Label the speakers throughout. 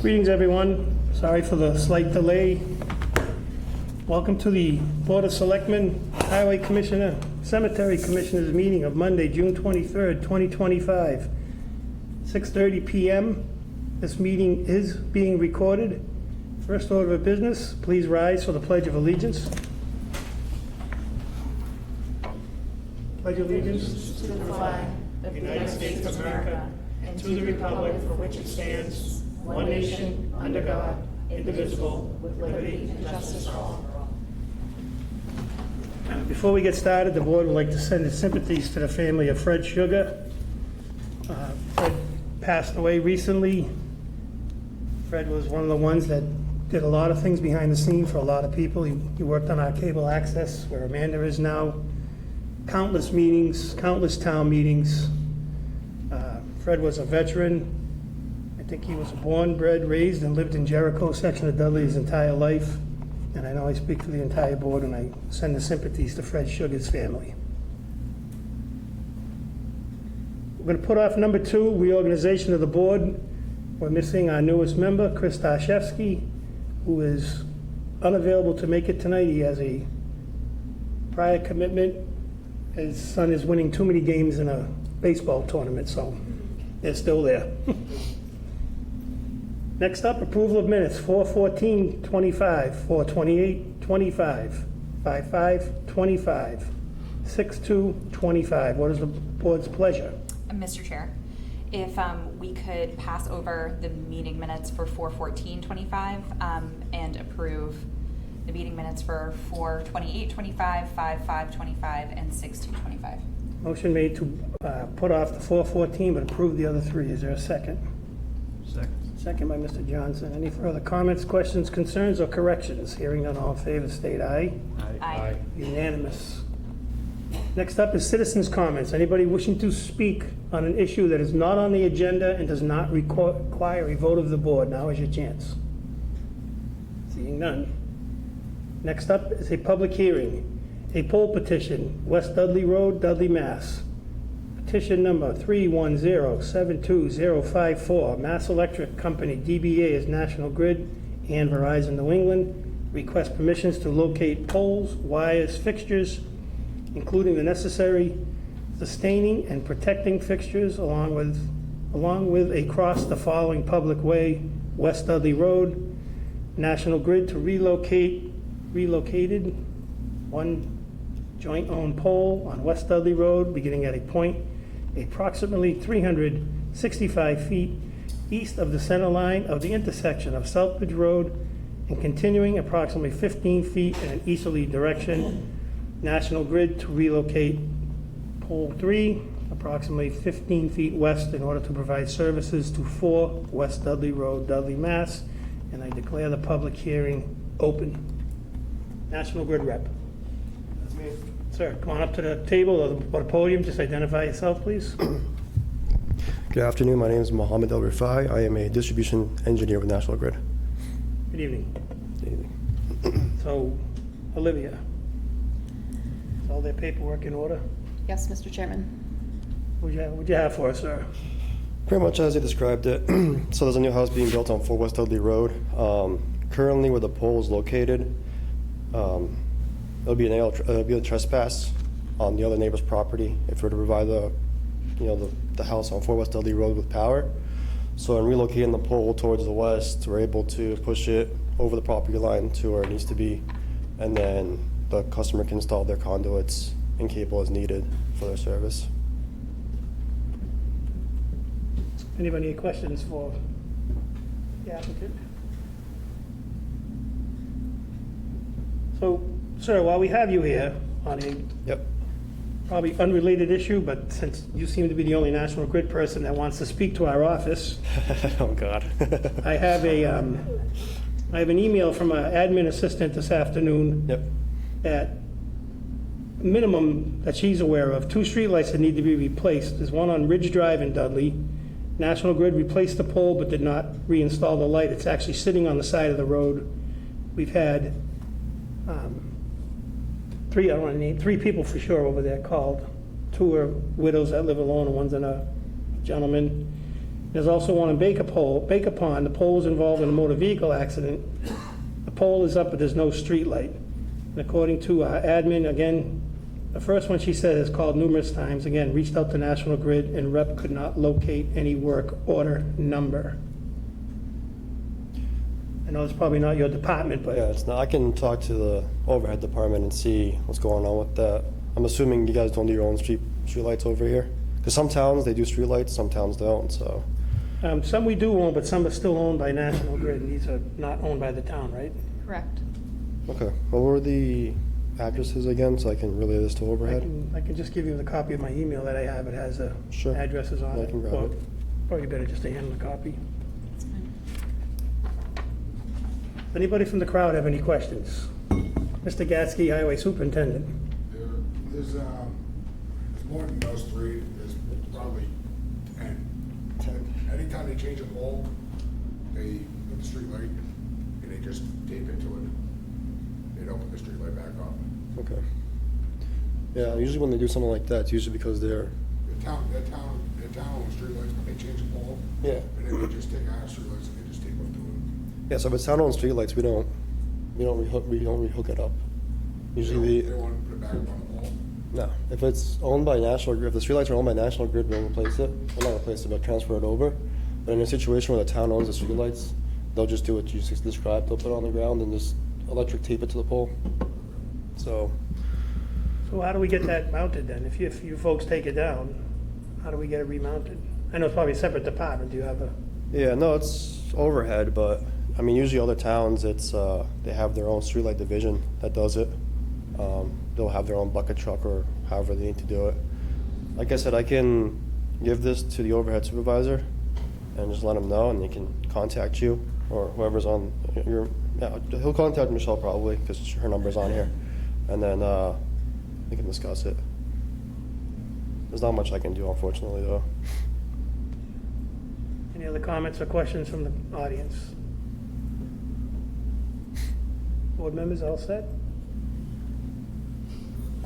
Speaker 1: Greetings, everyone. Sorry for the slight delay. Welcome to the Board of Selectmen, Highway Commissioner, Cemetery Commissioners meeting of Monday, June 23rd, 2025, 6:30 p.m. This meeting is being recorded. First order of business, please rise for the Pledge of Allegiance. Pledge allegiance
Speaker 2: to the flag of the United States of America and to the republic for which it stands, one nation, under God, indivisible, with liberty and justice for all.
Speaker 1: Before we get started, the board would like to send its sympathies to the family of Fred Sugar. Fred passed away recently. Fred was one of the ones that did a lot of things behind the scenes for a lot of people. He worked on our cable access, where Amanda is now. Countless meetings, countless town meetings. Fred was a veteran. I think he was born, bred, raised, and lived in Jericho section of Dudley his entire life. And I know I speak for the entire board, and I send the sympathies to Fred Sugar's family. We're going to put off number 2, reorganization of the board. We're missing our newest member, Chris Darshevsky, who is unavailable to make it tonight. He has a prior commitment. His son is winning too many games in a baseball tournament, so they're still there. Next up, approval of minutes, 4/14/25, 4/28/25, 5/5/25, 6/2/25. What is the board's pleasure?
Speaker 3: Mr. Chair, if we could pass over the meeting minutes for 4/14/25 and approve the meeting minutes for 4/28/25, 5/5/25, and 6/2/25.
Speaker 1: Motion made to put off the 4/14 but approve the other 3. Is there a second?
Speaker 4: Second.
Speaker 1: Second by Mr. Johnson. Any further comments, questions, concerns, or corrections? Hearing none, all in favor, state aye.
Speaker 3: Aye.
Speaker 1: Unanimous. Next up is citizens' comments. Anybody wishing to speak on an issue that is not on the agenda and does not require a vote of the board, now is your chance. Seeing none. Next up is a public hearing. A poll petition, West Dudley Road, Dudley, Mass. Petition number 310-72054, Mass Electric Company, DBA as National Grid and Verizon New England, request permissions to locate poles, wires, fixtures, including the necessary sustaining and protecting fixtures, along with across the following public way: West Dudley Road, National Grid to relocated one joint-owned pole on West Dudley Road, beginning at a point approximately 365 feet east of the center line of the intersection of Southbridge Road and continuing approximately 15 feet in an easterly direction. National Grid to relocate pole 3 approximately 15 feet west in order to provide services to 4 West Dudley Road, Dudley, Mass. And I declare the public hearing open. National Grid rep.
Speaker 4: That's me.
Speaker 1: Sir, come on up to the table or the podium. Just identify yourself, please.
Speaker 4: Good afternoon. My name is Mohammed El Rifai. I am a distribution engineer with National Grid.
Speaker 1: Good evening.
Speaker 4: Good evening.
Speaker 1: So, Olivia, is all their paperwork in order?
Speaker 2: Yes, Mr. Chairman.
Speaker 1: What'd you have for us, sir?
Speaker 4: Pretty much as you described it. So there's a new house being built on 4 West Dudley Road. Currently, where the pole is located, it'll be a trespass on the other neighbor's property if we're to provide the house on 4 West Dudley Road with power. So in relocating the pole towards the west, we're able to push it over the property line to where it needs to be, and then the customer can install their conduits and cable as needed for their service.
Speaker 1: Anybody any questions for the applicant? So, sir, while we have you here on a
Speaker 4: Yep.
Speaker 1: probably unrelated issue, but since you seem to be the only National Grid person that wants to speak to our office,
Speaker 4: Oh, God.
Speaker 1: I have an email from an admin assistant this afternoon
Speaker 4: Yep.
Speaker 1: that minimum that she's aware of, 2 streetlights that need to be replaced. There's one on Ridge Drive in Dudley. National Grid replaced the pole but did not reinstall the light. It's actually sitting on the side of the road. We've had 3 people for sure over there called. 2 are widows that live alone and one's a gentleman. There's also one in Baker Pond. The pole was involved in a motor vehicle accident. The pole is up, but there's no street light. And according to our admin, again, the first one she said has called numerous times, again, reached out to National Grid, and rep could not locate any work order number. I know it's probably not your department, but
Speaker 4: Yeah, it's not, I can talk to the overhead department and see what's going on with that. I'm assuming you guys don't do your own street lights over here? Because some towns, they do street lights, some towns don't, so.
Speaker 1: some we do own, but some are still owned by National Grid, and these are not owned by the town, right?
Speaker 3: Correct.
Speaker 4: Okay, what were the addresses again, so I can relay this to overhead?
Speaker 1: I can just give you the copy of my email that I have. It has the
Speaker 4: Sure.
Speaker 1: addresses on
Speaker 4: I
Speaker 1: it.
Speaker 4: can grab
Speaker 1: Or
Speaker 4: it.
Speaker 1: probably better just to hand them a copy.
Speaker 3: That's fine.
Speaker 1: Does anybody from the crowd have any questions? Mr. Gatsky, Highway Superintendent.
Speaker 5: There's more than those three. There's probably 10. Anytime they change a pole, they put the street light and they just tape it to it. They don't put the street light back on.
Speaker 4: Okay. Yeah, usually when they do something like that, it's usually because they're,
Speaker 5: The town owns street lights, but they change a pole.
Speaker 4: yeah.
Speaker 5: And then they just take our street lights and they just tape them to it.
Speaker 4: Yeah, so if it's town-owned streetlights, we don't rehook it up. Usually,
Speaker 5: They want to put it back up on the pole.
Speaker 4: no. If it's owned by National Grid, if the streetlights are owned by National Grid, we'll replace it. We'll not replace it, but transfer it over. But in a situation where the town owns the streetlights, they'll just do what you just described. They'll put it on the ground and just electric tape it to the pole. So,
Speaker 1: So how do we get that mounted then? If you folks take it down, how do we get it remounted? I know it's probably a separate department. Do you have a,
Speaker 4: yeah, no, it's overhead, but I mean, usually other towns, it's they have their own streetlight division that does it. They'll have their own bucket truck or however they need to do it. Like I said, I can give this to the overhead supervisor and just let him know, and they can contact you or whoever's on your. Yeah, he'll contact Michelle probably because her number's on here, and then we can discuss it. There's not much I can do, unfortunately, though.
Speaker 1: any other comments or questions from the audience? Board members, all set?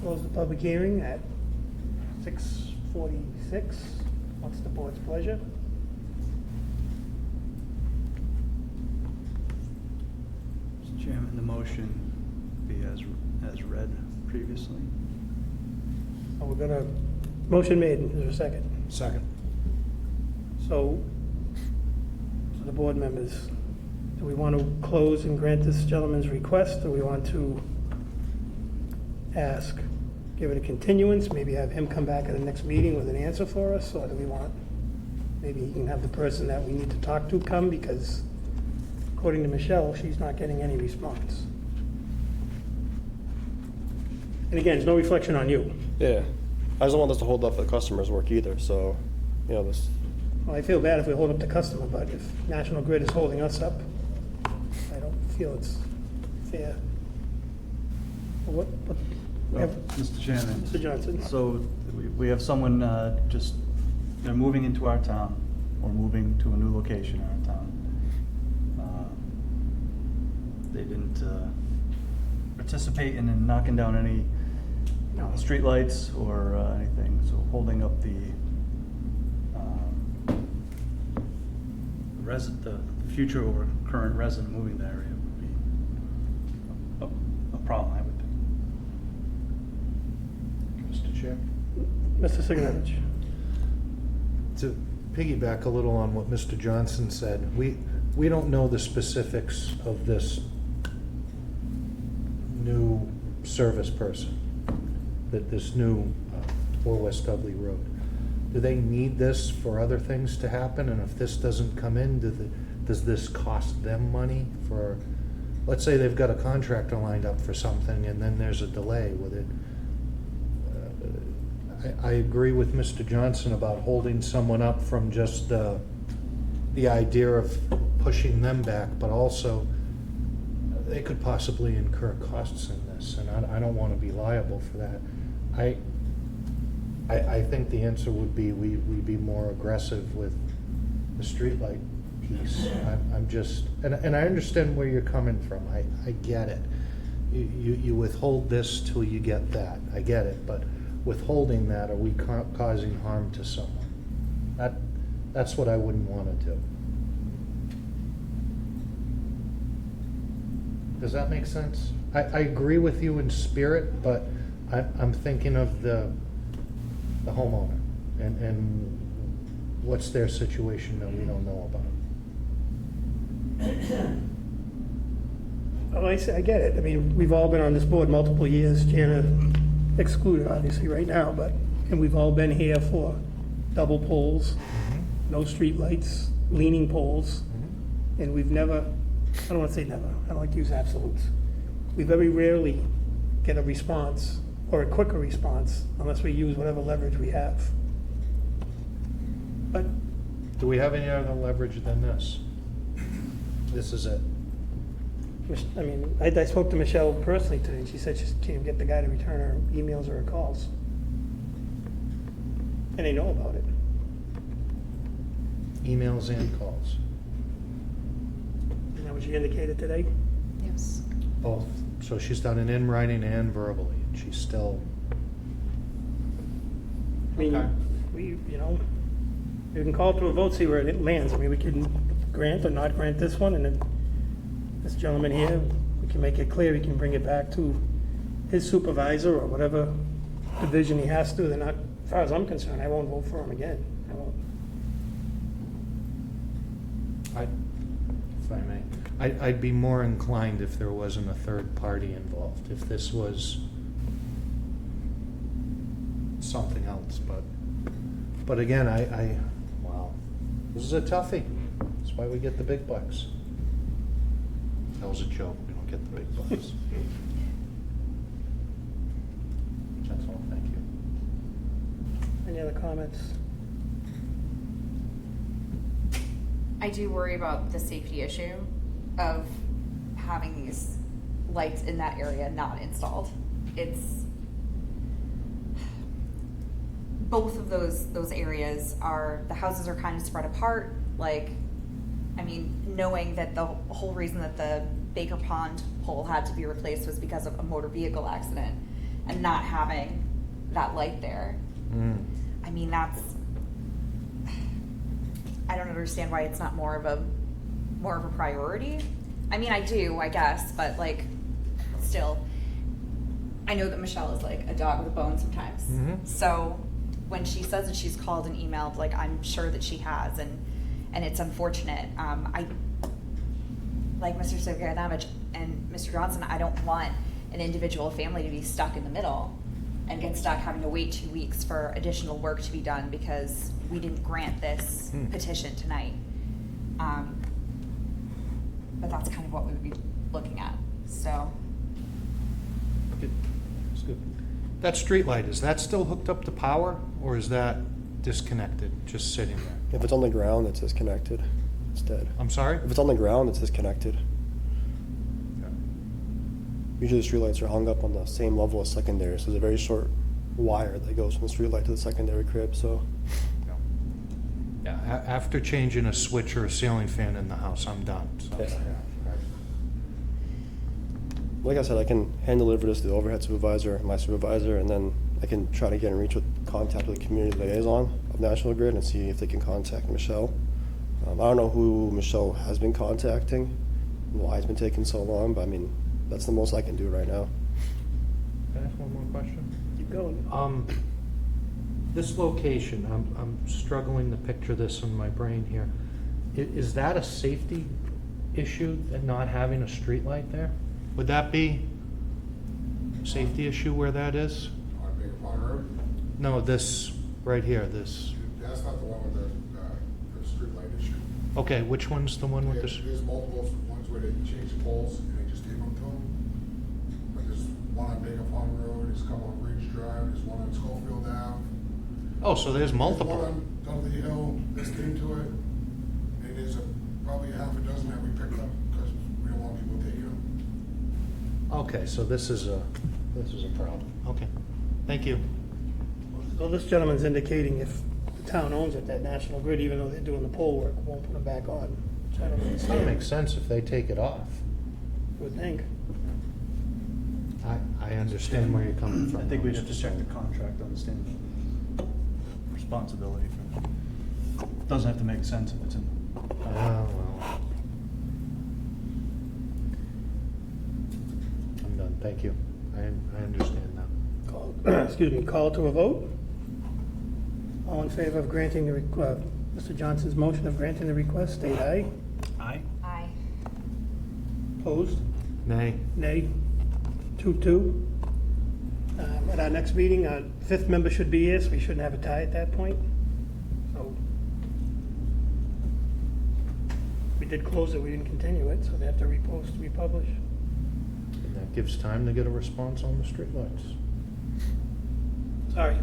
Speaker 1: Close the public hearing at 6:46. What's the board's pleasure?
Speaker 6: Mr. Chairman, the motion be as read previously.
Speaker 1: Oh, we're gonna, motion made, is there a second?
Speaker 5: Second.
Speaker 1: So, to the board members, do we want to close and grant this gentleman's request, or we want to ask, give it a continuance, maybe have him come back at the next meeting with an answer for us, or do we want, maybe he can have the person that we need to talk to come, because according to Michelle, she's not getting any response. And again, it's no reflection on you.
Speaker 4: Yeah, I just don't want this to hold up the customer's work either. So, you know, this.
Speaker 1: Well, I feel bad if we hold up the customer, but if National Grid is holding us up, I don't feel it's fair. What,
Speaker 6: Well, Mr. Chairman,
Speaker 1: Mr. Johnson?
Speaker 6: so we have someone just, they're moving into our town, or moving to a new location in our town. They didn't participate in knocking down any streetlights or anything, so holding up the future or current resident moving to the area would be a problem, I would think.
Speaker 7: Mr. Chair?
Speaker 1: Mr. Signovich?
Speaker 7: To piggyback a little on what Mr. Johnson said, we don't know the specifics of this new service person, that this new 4 West Dudley Road. Do they need this for other things to happen? And if this doesn't come in, does this cost them money for, let's say they've got a contractor lined up for something and then there's a delay with it. I agree with Mr. Johnson about holding someone up from just the idea of pushing them back, but also they could possibly incur costs in this, and I don't want to be liable for that. I think the answer would be we be more aggressive with the streetlight piece. I'm just, and I understand where you're coming from. I get it. You withhold this till you get that. I get it, but withholding that, are we causing harm to someone? That's what I wouldn't want to do. Does that make sense? I agree with you in spirit, but I'm thinking of the homeowner and what's their situation that we don't know about.
Speaker 1: Oh, I get it. I mean, we've all been on this board multiple years, Jana excluded obviously right now, and we've all been here for double poles, no street lights, leaning poles, and we've never, I don't want to say never, I don't like to use absolutes. We very rarely get a response or a quicker response unless we use whatever leverage we have. But
Speaker 7: Do we have any other leverage than this? This is it.
Speaker 1: I mean, I spoke to Michelle personally today, and she said she can't even get the guy to return her emails or her calls. And they know about it.
Speaker 7: Emails and calls.
Speaker 1: Isn't that what she indicated today?
Speaker 3: Yes.
Speaker 7: Both. So she's done it in writing and verbally, and she's still.
Speaker 1: I mean,
Speaker 7: Okay.
Speaker 1: we can call to a vote, see where it lands. I mean, we can grant or not grant this one, and then this gentleman here, we can make it clear, he can bring it back to his supervisor or whatever division he has to. Then, as far as I'm concerned, I won't vote for him again. I won't.
Speaker 7: If I may, I'd be more inclined if there wasn't a third party involved, if this was something else, but again, wow, this is a toughie. That's why we get the big bucks. That was a joke, we don't get the big bucks. That's all, thank you.
Speaker 1: Any other comments?
Speaker 3: I do worry about the safety issue of having these lights in that area not installed. It's both of those areas the houses are kind of spread apart. Like, I mean, knowing that the whole reason that the Baker Pond pole had to be replaced was because of a motor vehicle accident, and not having that light there. I mean, I don't understand why it's not more of a priority. I mean, I do, I guess, but like, still, I know that Michelle is like a dog with a bone sometimes. So when she says that she's called and emailed, like, I'm sure that she has, and it's unfortunate. I, like Mr. Sogaranovich and Mr. Johnson, I don't want an individual family to be stuck in the middle and get stuck having to wait 2 weeks for additional work to be done because we didn't grant this petition tonight. But that's kind of what we would be looking at, so.
Speaker 7: Good. That's good. That streetlight, is that still hooked up to power, or is that disconnected, just sitting there?
Speaker 4: If it's on the ground, it's disconnected. It's dead.
Speaker 7: I'm sorry?
Speaker 4: If it's on the ground, it's disconnected. Usually the streetlights are hung up on the same level as secondary, so there's a very short wire that goes from the streetlight to the secondary crib, so.
Speaker 7: Yeah, after changing a switch or a ceiling fan in the house, I'm done. So.
Speaker 4: Yeah. Like I said, I can hand deliver this to the overhead supervisor and my supervisor, and then I can try to get in reach with contact with the community liaison of National Grid and see if they can contact Michelle. I don't know who Michelle has been contacting and why it's been taking so long, but I mean, that's the most I can do right now.
Speaker 7: Can I ask one more question?
Speaker 1: Keep going.
Speaker 7: This location, I'm struggling to picture this in my brain here. Is that a safety issue, and not having a street light there? Would that be a safety issue where that is?
Speaker 5: On Baker Pond Road,
Speaker 7: No, this right here, this.
Speaker 5: that's not the one with the street light issue.
Speaker 7: Okay, which one's the one with this?
Speaker 5: There's multiple ones where they change the poles and they just tape them to them. But there's one on Baker Pond Road, there's a couple on Ridge Drive, there's one on Schofield Ave.
Speaker 7: Oh, so there's
Speaker 5: There's one
Speaker 7: multiple.
Speaker 5: on Dudley Hill that's came to it, and there's probably half a dozen that we picked up because we don't want people taking them.
Speaker 7: Okay, so this is a problem. Okay, thank you.
Speaker 1: Well, this gentleman's indicating if the town owns it, that National Grid, even though they're doing the poll work, won't put them back on. Which I don't
Speaker 7: That
Speaker 1: understand.
Speaker 7: makes sense if they take it off.
Speaker 1: Would think.
Speaker 7: I understand where you're coming from.
Speaker 6: I think we'd have to check the contract, understand the responsibility for that. doesn't have to make sense if it's in.
Speaker 7: Well, I'm done, thank you. I understand now.
Speaker 1: Call, excuse me, call to a vote. All in favor of granting the, Mr. Johnson's motion of granting the request, state aye.
Speaker 6: Aye.
Speaker 3: Aye.
Speaker 1: Opposed?
Speaker 7: Nay.
Speaker 1: Nay. 2-2. At our next meeting, our fifth member should be here, so we shouldn't have a tie at that point. So we did close it, we didn't continue it, so they have to repost, republish.
Speaker 7: And that gives time to get a response on the streetlights.
Speaker 1: Sorry.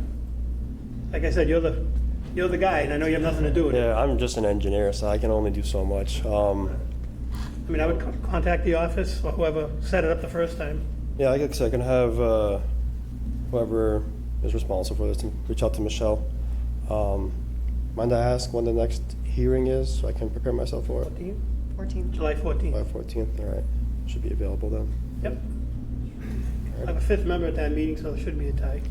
Speaker 1: Like I said, you're the guy, and I know you have nothing to do with it.
Speaker 4: Yeah, I'm just an engineer, so I can only do so much.
Speaker 1: I mean, I would contact the office or whoever set it up the first time.
Speaker 4: Yeah, like I said, I can have whoever is responsible for this to reach out to Michelle. Mind I ask when the next hearing is, so I can prepare myself for it?
Speaker 1: 14th?
Speaker 3: 14.
Speaker 1: July 14th.
Speaker 4: By 14th, all right. Should be available then.
Speaker 1: Yep. I have a fifth member at that meeting, so there should be a tie.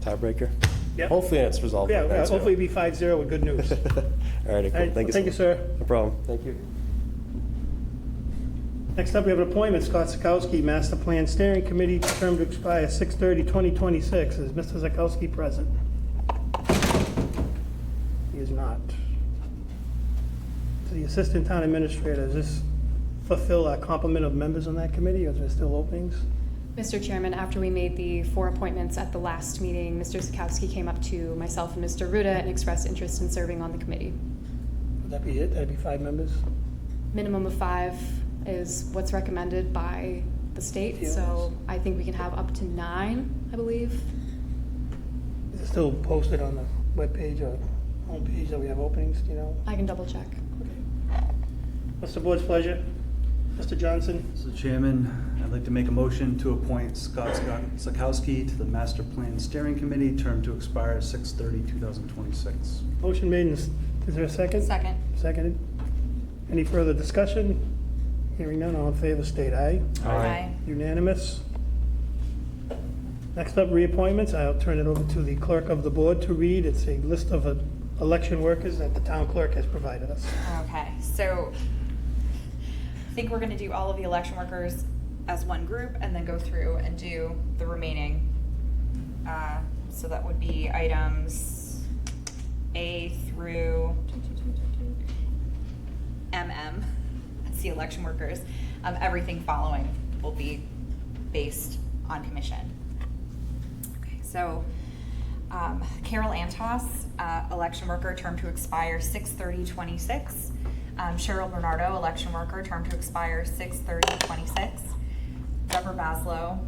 Speaker 4: Tiebreaker?
Speaker 1: Yep.
Speaker 4: Hopefully it's resolved.
Speaker 1: Yeah,
Speaker 4: by 9-0.
Speaker 1: hopefully it'll be 5-0 with good news.
Speaker 4: All right, cool.
Speaker 1: All right,
Speaker 4: Thank you.
Speaker 1: thank you, sir.
Speaker 4: No problem. Thank you.
Speaker 1: Next up, we have an appointment, Scott Zakowski, Master Plan Steering Committee, term to expire 6/30/2026. Is Mr. Zakowski present? He is not. To the Assistant Town Administrator, does this fulfill our complement of members on that committee, or is there still openings?
Speaker 8: Mr. Chairman, after we made the 4 appointments at the last meeting, Mr. Zakowski came up to myself and Mr. Ruda and expressed interest in serving on the committee.
Speaker 1: Would that be it? That'd be 5 members?
Speaker 8: Minimum of 5 is what's recommended by the state, so I think we can have up to 9, I believe.
Speaker 1: Is it still posted on the webpage or homepage that we have openings, do you know?
Speaker 8: I can double check.
Speaker 1: What's the board's pleasure? Mr. Johnson?
Speaker 6: Mr. Chairman, I'd like to make a motion to appoint Scott Zakowski to the Master Plan Steering Committee, term to expire 6/30/2026.
Speaker 1: Motion made, is there a second?
Speaker 3: Second.
Speaker 1: Seconded. Any further discussion? Hearing none, all in favor, state aye.
Speaker 3: Aye.
Speaker 1: Unanimous. Next up, reappointments. I'll turn it over to the clerk of the board to read. It's a list of election workers that the town clerk has provided us.
Speaker 3: Okay, so I think we're gonna do all of the election workers as one group and then go through and do the remaining. So that would be items A through MM. That's the election workers. Everything following will be based on commission. Okay, so Carol Antos, election worker, term to expire 6/30/26. Cheryl Bernardo, election worker, term to expire 6/30/26. Deborah Baslow,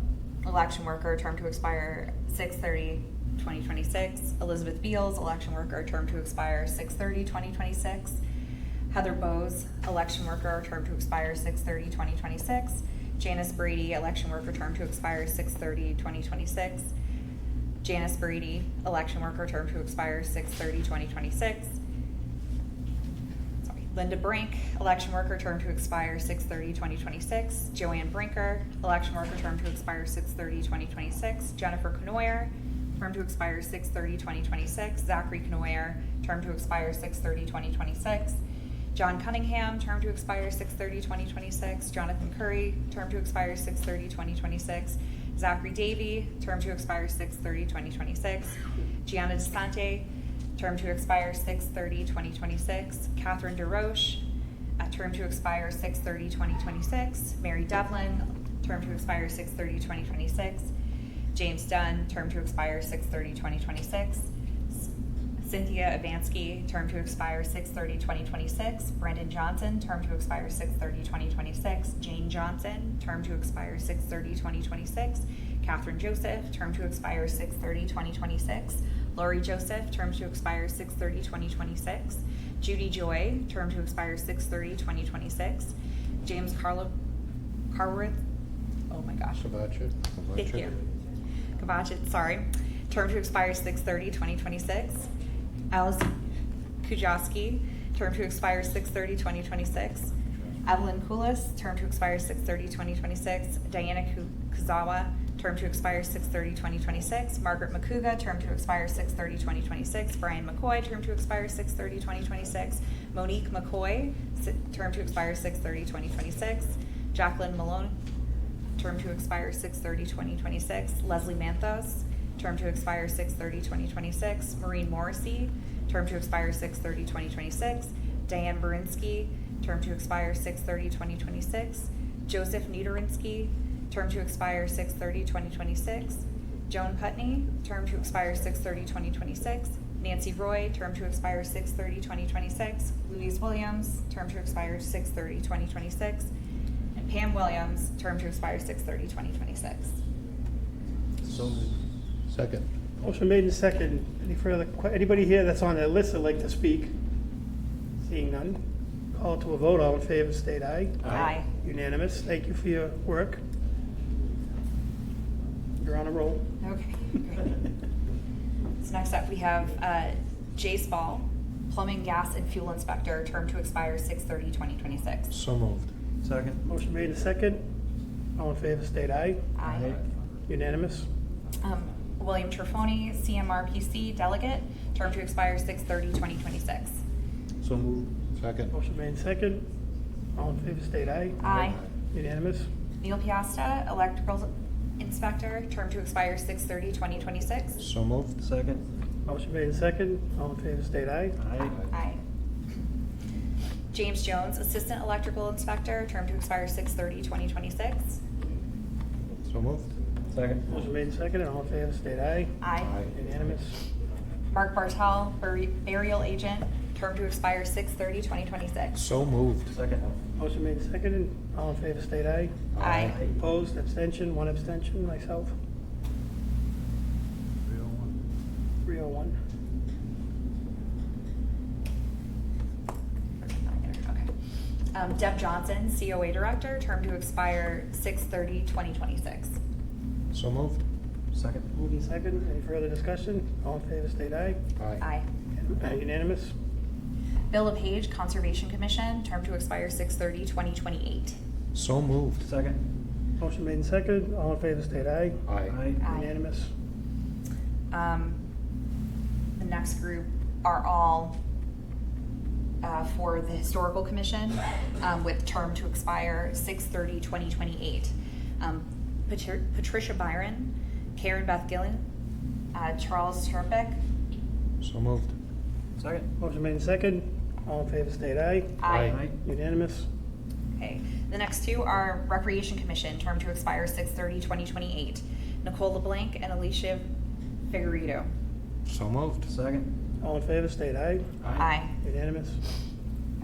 Speaker 3: election worker, term to expire 6/30/2026. Elizabeth Beals, election worker, term to expire 6/30/2026. Heather Bowes, election worker, term to expire 6/30/2026. Janice Brady, election worker, term to expire 6/30/2026. Janice Brady, election worker, term to expire 6/30/2026. Linda Brink, election worker, term to expire 6/30/2026. Joanne Brinker, election worker, term to expire 6/30/2026. Jennifer Knoyer, term to expire 6/30/2026. Zachary Knoyer, term to expire 6/30/2026. John Cunningham, term to expire 6/30/2026. Jonathan Curry, term to expire 6/30/2026. Zachary Davey, term to expire 6/30/2026. Gianna DeSante, term to expire 6/30/2026. Catherine DeRoche, term to expire 6/30/2026. Mary Devlin, term to expire 6/30/2026. James Dunn, term to expire 6/30/2026. Cynthia Avansky, term to expire 6/30/2026. Brendan Johnson, term to expire 6/30/2026. Jane Johnson, term to expire 6/30/2026. Catherine Joseph, term to expire 6/30/2026. Lori Joseph, term to expire 6/30/2026. Judy Joy, term to expire 6/30/2026. James Carworth, oh my gosh. Thank you. Kavachit, sorry. Term to expire 6/30/2026. Alice Kujoski, term to expire 6/30/2026. Evelyn Kulis, term to expire 6/30/2026. Diana Kuzawa, term to expire 6/30/2026. Margaret McCouga, term to expire 6/30/2026. Brian McCoy, term to expire 6/30/2026. Monique McCoy, term to expire 6/30/2026. Jacqueline Malone, term to expire 6/30/2026. Leslie Manthos, term to expire 6/30/2026. Maureen Morrissey, term to expire 6/30/2026. Diane Berinsky, term to expire 6/30/2026. Joseph Niederinsky, term to expire 6/30/2026. Joan Putney, term to expire 6/30/2026. Nancy Roy, term to expire 6/30/2026. Louise Williams, term to expire 6/30/2026. And Pam Williams, term to expire 6/30/2026.
Speaker 6: So moved.
Speaker 7: Second.
Speaker 1: Motion made in second. Anybody here that's on the list that'd like to speak? Seeing none. Call to a vote. All in favor, state aye.
Speaker 3: Aye.
Speaker 1: Unanimous. Thank you for your work. You're on a roll.
Speaker 3: Okay, great. So next up, we have Jay Spall, Plumbing, Gas, and Fuel Inspector, term to expire 6/30/2026.
Speaker 7: So moved.
Speaker 6: Second.
Speaker 1: Motion made in second. All in favor, state aye.
Speaker 3: Aye.
Speaker 1: Unanimous.
Speaker 3: William Trefoni, CMRPC Delegate, term to expire 6/30/2026.
Speaker 6: So moved.
Speaker 7: Second.
Speaker 1: Motion made in second. All in favor, state aye.
Speaker 3: Aye.
Speaker 1: Unanimous.
Speaker 3: Neil Piasta, Electrical Inspector, term to expire 6/30/2026.
Speaker 7: So moved.
Speaker 6: Second.
Speaker 1: Motion made in second. All in favor, state aye.
Speaker 6: Aye.
Speaker 3: Aye. James Jones, Assistant Electrical Inspector, term to expire 6/30/2026.
Speaker 7: So moved.
Speaker 6: Second.
Speaker 1: Motion made in second. All in favor, state aye.
Speaker 3: Aye.
Speaker 1: Unanimous.
Speaker 3: Mark Bartel, Burial Agent, term to expire 6/30/2026.
Speaker 7: So moved.
Speaker 6: Second.
Speaker 1: Motion made in second. All in favor, state aye.
Speaker 3: Aye.
Speaker 1: Opposed, abstention, one abstention, myself. 301.
Speaker 3: Okay. Deb Johnson, COA Director, term to expire 6/30/2026.
Speaker 7: So moved.
Speaker 6: Second.
Speaker 1: Moved in second. Any further discussion? All in favor, state aye.
Speaker 3: Aye.
Speaker 1: Unanimous.
Speaker 3: Bill LePage, Conservation Commission, term to expire 6/30/2028.
Speaker 7: So moved.
Speaker 6: Second.
Speaker 1: Motion made in second. All in favor, state aye.
Speaker 6: Aye.
Speaker 3: Aye.
Speaker 1: Unanimous.
Speaker 3: The next group are all for the Historical Commission, with term to expire 6/30/2028. Patricia Byron, Karen Beth Gillen, Charles Turpick.
Speaker 7: So moved.
Speaker 6: Second.
Speaker 1: Motion made in second. All in favor, state aye.
Speaker 3: Aye.
Speaker 1: Unanimous.
Speaker 3: Okay, the next two are Recreation Commission, term to expire 6/30/2028. Nicole LeBlanc and Alicia Figueredo.
Speaker 7: So moved.
Speaker 6: Second.
Speaker 1: All in favor, state aye.
Speaker 3: Aye.
Speaker 1: Unanimous.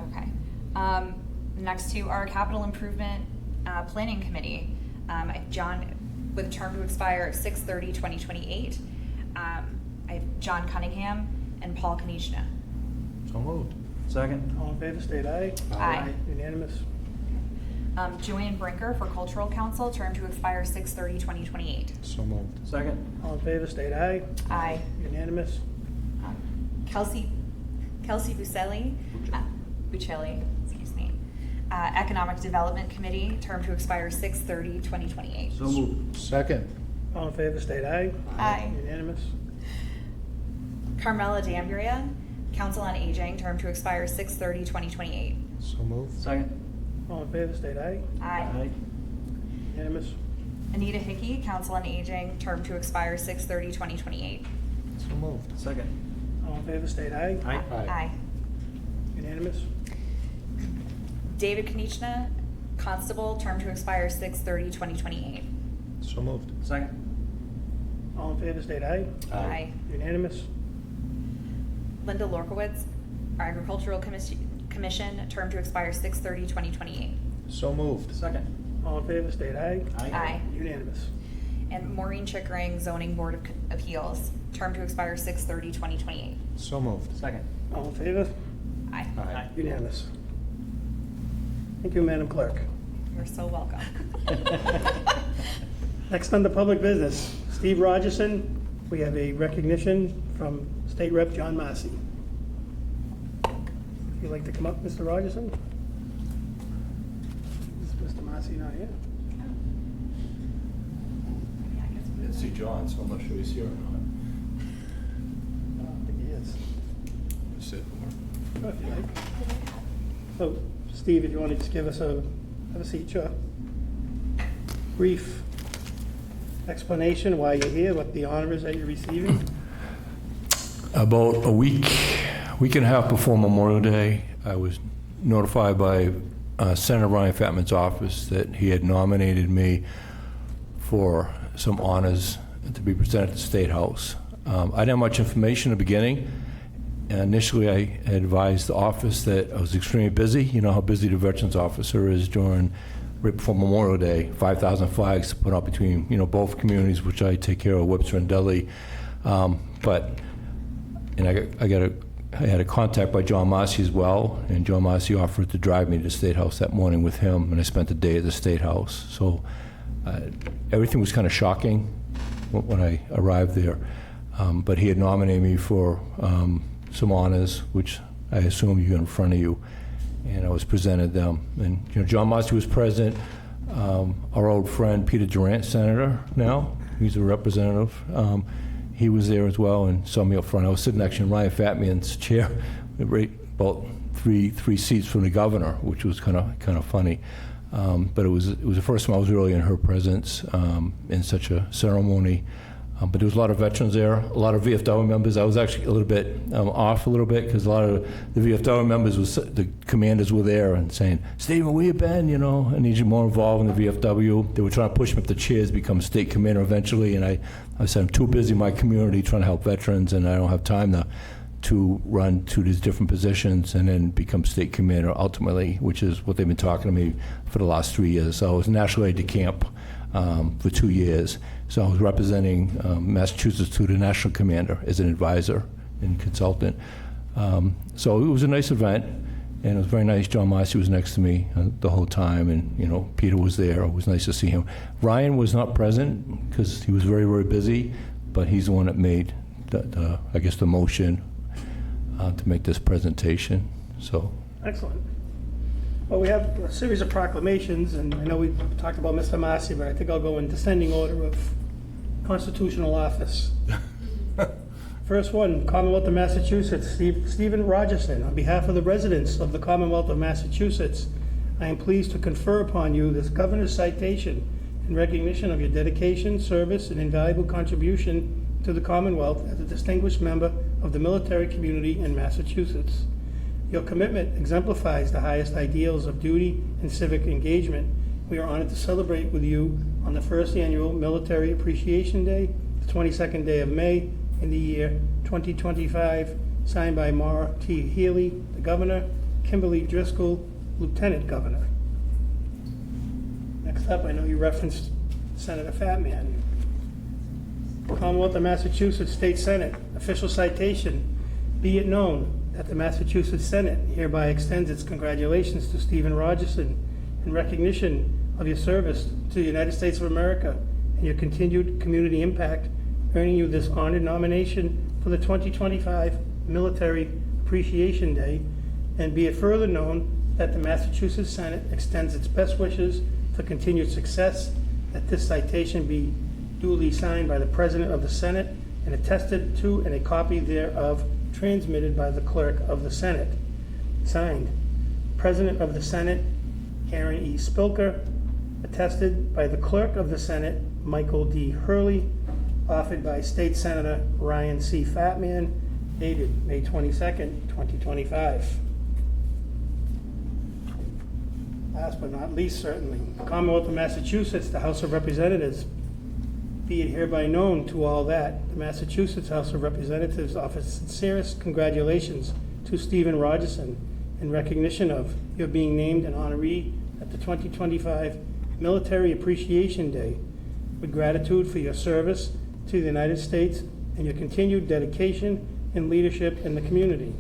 Speaker 3: Okay. The next two are Capital Improvement Planning Committee. John, with a term to expire 6/30/2028. I have John Cunningham and Paul Kanichna.
Speaker 7: So moved.
Speaker 6: Second.
Speaker 1: All in favor, state aye.
Speaker 3: Aye.
Speaker 1: Unanimous.
Speaker 3: Joanne Brinker for Cultural Council, term to expire 6/30/2028.
Speaker 7: So moved.
Speaker 6: Second.
Speaker 1: All in favor, state aye.
Speaker 3: Aye.
Speaker 1: Unanimous.
Speaker 3: Kelsey Bucelli, excuse me, Economic Development Committee, term to expire 6/30/2028.
Speaker 6: So moved.
Speaker 7: Second.
Speaker 1: All in favor, state aye.
Speaker 3: Aye.
Speaker 1: Unanimous.
Speaker 3: Carmela D'Ambria, Council on Aging, term to expire 6/30/2028.
Speaker 7: So moved.
Speaker 6: Second.
Speaker 1: All in favor, state aye.
Speaker 3: Aye.
Speaker 1: Unanimous.
Speaker 3: Anita Hickey, Council on Aging, term to expire 6/30/2028.
Speaker 7: So moved.
Speaker 6: Second.
Speaker 1: All in favor, state aye.
Speaker 6: Aye.
Speaker 3: Aye.
Speaker 1: Unanimous.
Speaker 3: David Kanichna, Constable, term to expire 6/30/2028.
Speaker 7: So moved.
Speaker 6: Second.
Speaker 1: All in favor, state aye.
Speaker 3: Aye.
Speaker 1: Unanimous.
Speaker 3: Linda Lorkowitz, Agricultural Commission, term to expire 6/30/2028.
Speaker 7: So moved.
Speaker 6: Second.
Speaker 1: All in favor, state aye.
Speaker 3: Aye.
Speaker 1: Unanimous.
Speaker 3: And Maureen Chickering, Zoning Board of Appeals, term to expire 6/30/2028.
Speaker 7: So moved.
Speaker 6: Second.
Speaker 1: All in favor?
Speaker 3: Aye.
Speaker 7: Aye.
Speaker 1: Unanimous. Thank you, Madam Clerk.
Speaker 3: You're so welcome.
Speaker 1: Next under public business, Steve Rogerson. We have a recognition from State Rep John Massey. If you'd like to come up, Mr. Rogerson? Is Mr. Massey not here?
Speaker 9: see John, so I'm not sure he's here or not.
Speaker 1: I don't think he is.
Speaker 9: Sit.
Speaker 1: Oh, if you like. So, Steve, if you want to just give us have a seat, sure. Brief explanation why you're here, what the honor is that you're receiving.
Speaker 9: About a week and a half before Memorial Day, I was notified by Senator Ryan Fatman's office that he had nominated me for some honors to be presented at the State House. I didn't have much information in the beginning. Initially, I advised the office that I was extremely busy. You know how busy the Veterans Officer is right before Memorial Day. 5,000 flags to put up between both communities, which I take care of, Webster and Dudley. I had a contact by John Massey as well, and John Massey offered to drive me to the State House that morning with him, and I spent the day at the State House. So everything was kind of shocking when I arrived there. But he had nominated me for some honors, which I assume you got in front of you, and I was presented them. And John Massey was present. Our old friend Peter Durant, Senator now, he's a representative. He was there as well and saw me up front. I was sitting actually in Ryan Fatman's chair, right about three seats from the governor, which was kind of funny. But it was the first time I was really in her presence in such a ceremony. But there was a lot of veterans there, a lot of VFW members. I was actually a little bit off a little bit because a lot of the VFW members, the commanders were there and saying, "Stephen, where you been? I need you more involved in the VFW." They were trying to push me up the chairs, become state commander eventually, and I said, "I'm too busy in my community trying to help veterans, and I don't have time to run to these different positions and then become state commander ultimately," which is what they've been talking to me for the last 3 years. So I was national aide de camp for 2 years. So I was representing Massachusetts to the national commander as an advisor and consultant. So it was a nice event, and it was very nice. John Massey was next to me the whole time, and Peter was there. It was nice to see him. Ryan was not present because he was very, very busy, but he's the one that made the motion to make this presentation. So.
Speaker 1: Excellent. Well, we have a series of proclamations, and I know we talked about Mr. Massey, but I think I'll go in descending order of constitutional office. First one, Commonwealth of Massachusetts, Stephen Rogerson. On behalf of the residents of the Commonwealth of Massachusetts, I am pleased to confer upon you this governor's citation in recognition of your dedication, service, and invaluable contribution to the Commonwealth as a distinguished member of the military community in Massachusetts. Your commitment exemplifies the highest ideals of duty and civic engagement. We are honored to celebrate with you on the first annual Military Appreciation Day, the 22nd day of May in the year 2025, signed by Maura T. Healy, the Governor, Kimberly Driscoll, Lieutenant Governor. Next up, I know you referenced Senator Fatman. Commonwealth of Massachusetts State Senate, official citation. Be it known that the Massachusetts Senate hereby extends its congratulations to Stephen Rogerson in recognition of your service to the United States of America and your continued community impact, earning you this honored nomination for the 2025 Military Appreciation Day. And be it further known that the Massachusetts Senate extends its best wishes for continued success, that this citation be duly signed by the President of the Senate and attested to, and a copy thereof transmitted by the Clerk of the Senate. Signed, President of the Senate, Aaron E. Spilker, attested by the Clerk of the Senate, Michael D. Hurley, offered by State Senator Ryan C. Fatman, dated May 22nd, 2025. Last but not least, certainly, Commonwealth of Massachusetts, the House of Representatives. Be it hereby known to all that the Massachusetts House of Representatives offers sincerest congratulations to Stephen Rogerson in recognition of your being named an honoree at the 2025 Military Appreciation Day, with gratitude for your service to the United States and your continued dedication and leadership in the community.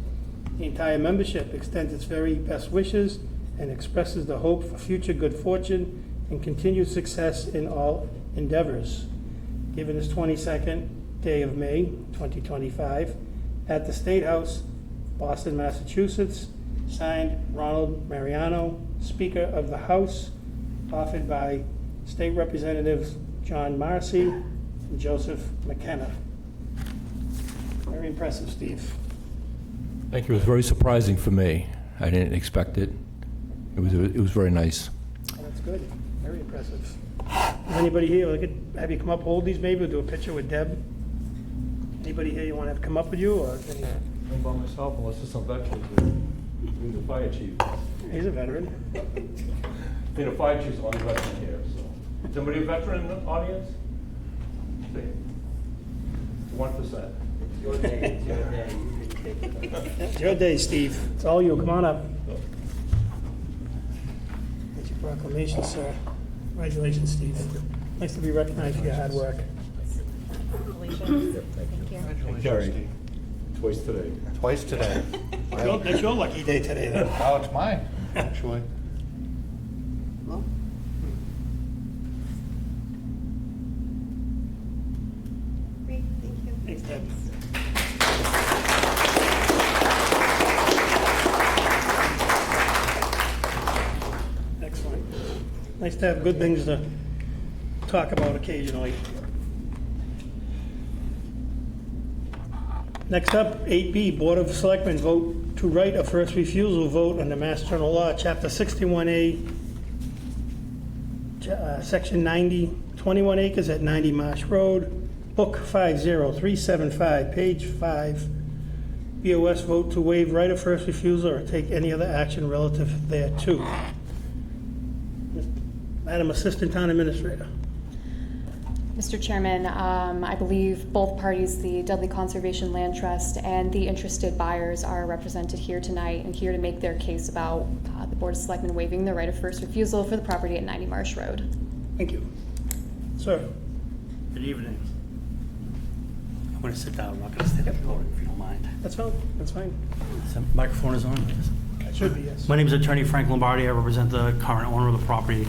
Speaker 1: The entire membership extends its very best wishes and expresses the hope for future good fortune and continued success in all endeavors. Given this 22nd day of May, 2025, at the State House, Boston, Massachusetts, signed Ronald Mariano, Speaker of the House, offered by State Representatives John Massey and Joseph McKenna. Very impressive, Steve.
Speaker 9: Thank you. It was very surprising for me. I didn't expect it. It was very nice.
Speaker 1: Oh, that's good. Very impressive. Is anybody here, we could have you come up, hold these maybe, we'll do a picture with Deb? Anybody here you want to have come up with you, or?
Speaker 9: I'm by myself unless there's some veterans. The fire chief.
Speaker 1: He's a veteran.
Speaker 9: The fire chief's on the veteran here, so. Somebody a veteran in the audience? 1%.
Speaker 10: Your day, it's your day. You can take it.
Speaker 1: It's your day, Steve. It's all you. Come on up. That's your proclamation, sir. Congratulations, Steve. Nice to be recognized for your hard work.
Speaker 3: Congratulations. Thank you.
Speaker 9: Jerry. Twice today.
Speaker 7: Twice today.
Speaker 1: That's your lucky day today, then.
Speaker 7: Oh, it's mine, actually.
Speaker 2: Great, thank you.
Speaker 1: Thanks, Deb. Excellent. Nice to have good things to talk about occasionally. Next up, 8B, Board of Selectmen vote to write a first refusal vote under Mass General Law, Chapter 61A, Section 90, 21 acres at 90 Marsh Road, Book 50375, page 5. BOS vote to waive right of first refusal or take any other action relative thereto. Madam Assistant Town Administrator.
Speaker 8: Mr. Chairman, I believe both parties, the Dudley Conservation Land Trust and the interested buyers, are represented here tonight and here to make their case about the Board of Selectmen waiving the right of first refusal for the property at 90 Marsh Road.
Speaker 1: Thank you. Sir.
Speaker 10: Good evening. I'm going to sit down. I'm not going to stand up and if you don't mind.
Speaker 1: That's fine. That's fine.
Speaker 10: The microphone is on.
Speaker 1: It should be, yes.
Speaker 10: My name is Attorney Frank Lombardi. I represent the current owner of the property,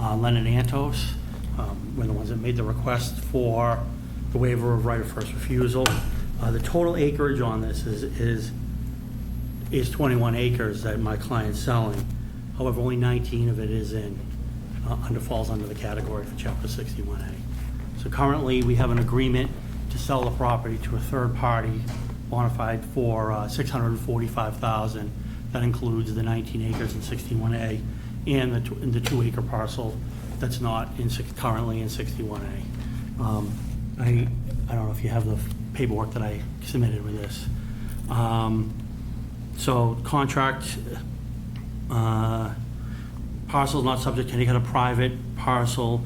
Speaker 10: Len and Antos. We're the ones that made the request for the waiver of right of first refusal. The total acreage on this is 21 acres that my client's selling. However, only 19 of it is falls under the category for Chapter 61A. So currently, we have an agreement to sell the property to a third party, bona fide for $645,000. That includes the 19 acres in 61A and the 2 acre parcel that's not currently in 61A. I don't know if you have the paperwork that I submitted with this. So contract parcel is not subject to any kind of private or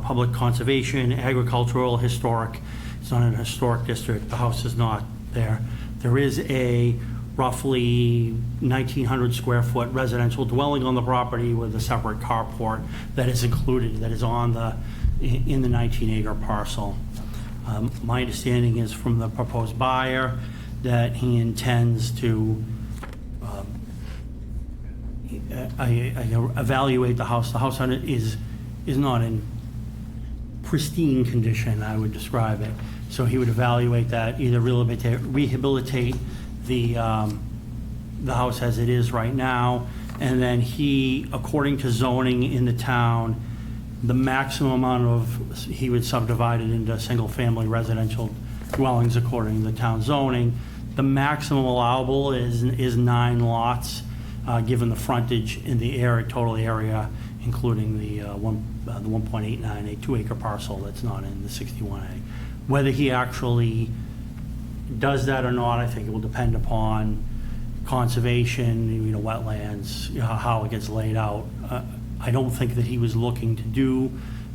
Speaker 10: public conservation, agricultural, historic. It's not in a historic district. The house is not there. There is a roughly 1,900 square foot residential dwelling on the property with a separate carport that is included, that is in the 19 acre parcel. My understanding is from the proposed buyer that he intends to evaluate the house. The house is not in pristine condition, I would describe it. So he would evaluate that, either rehabilitate the house as it is right now, and then he, according to zoning in the town, the maximum amount he would subdivide it into single-family residential dwellings according to the town zoning. The maximum allowable is 9 lots, given the frontage in the total area, including the 1.89, a 2 acre parcel that's not in the 61A. Whether he actually does that or not, I think it will depend upon conservation, wetlands, how it gets laid out. I don't think that he was looking to do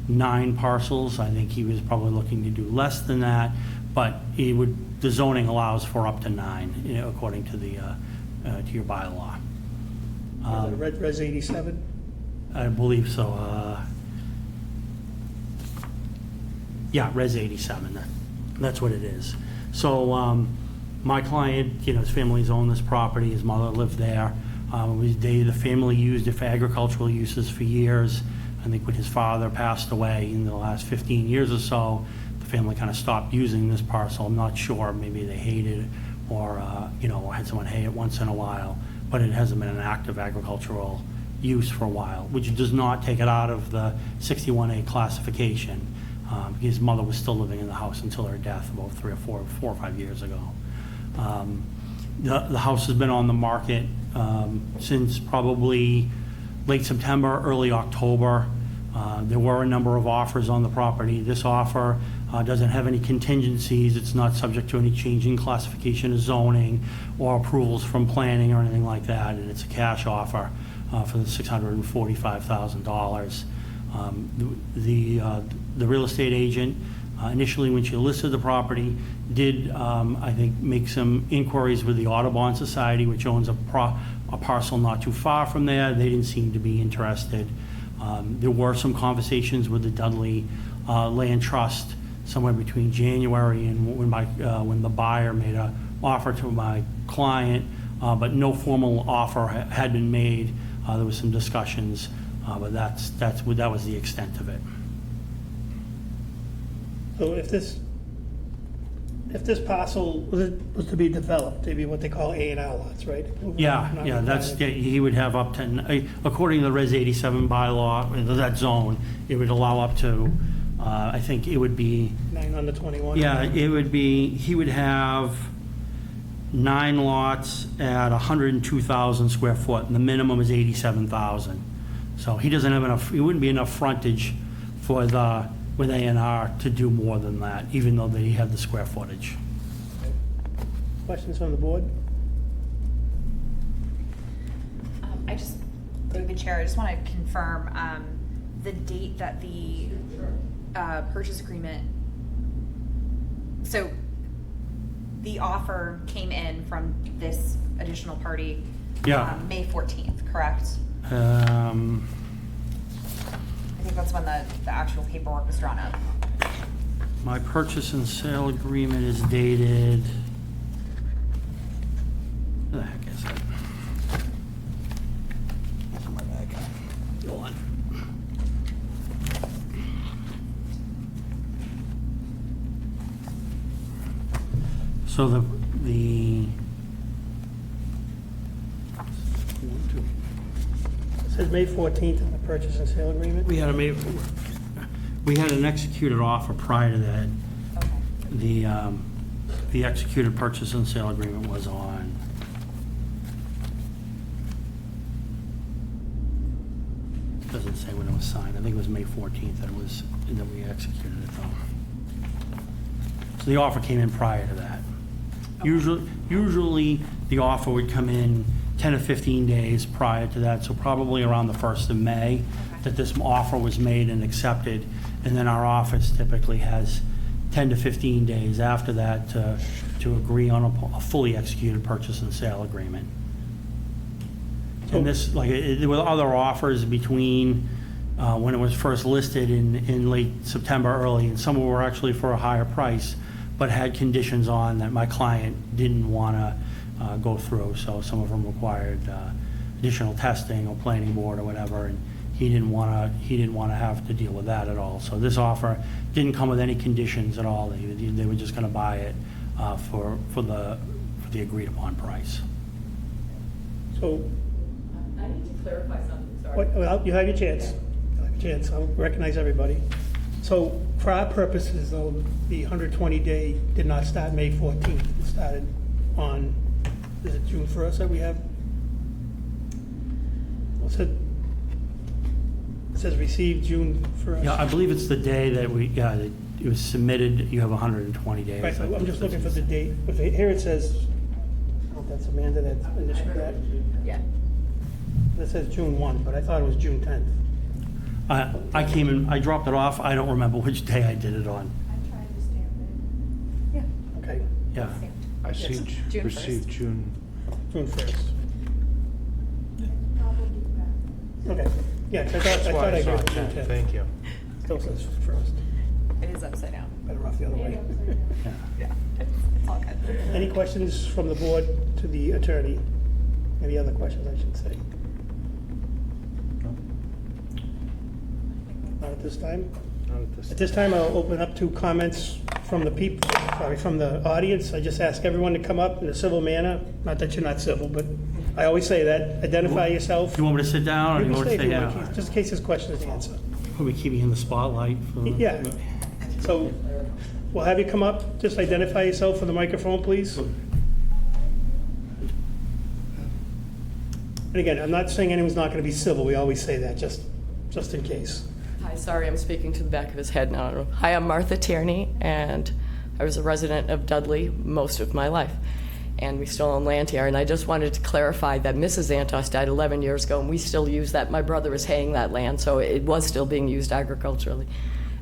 Speaker 10: 9 parcels. I think he was probably looking to do less than that, but the zoning allows for up to 9, according to your bylaw.
Speaker 1: Res 87?
Speaker 10: I believe so. Yeah, Res 87. That's what it is. So my client, his family's owned this property. His mother lived there. The family used it for agricultural uses for years. I think when his father passed away in the last 15 years or so, the family kind of stopped using this parcel. I'm not sure. Maybe they hated it or had someone hay it once in a while. But it hasn't been an active agricultural use for a while, which does not take it out of the 61A classification. His mother was still living in the house until her death about 4 or 5 years ago. The house has been on the market since probably late September, early October. There were a number of offers on the property. This offer doesn't have any contingencies. It's not subject to any change in classification of zoning or approvals from planning or anything like that, and it's a cash offer for the $645,000. The real estate agent, initially when she listed the property, did, I think, make some inquiries with the Audubon Society, which owns a parcel not too far from there. They didn't seem to be interested. There were some conversations with the Dudley Land Trust somewhere between January and when the buyer made an offer to my client, but no formal offer had been made. There was some discussions, but that was the extent of it.
Speaker 1: So if this parcel was to be developed, it'd be what they call A&R lots, right?
Speaker 10: Yeah, he would have up to, according to the Res 87 bylaw, that zone, it would allow up to, I think it would be,
Speaker 1: 9 under 21?
Speaker 10: yeah, it would be, he would have 9 lots at 102,000 square foot, and the minimum is 87,000. So he doesn't have enough, it wouldn't be enough frontage for with A&R to do more than that, even though they have the square footage.
Speaker 1: Questions from the board?
Speaker 3: Through the chair, I just want to confirm the date that the purchase agreement, so the offer came in from this additional party May 14th, correct? I think that's when the actual paperwork was drawn up.
Speaker 10: My purchase and sale agreement is dated, what the heck is it? It's in my bag. Go on. So the
Speaker 1: It says May 14th in the purchase and sale agreement.
Speaker 10: we had an executed offer prior to that.
Speaker 3: Okay.
Speaker 10: The executed purchase and sale agreement was on, doesn't say when it was signed. I think it was May 14th that we executed it though. So the offer came in prior to that. Usually the offer would come in 10 or 15 days prior to that, so probably around the 1st of May that this offer was made and accepted, and then our office typically has 10 to 15 days after that to agree on a fully executed purchase and sale agreement. And this, there were other offers between when it was first listed in late September, early, and some were actually for a higher price, but had conditions on that my client didn't want to go through. So some of them required additional testing or planning board or whatever, and he didn't want to have to deal with that at all. So this offer didn't come with any conditions at all. They were just going to buy it for the agreed upon price.
Speaker 1: So,
Speaker 11: I need to clarify something, sorry.
Speaker 1: well, you have your chance. I'll recognize everybody. So for our purposes, though, the 120-day did not start May 14th. It started on, is it June 1st that we have? What's it? It says received June 1st.
Speaker 10: Yeah, I believe it's the day that it was submitted. You have 120 days.
Speaker 1: Right, so I'm just looking for the date. But here it says, oh, that's Amanda that initialed that.
Speaker 11: Yeah.
Speaker 1: It says June 1, but I thought it was June 10th.
Speaker 10: I came in, I dropped it off. I don't remember which day I did it on.
Speaker 11: I tried to stamp it.
Speaker 3: Yeah.
Speaker 1: Okay,
Speaker 10: Yeah.
Speaker 7: I see,
Speaker 3: June
Speaker 7: received
Speaker 3: 1st.
Speaker 7: June.
Speaker 1: June 1st.
Speaker 11: Probably back.
Speaker 1: Okay, yeah, 'cause I
Speaker 7: That's
Speaker 1: thought
Speaker 7: why
Speaker 1: I
Speaker 7: I saw
Speaker 1: heard
Speaker 7: 10,
Speaker 1: June 10th.
Speaker 7: thank you.
Speaker 1: Still says 1st.
Speaker 3: It is upside down.
Speaker 1: Better off the other way.
Speaker 10: Yeah.
Speaker 3: Yeah, it's all good.
Speaker 1: Any questions from the board to the attorney? Any other questions, I should say? Not at this time?
Speaker 7: Not at this
Speaker 1: At this time, I'll open up to comments from the from the audience. I just ask everyone to come up in a civil manner. Not that you're not civil, but I always say that. Identify yourself.
Speaker 10: Do you want me to sit down or do
Speaker 1: You
Speaker 10: you
Speaker 1: can
Speaker 10: want
Speaker 1: stay
Speaker 10: to
Speaker 1: if
Speaker 10: stay
Speaker 1: you
Speaker 10: down?
Speaker 1: want, Keith, just in case his question is answered.
Speaker 10: Probably keep you in the spotlight.
Speaker 1: Yeah. So we'll have you come up, just identify yourself for the microphone, please. And again, I'm not saying anyone's not going to be civil. We always say that, just in case.
Speaker 11: Hi, sorry, I'm speaking to the back of his head now. Hi, I'm Martha Tierney, and I was a resident of Dudley most of my life, and we still own land here. And I just wanted to clarify that Mrs. Antos died 11 years ago, and we still use that. My brother was haying that land, so it was still being used agriculturally.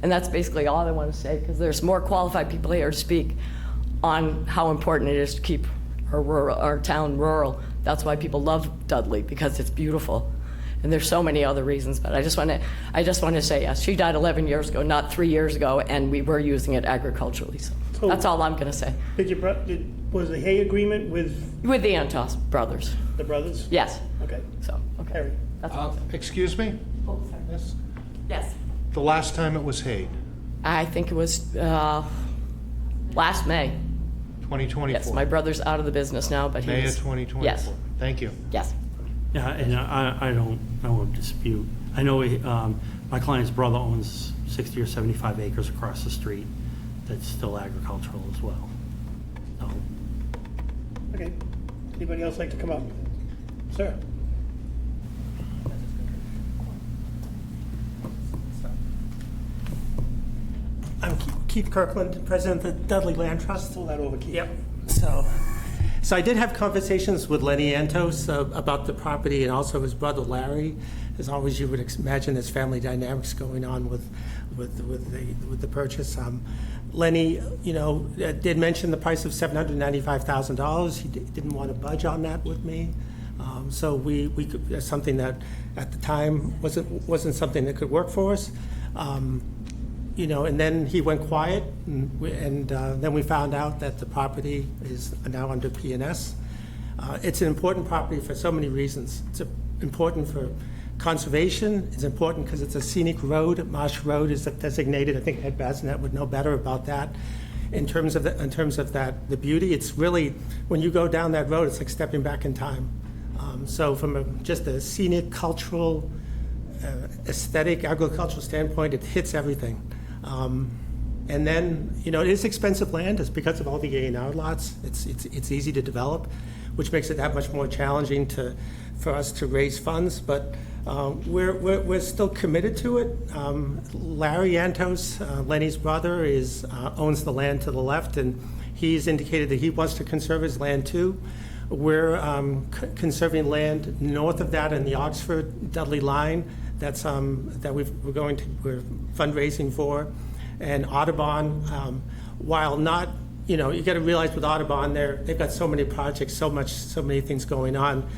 Speaker 11: And that's basically all I want to say, because there's more qualified people here to speak on how important it is to keep our town rural. That's why people love Dudley, because it's beautiful. And there's so many other reasons, but I just want to say, yes, she died 11 years ago, not 3 years ago, and we were using it agriculturally. So that's all I'm going to say.
Speaker 1: Was the hay agreement with
Speaker 11: With the Antos brothers.
Speaker 1: the brothers?
Speaker 11: Yes.
Speaker 1: Okay.
Speaker 11: So, okay.
Speaker 1: Harry.
Speaker 11: That's all I'm saying.
Speaker 7: Excuse me?
Speaker 11: Oh, sorry.
Speaker 7: Yes.
Speaker 11: Yes.
Speaker 7: The last time it was hayed,
Speaker 11: I think it was last May.
Speaker 7: 2024?
Speaker 11: Yes, my brother's out of the business now, but he
Speaker 7: May
Speaker 11: was.
Speaker 7: of 2024?
Speaker 11: Yes.
Speaker 7: Thank you.
Speaker 11: Yes.
Speaker 10: Yeah, and I won't dispute. I know my client's brother owns 60 or 75 acres across the street that's still agricultural as well. So,
Speaker 1: Okay. Anybody else like to come up? Sir?
Speaker 12: I'm Keith Kirkland, president of the Dudley Land Trust.
Speaker 1: Pull that over, Keith.
Speaker 12: Yep. So I did have conversations with Lenny Antos about the property, and also his brother Larry. As always, you would imagine there's family dynamics going on with the purchase. Lenny, did mention the price of $795,000. He didn't want to budge on that with me. So we could, something that at the time wasn't something that could work for us. And then he went quiet, and then we found out that the property is now under P&S. It's an important property for so many reasons. It's important for conservation. It's important because it's a scenic road. Marsh Road is designated. I think Ed Bazinet would know better about that. In terms of the beauty, it's really, when you go down that road, it's like stepping back in time. So from just a scenic, cultural, aesthetic, agricultural standpoint, it hits everything. And then, it is expensive land. It's because of all the A&R lots. It's easy to develop, which makes it that much more challenging for us to raise funds. But we're still committed to it. Larry Antos, Lenny's brother, owns the land to the left, and he's indicated that he wants to conserve his land too. We're conserving land north of that in the Oxford-Dudley line. That's that we're fundraising for, and Audubon. While not, you got to realize with Audubon, they've got so many projects, so many things going on.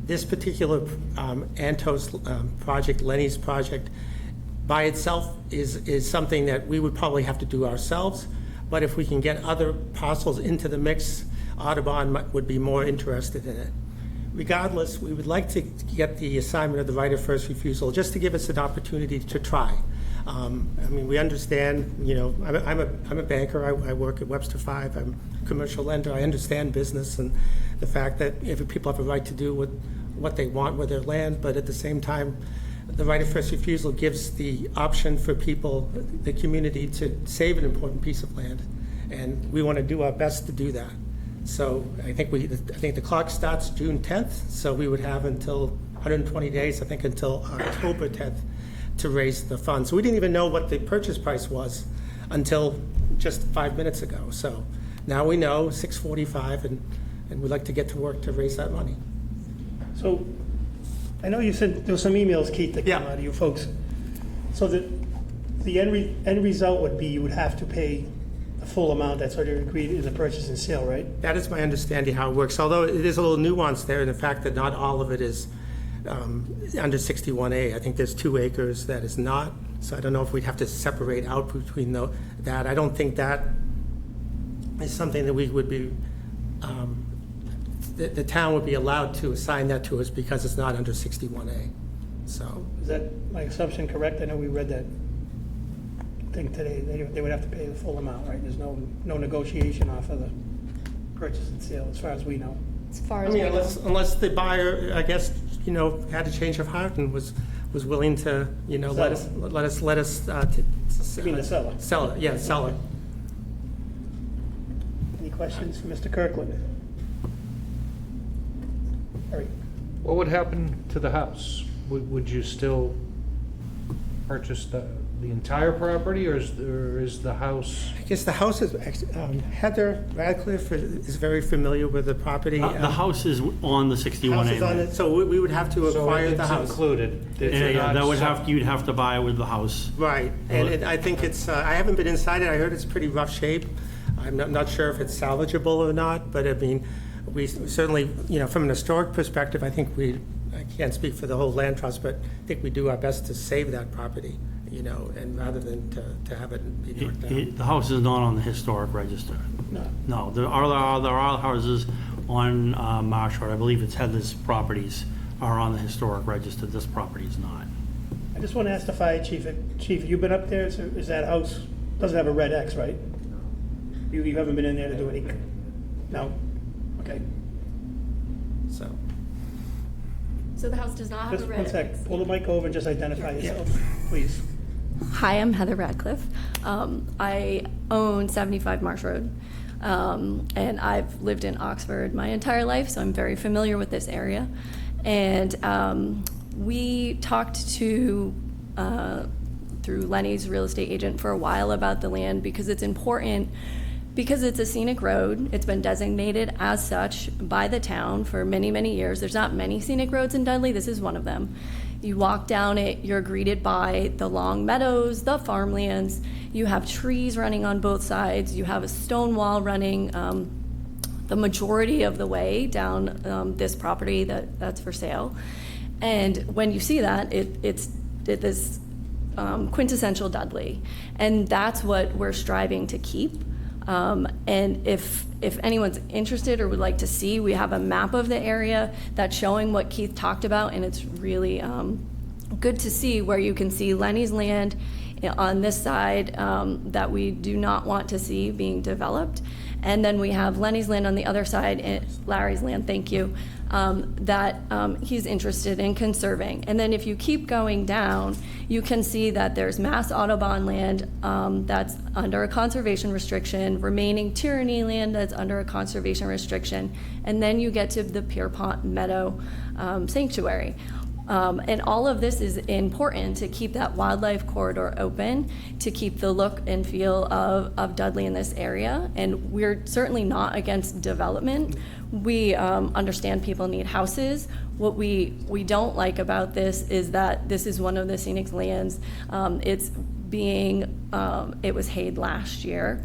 Speaker 12: This particular Antos project, Lenny's project, by itself is something that we would probably have to do ourselves. But if we can get other parcels into the mix, Audubon would be more interested in it. Regardless, we would like to get the assignment of the right of first refusal just to give us an opportunity to try. We understand, I'm a banker. I work at Webster 5. I'm a commercial lender. I understand business and the fact that every people have a right to do what they want with their land, but at the same time, the right of first refusal gives the option for people, the community, to save an important piece of land, and we want to do our best to do that. So I think the clock starts June 10th, so we would have until 120 days, I think until October 10th, to raise the funds. So we didn't even know what the purchase price was until just 5 minutes ago. So now we know, 6:45, and we'd like to get to work to raise that money.
Speaker 1: So I know you said there were some emails, Keith, that came out of you folks. So the end result would be you would have to pay the full amount that's already agreed in the purchase and sale, right?
Speaker 12: That is my understanding how it works, although it is a little nuanced there in the fact that not all of it is under 61A. I think there's 2 acres that is not, so I don't know if we'd have to separate out between that. I don't think that is something that we would be, the town would be allowed to assign that to us because it's not under 61A. So
Speaker 1: Is that my assumption correct? I know we read that thing today. They would have to pay the full amount, right? There's no negotiation off of the purchase and sale, as far as we know.
Speaker 8: As far as we know.
Speaker 12: unless the buyer, I guess, had a change of heart and was was willing to, let us.
Speaker 1: You mean the seller?
Speaker 12: Sell it, yeah, sell it.
Speaker 1: Any questions for Mr. Kirkland? Harry?
Speaker 7: What would happen to the house? Would you still purchase the entire property, or is the house?
Speaker 12: I guess the house is, Heather Radcliffe is very familiar with the property.
Speaker 10: The house is on the 61A.
Speaker 12: House is on it, so we would have to acquire the
Speaker 7: So
Speaker 12: house.
Speaker 7: it's included?
Speaker 10: Yeah, that would you'd have to buy it with the house.
Speaker 12: Right, and I think it's, I haven't been inside it, I heard it's pretty rough shape. I'm not sure if it's salvageable or not, but I mean, we certainly, from an historic perspective, I think I can't speak for the whole land trust, but I think we do our best to save that property, and rather than to have it be knocked down.
Speaker 10: The house is not on the historic register. No, there are houses on Marsh Road. I believe it's Heather's properties are on the historic register. This property is not.
Speaker 1: I just want to ask the fire chief, Chief, you been up there? Is that house, doesn't have a red X, right? You haven't been in there to do any? No? Okay.
Speaker 13: So the house does not have
Speaker 1: Just
Speaker 13: a
Speaker 1: one
Speaker 13: red
Speaker 1: sec,
Speaker 13: X.
Speaker 1: pull the mic over and just identify yourself, please.
Speaker 13: Hi, I'm Heather Radcliffe. I own 75 Marsh Road, and I've lived in Oxford my entire life, so I'm very familiar with this area. And we talked to, through Lenny's real estate agent for a while about the land because it's important. Because it's a scenic road, it's been designated as such by the town for many, many years. There's not many scenic roads in Dudley, this is one of them. You walk down it, you're greeted by the long meadows, the farmlands, you have trees running on both sides, you have a stone wall running the majority of the way down this property that's for sale. And when you see that, it's this quintessential Dudley. And that's what we're striving to keep. And if anyone's interested or would like to see, we have a map of the area that's showing what Keith talked about, and it's really good to see where you can see Lenny's land on this side that we do not want to see being developed. And then we have Lenny's land on the other side, and Larry's land, thank you, that he's interested in conserving. And then if you keep going down, you can see that there's Mass Audubon land that's under a conservation restriction, remaining Tyranny land that's under a conservation restriction, and then you get to the Pierpont Meadow Sanctuary. And all of this is important to keep that wildlife corridor open, to keep the look and feel of Dudley in this area. And we're certainly not against development. We understand people need houses. What we don't like about this is that this is one of the scenic lands. It was hayed last year.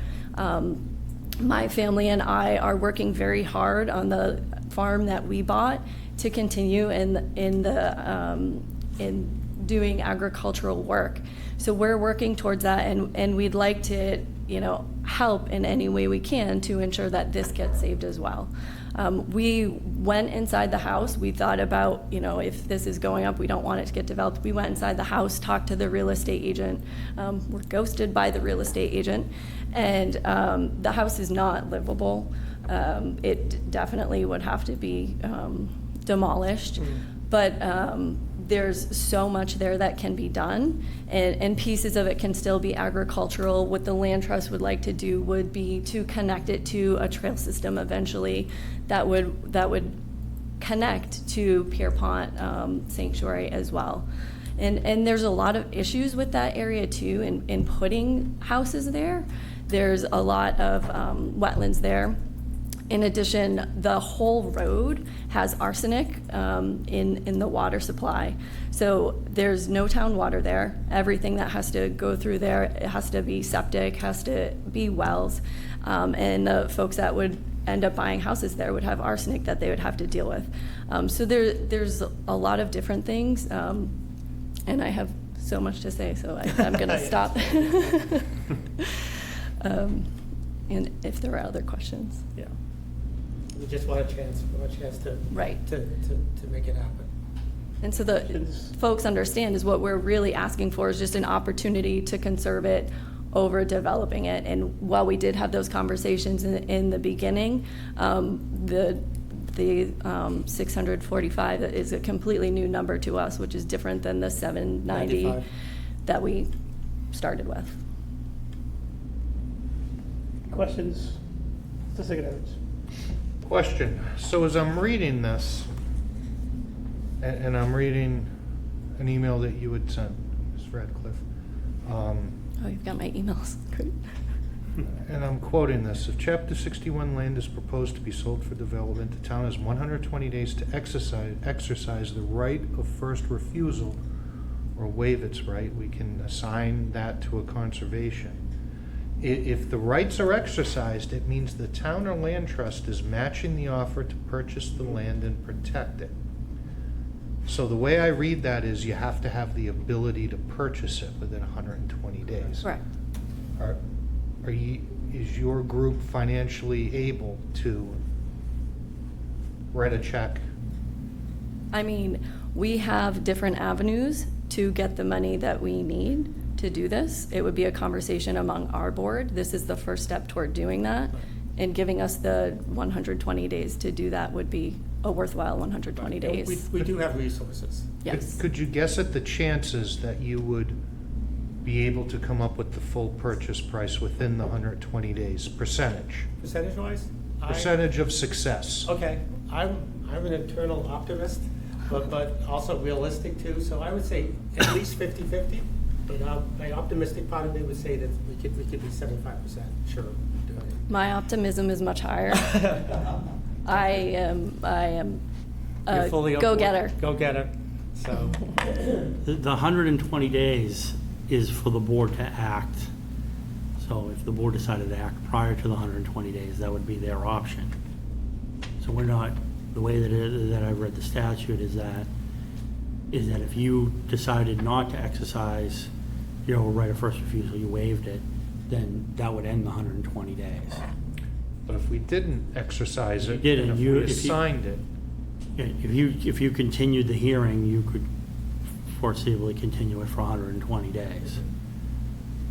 Speaker 13: My family and I are working very hard on the farm that we bought to continue in doing agricultural work. So we're working towards that, and we'd like to, help in any way we can to ensure that this gets saved as well. We went inside the house. We thought about, if this is going up, we don't want it to get developed. We went inside the house, talked to the real estate agent. We're ghosted by the real estate agent, and the house is not livable. It definitely would have to be demolished, but there's so much there that can be done, and pieces of it can still be agricultural. What the land trust would like to do would be to connect it to a trail system eventually that would connect to Pierpont Sanctuary as well. And there's a lot of issues with that area too in putting houses there. There's a lot of wetlands there. In addition, the whole road has arsenic in the water supply. So there's no town water there. Everything that has to go through there, it has to be septic, has to be wells. And the folks that would end up buying houses there would have arsenic that they would have to deal with. So there's a lot of different things. And I have so much to say, so I'm going to stop. And if there are other questions.
Speaker 12: Yeah. We just want a chance to
Speaker 13: Right.
Speaker 12: to make it happen.
Speaker 13: And so the folks understand is what we're really asking for is just an opportunity to conserve it over developing it. And while we did have those conversations in the beginning, The 645 is a completely new number to us, which is different than the 790
Speaker 12: 95.
Speaker 13: that we started with.
Speaker 1: Questions? Mr. Sigenovich?
Speaker 7: Question. So as I'm reading this, and I'm reading an email that you had sent, Ms. Radcliffe,
Speaker 13: Oh, you've got my emails. Great.
Speaker 7: and I'm quoting this: if Chapter 61 land is proposed to be sold for development, the town has 120 days to exercise the right of first refusal or waive its right. We can assign that to a conservation. If the rights are exercised, it means the town or land trust is matching the offer to purchase the land and protect it. So the way I read that is you have to have the ability to purchase it within 120 days.
Speaker 13: Correct.
Speaker 7: Is your group financially able to write a check?
Speaker 13: I mean, we have different avenues to get the money that we need to do this. It would be a conversation among our board. This is the first step toward doing that. And giving us the 120 days to do that would be a worthwhile 120 days.
Speaker 12: We do have resources.
Speaker 13: Yes.
Speaker 7: Could you guess at the chances that you would be able to come up with the full purchase price within the 120 days? Percentage?
Speaker 12: Percentage-wise?
Speaker 7: Percentage of success?
Speaker 12: Okay, I'm an internal optimist, but also realistic too, so I would say at least 50-50. But my optimistic part of me would say that we could be 75% sure of doing it.
Speaker 13: My optimism is much higher. I am
Speaker 12: You're
Speaker 13: a
Speaker 12: fully on
Speaker 13: go-getter.
Speaker 12: board. Go-getter, so.
Speaker 10: The 120 days is for the board to act. So if the board decided to act prior to the 120 days, that would be their option. So we're not, the way that I read the statute is that if you decided not to exercise your right of first refusal, you waived it, then that would end the 120 days.
Speaker 7: But if we didn't exercise it,
Speaker 10: You didn't.
Speaker 7: and if
Speaker 10: You-
Speaker 7: we
Speaker 10: if you-
Speaker 7: assigned it,
Speaker 10: If you continued the hearing, you could foreseeably continue it for 120 days.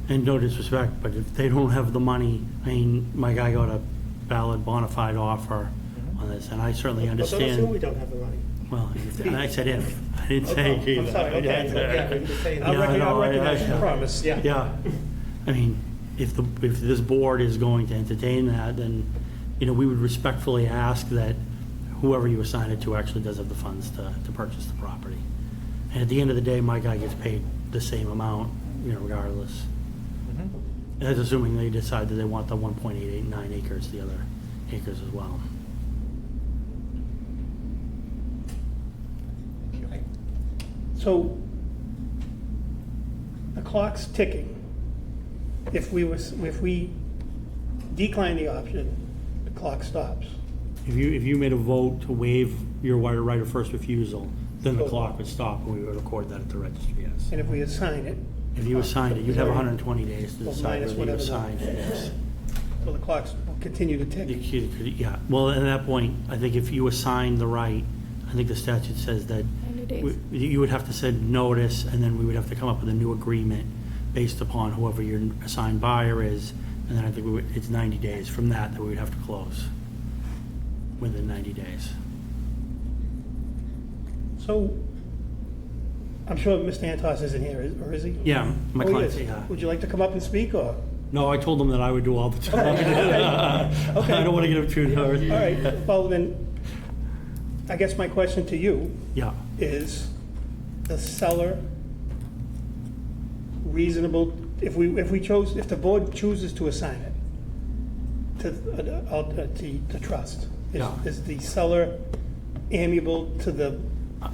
Speaker 10: And no disrespect, but if they don't have the money, I mean, my guy got a valid bona fide offer on this, and I certainly
Speaker 12: But don't assume we
Speaker 10: understand.
Speaker 12: don't have the money.
Speaker 10: Well, and I said if, I didn't say
Speaker 12: Okay, I'm
Speaker 10: either.
Speaker 12: sorry, okay, yeah, we just say that.
Speaker 10: Yeah,
Speaker 1: I recognize your promise.
Speaker 12: Yeah.
Speaker 10: Yeah, I mean, if this board is going to entertain that, then, we would respectfully ask that whoever you assign it to actually does have the funds to purchase the property. And at the end of the day, my guy gets paid the same amount, regardless. That's assuming they decide that they want the 1.889 acres, the other acres as well.
Speaker 1: So the clock's ticking. If we decline the option, the clock stops.
Speaker 10: If you made a vote to waive your right of first refusal, then the clock would stop and we would record that at the registry, yes.
Speaker 1: And if we assign it,
Speaker 10: If you assigned it, you'd have 120 days to
Speaker 1: Well,
Speaker 10: decide
Speaker 1: minus
Speaker 10: whether you
Speaker 1: whatever
Speaker 10: assigned it, yes.
Speaker 1: so the clocks will continue to tick.
Speaker 10: Yeah, well, at that point, I think if you assign the right, I think the statute says that
Speaker 13: 90 days.
Speaker 10: you would have to send notice, and then we would have to come up with a new agreement based upon whoever your assigned buyer is, and then I think it's 90 days from that we would have to close, within 90 days.
Speaker 1: So, I'm sure Mr. Antos isn't here, or is he?
Speaker 10: Yeah, my
Speaker 1: Oh, he
Speaker 10: client,
Speaker 1: is.
Speaker 10: yeah.
Speaker 1: Would you like to come up and speak, or?
Speaker 10: No, I told them that I would do all the time.
Speaker 1: Okay.
Speaker 10: I don't want to get him too nervous.
Speaker 1: All right, well then, I guess my question to you
Speaker 10: Yeah.
Speaker 1: is the seller reasonable, if the board chooses to assign it to trust?
Speaker 10: Yeah.
Speaker 1: Is the seller amiable to the,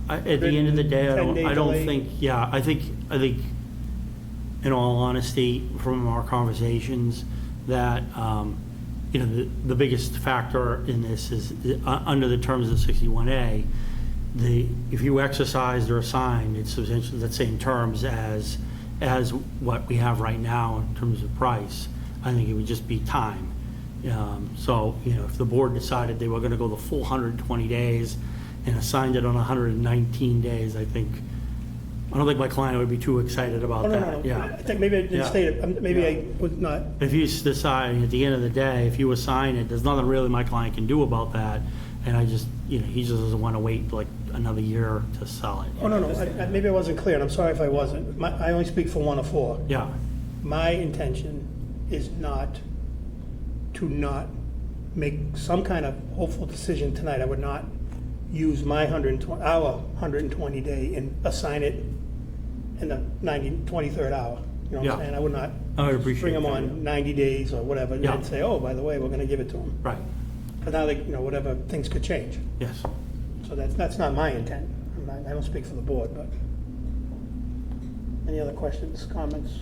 Speaker 10: At the end of the day,
Speaker 1: 10-day
Speaker 10: I don't
Speaker 1: delay?
Speaker 10: think, yeah, I think, in all honesty, from our conversations, that, the biggest factor in this is, under the terms of 61A, if you exercised or assigned, it's essentially the same terms as what we have right now in terms of price. I think it would just be time. So, if the board decided they were gonna go the full 120 days and assigned it on 119 days, I don't think my client would be too excited about
Speaker 1: oh, no,
Speaker 10: that.
Speaker 1: no,
Speaker 10: Yeah.
Speaker 1: I think maybe I didn't
Speaker 10: Yeah.
Speaker 1: state it, maybe
Speaker 10: Yeah.
Speaker 1: I was not,
Speaker 10: If you decide, at the end of the day, if you assign it, there's nothing really my client can do about that. And I just, he just doesn't want to wait like another year to sell it.
Speaker 1: Oh, no, maybe I wasn't clear, and I'm sorry if I wasn't. I only speak for one of four.
Speaker 10: Yeah,
Speaker 1: My intention is not to not make some kind of hopeful decision tonight. I would not use my our 120 day and assign it in the 23rd hour. You know what
Speaker 10: Yeah.
Speaker 1: I'm saying? I would not
Speaker 10: I would appreciate
Speaker 1: bring them
Speaker 10: that.
Speaker 1: on 90 days or whatever, and
Speaker 10: Yeah.
Speaker 1: then say, oh, by the way, we're gonna give it to them.
Speaker 10: right,
Speaker 1: But now they, whatever, things could change.
Speaker 10: yes.
Speaker 1: So that's not my intent. I don't speak for the board, but. Any other questions, comments?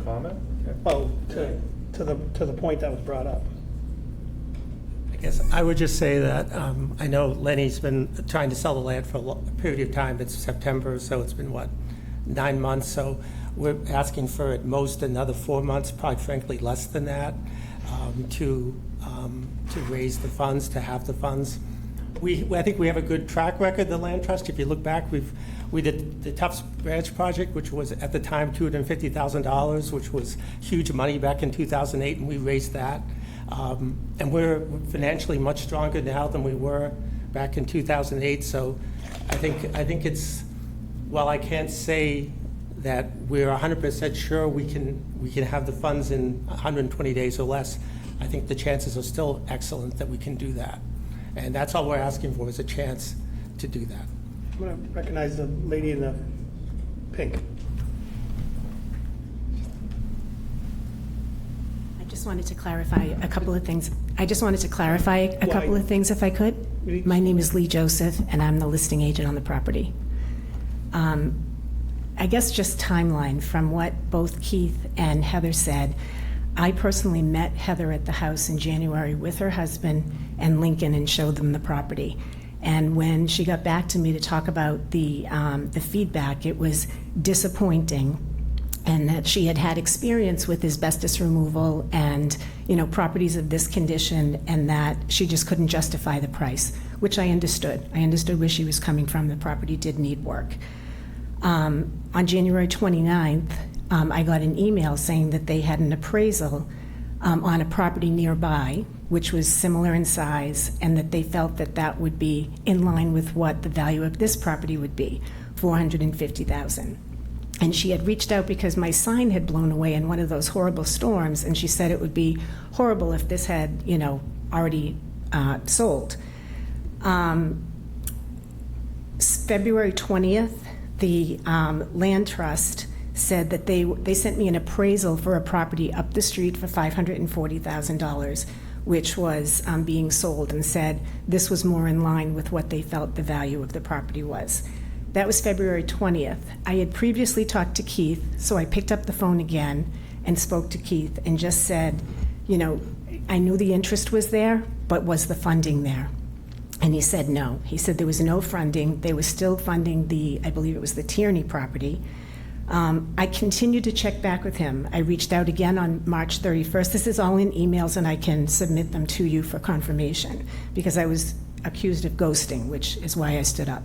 Speaker 7: Comment? Okay.
Speaker 1: Well, to the point that was brought up.
Speaker 12: I guess I would just say that I know Lenny's been trying to sell the land for a period of time. It's September, so it's been, 9 months? So we're asking for at most another 4 months, probably frankly less than that, to raise the funds, to have the funds. I think we have a good track record, the Land Trust. If you look back, we did the Tufts Branch project, which was at the time $250,000, which was huge money back in 2008, and we raised that. And we're financially much stronger now than we were back in 2008. So I think it's, while I can't say that we're 100% sure we can have the funds in 120 days or less, I think the chances are still excellent that we can do that. And that's all we're asking for, is a chance to do that.
Speaker 1: I'm gonna recognize the lady in the pink.
Speaker 2: I just wanted to clarify a couple of things. If I could. My name is Lee Joseph, and I'm the listing agent on the property. I guess just timeline from what both Keith and Heather said. I personally met Heather at the house in January with her husband and Lincoln and showed them the property. And when she got back to me to talk about the feedback, it was disappointing, and that she had had experience with asbestos removal and, properties of this condition, and that she just couldn't justify the price, which I understood. I understood where she was coming from. The property did need work. On January 29th, I got an email saying that they had an appraisal on a property nearby, which was similar in size, and that they felt that that would be in line with what the value of this property would be, $450,000. And she had reached out because my sign had blown away in one of those horrible storms, and she said it would be horrible if this had, already sold. February 20th, the Land Trust said that they sent me an appraisal for a property up the street for $540,000, which was being sold, and said this was more in line with what they felt the value of the property was. That was February 20th. I had previously talked to Keith, so I picked up the phone again and spoke to Keith and just said, I knew the interest was there, but was the funding there? And he said no. He said there was no funding. They were still funding I believe it was the Tierney property. I continued to check back with him. I reached out again on March 31st. This is all in emails, and I can submit them to you for confirmation, because I was accused of ghosting, which is why I stood up.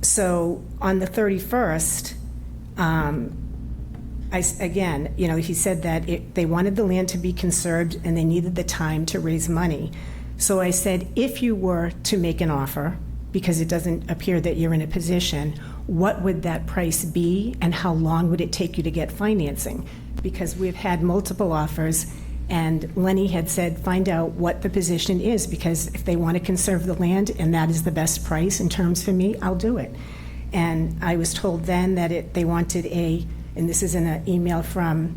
Speaker 2: So on the 31st, he said that they wanted the land to be conserved and they needed the time to raise money. So I said, if you were to make an offer, because it doesn't appear that you're in a position, what would that price be, and how long would it take you to get financing? Because we've had multiple offers, and Lenny had said, find out what the position is, because if they want to conserve the land and that is the best price in terms for me, I'll do it. And I was told then that they wanted and this is in an email from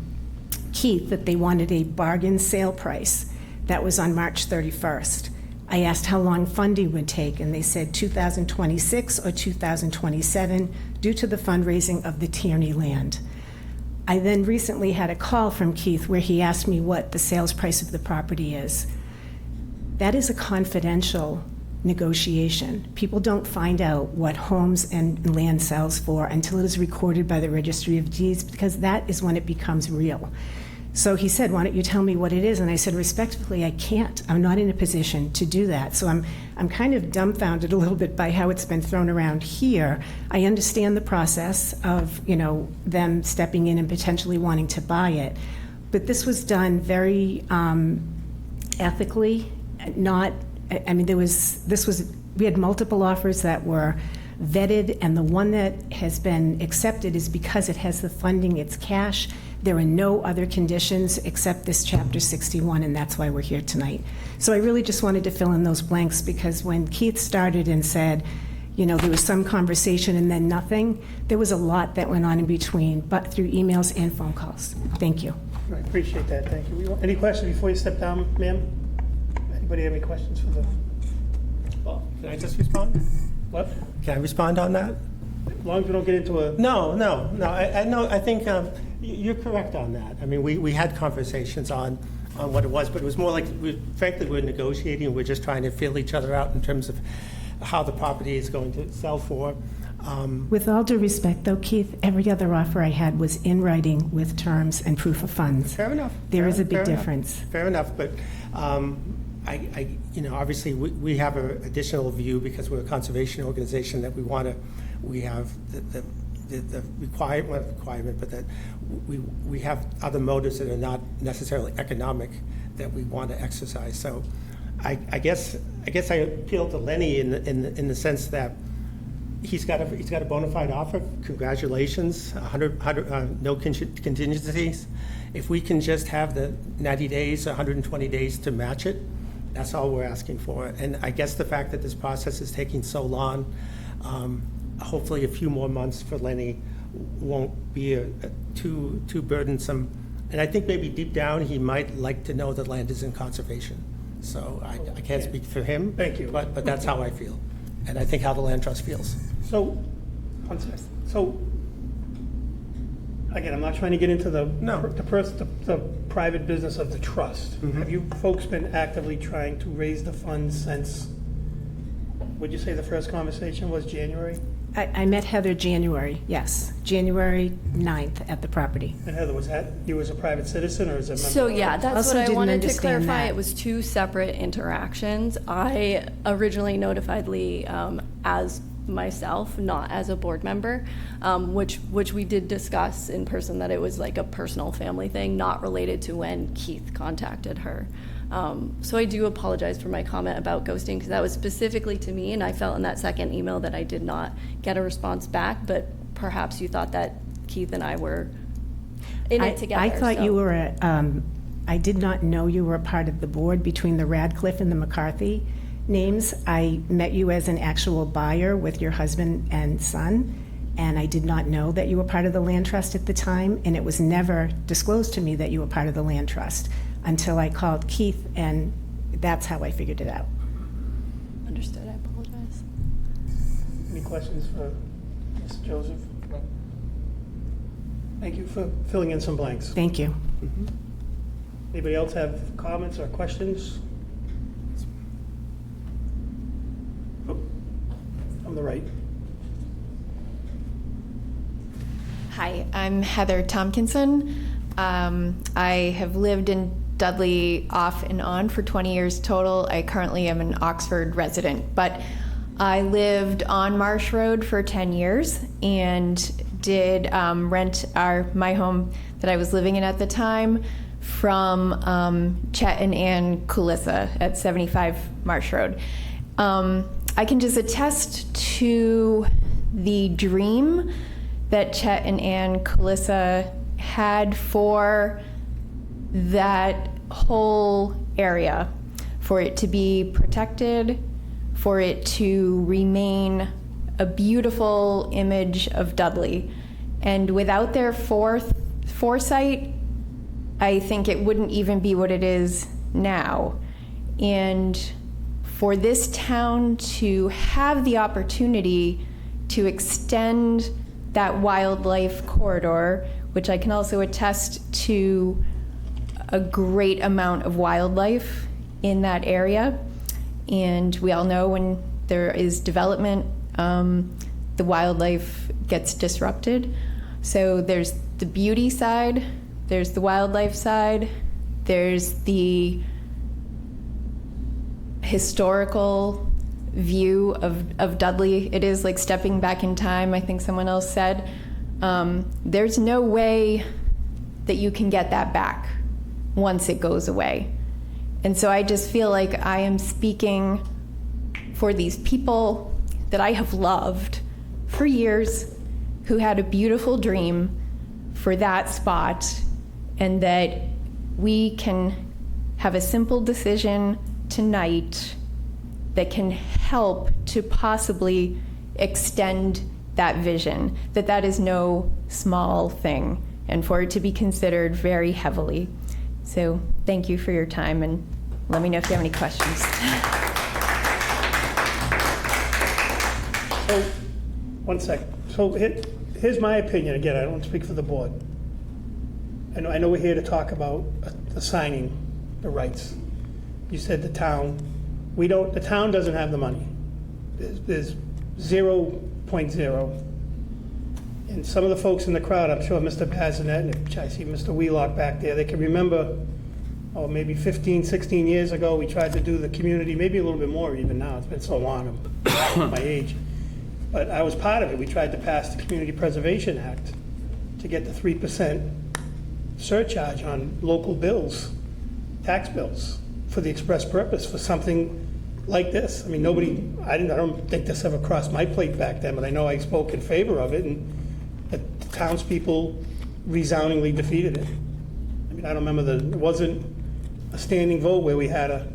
Speaker 2: Keith, that they wanted a bargain sale price. That was on March 31st. I asked how long funding would take, and they said 2026 or 2027 due to the fundraising of the Tierney land. I then recently had a call from Keith where he asked me what the sales price of the property is. That is a confidential negotiation. People don't find out what homes and land sells for until it is recorded by the Registry of Deeds, because that is when it becomes real. So he said, why don't you tell me what it is? And I said, respectfully, I can't. I'm not in a position to do that. So I'm kind of dumbfounded a little bit by how it's been thrown around here. I understand the process of, them stepping in and potentially wanting to buy it. But this was done very ethically not, I mean, we had multiple offers that were vetted, and the one that has been accepted is because it has the funding, it's cash. There are no other conditions except this Chapter 61, and that's why we're here tonight. So I really just wanted to fill in those blanks, because when Keith started and said, there was some conversation and then nothing, there was a lot that went on in between, but through emails and phone calls. Thank you.
Speaker 1: I appreciate that, thank you. Any questions before you step down, ma'am? Anybody have any questions for the,
Speaker 12: Well, can I just respond?
Speaker 1: what?
Speaker 12: Can I respond on that?
Speaker 1: As long as we don't get into a,
Speaker 12: No. I know. I think you're correct on that. I mean, we had conversations on what it was, but it was more like, frankly, we're negotiating. We're just trying to feel each other out in terms of how the property is going to sell for.
Speaker 2: With all due respect, though, Keith, every other offer I had was in writing with terms and proof of funds.
Speaker 12: Fair enough.
Speaker 2: There is a
Speaker 12: Fair
Speaker 2: big
Speaker 12: enough.
Speaker 2: difference.
Speaker 12: Fair enough, but obviously we have an additional view because we're a conservation organization that we have the requirement, but that we have other motives that are not necessarily economic that we want to exercise. So I guess I appeal to Lenny in the sense that he's got a bona fide offer. Congratulations, 100 no contingencies. If we can just have the 90 days, 120 days to match it, that's all we're asking for. And I guess the fact that this process is taking so long, hopefully a few more months for Lenny won't be too burdensome. And I think maybe deep down he might like to know that land is in conservation. So I can't speak for him.
Speaker 1: Thank you.
Speaker 12: But that's how I feel, and I think how the land trust feels.
Speaker 1: so, again, I'm not trying to get into the private business of the trust. Have you folks been actively trying to raise the funds since, would you say the first conversation was January?
Speaker 2: I met Heather January 9th at the property.
Speaker 1: And Heather, was that you as a private citizen or as a member?
Speaker 13: So yeah, that's
Speaker 2: Also
Speaker 13: what I
Speaker 2: didn't
Speaker 13: wanted to
Speaker 2: understand
Speaker 13: clarify.
Speaker 2: that.
Speaker 13: It was two separate interactions. I originally notified Lee as myself, not as a board member, which we did discuss in person, that it was like a personal family thing, not related to when Keith contacted her. So I do apologize for my comment about ghosting, because that was specifically to me, and I felt in that second email that I did not get a response back, but perhaps you thought that Keith and I were in it together.
Speaker 2: I thought
Speaker 13: so.
Speaker 2: you were, I did not know you were a part of the board between the Radcliffe and the McCarthy names. I met you as an actual buyer with your husband and son, and I did not know that you were part of the land trust at the time, and it was never disclosed to me that you were part of the land trust until I called Keith, and that's how I figured it out.
Speaker 13: Understood. I apologize.
Speaker 1: Any questions for Mr. Joseph? Thank you for filling in some blanks.
Speaker 2: Thank you.
Speaker 1: Anybody else have comments or questions? Oh, on the right.
Speaker 14: Hi, I'm Heather Tompkinson. I have lived in Dudley off and on for 20 years total. I currently am an Oxford resident, but I lived on Marsh Road for 10 years and did rent my home that I was living in at the time from Chet and Ann Kulissa at 75 Marsh Road. I can just attest to the dream that Chet and Ann Kulissa had for that whole area, for it to be protected, for it to remain a beautiful image of Dudley. And without their foresight, I think it wouldn't even be what it is now. And for this town to have the opportunity to extend that wildlife corridor, which I can also attest to a great amount of wildlife in that area. And we all know when there is development, the wildlife gets disrupted. So there's the beauty side, there's the wildlife side, there's the historical view of Dudley. It is like stepping back in time, I think someone else said. There's no way that you can get that back once it goes away. And so I just feel like I am speaking for these people that I have loved for years, who had a beautiful dream for that spot, and that we can have a simple decision tonight that can help to possibly extend that vision, that is no small thing, and for it to be considered very heavily. So thank you for your time, and let me know if you have any questions.
Speaker 1: So, one second. So here's my opinion. Again, I don't speak for the board. I know we're here to talk about assigning the rights. You said the town. The town doesn't have the money. There's 0.0. And some of the folks in the crowd, I'm sure Mr. Bazinet, and I see Mr. Wheelock back there, they can remember, maybe 15, 16 years ago, we tried to do the community, maybe a little bit more even now. It's been so long, I'm my age. But I was part of it. We tried to pass the Community Preservation Act to get the 3% surcharge on local bills, tax bills, for the express purpose for something like this. I mean, I don't think this ever crossed my plate back then, but I know I spoke in favor of it, and the townspeople resoundingly defeated it. I mean, I don't remember it wasn't a standing vote where we had to,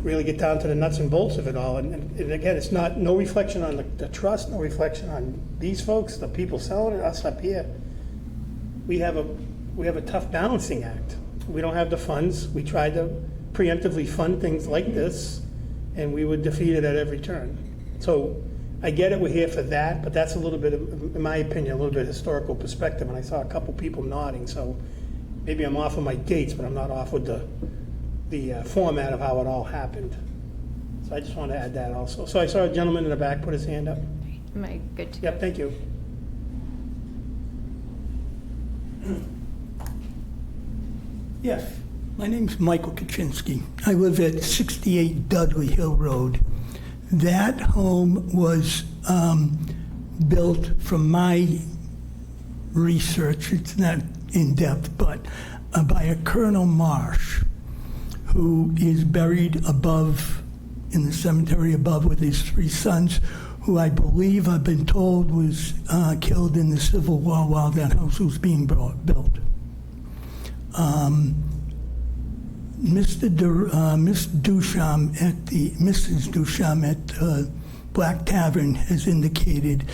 Speaker 1: really get down to the nuts and bolts of it all. And again, it's no reflection on the trust, no reflection on these folks, the people selling it, us up here. We have a tough balancing act. We don't have the funds. We tried to preemptively fund things like this, and we were defeated at every turn. So I get it, we're here for that, but that's a little bit, in my opinion, a little bit of historical perspective, and I saw a couple people nodding, so maybe I'm off of my dates, but I'm not off with the format of how it all happened. So I just want to add that also. So I saw a gentleman in the back put his hand up.
Speaker 14: Am I good to?
Speaker 1: Yep, thank you.
Speaker 15: Yes, my name's Michael Kaczynski. I live at 68 Dudley Hill Road. That home was built, from my research, it's not in depth, but by a Colonel Marsh, who is buried above, in the cemetery above, with his 3 sons, who I believe, I've been told, was killed in the Civil War while that house was being built. Miss Duchamp Mrs. Duchamp at Black Tavern has indicated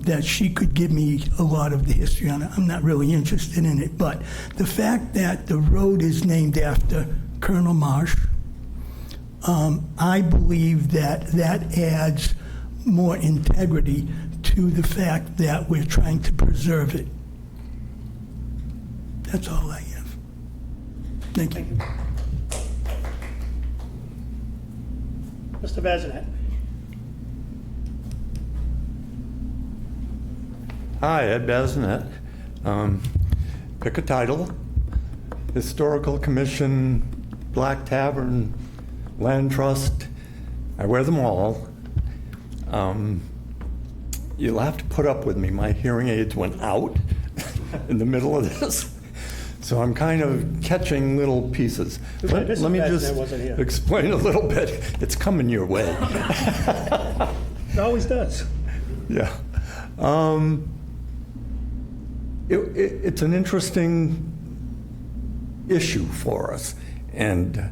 Speaker 15: that she could give me a lot of the history on it. I'm not really interested in it, but the fact that the road is named after Colonel Marsh, I believe that adds more integrity to the fact that we're trying to preserve it. That's all I have. Thank you.
Speaker 1: Mr. Bazinet.
Speaker 16: Hi, Ed Bazinet. Pick a title. Historical Commission, Black Tavern, Land Trust. I wear them all. You'll have to put up with me. My hearing aids went out in the middle of this. So I'm kind of catching little pieces. Let me just explain a little bit. It's coming your way.
Speaker 1: It always does.
Speaker 16: Yeah. It's an interesting issue for us. And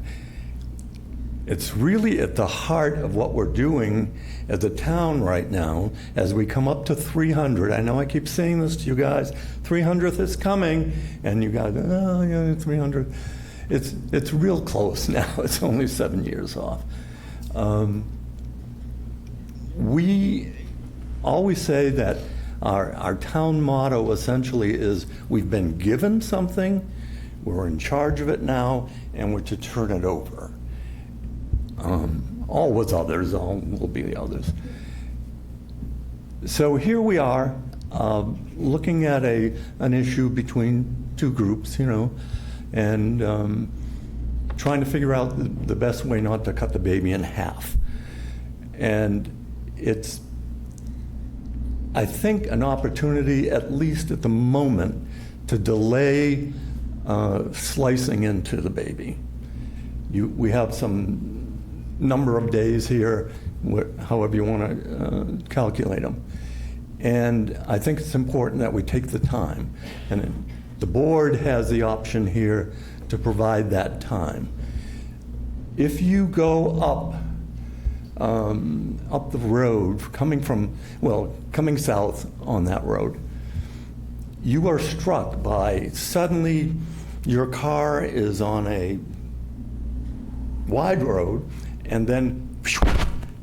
Speaker 16: it's really at the heart of what we're doing as a town right now, as we come up to 300. I know I keep saying this to you guys, 300th is coming, and you guys, oh yeah, 300. It's real close now. It's only 7 years off. We always say that our town motto essentially is, we've been given something, we're in charge of it now, and we're to turn it over. All with others, all will be the others. So here we are, looking at an issue between 2 groups, and trying to figure out the best way not to cut the baby in half. And it's, I think, an opportunity, at least at the moment, to delay slicing into the baby. We have some number of days here, however you want to calculate them. And I think it's important that we take the time. And the board has the option here to provide that time. If you go up the road, coming south on that road, you are struck by suddenly your car is on a wide road, and then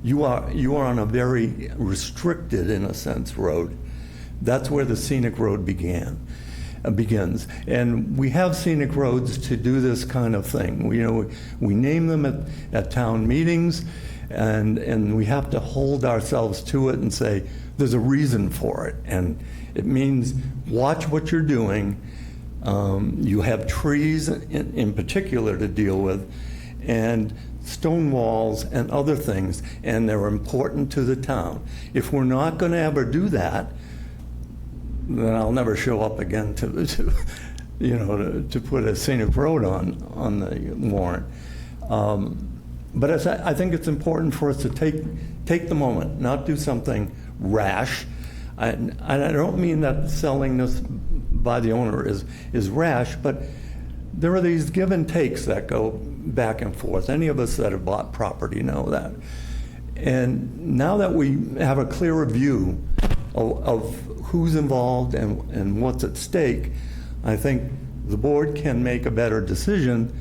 Speaker 16: you are on a very restricted, in a sense, road. That's where the scenic road begins. And we have scenic roads to do this kind of thing. We name them at town meetings, and we have to hold ourselves to it and say, there's a reason for it. And it means watch what you're doing. You have trees in particular to deal with, and stone walls and other things, and they're important to the town. If we're not going to ever do that, then I'll never show up again to put a scenic road on the warrant. But I think it's important for us to take the moment, not do something rash. And I don't mean that selling this by the owner is rash, but there are these give and takes that go back and forth. Any of us that have bought property know that. And now that we have a clearer view of who's involved and what's at stake, I think the board can make a better decision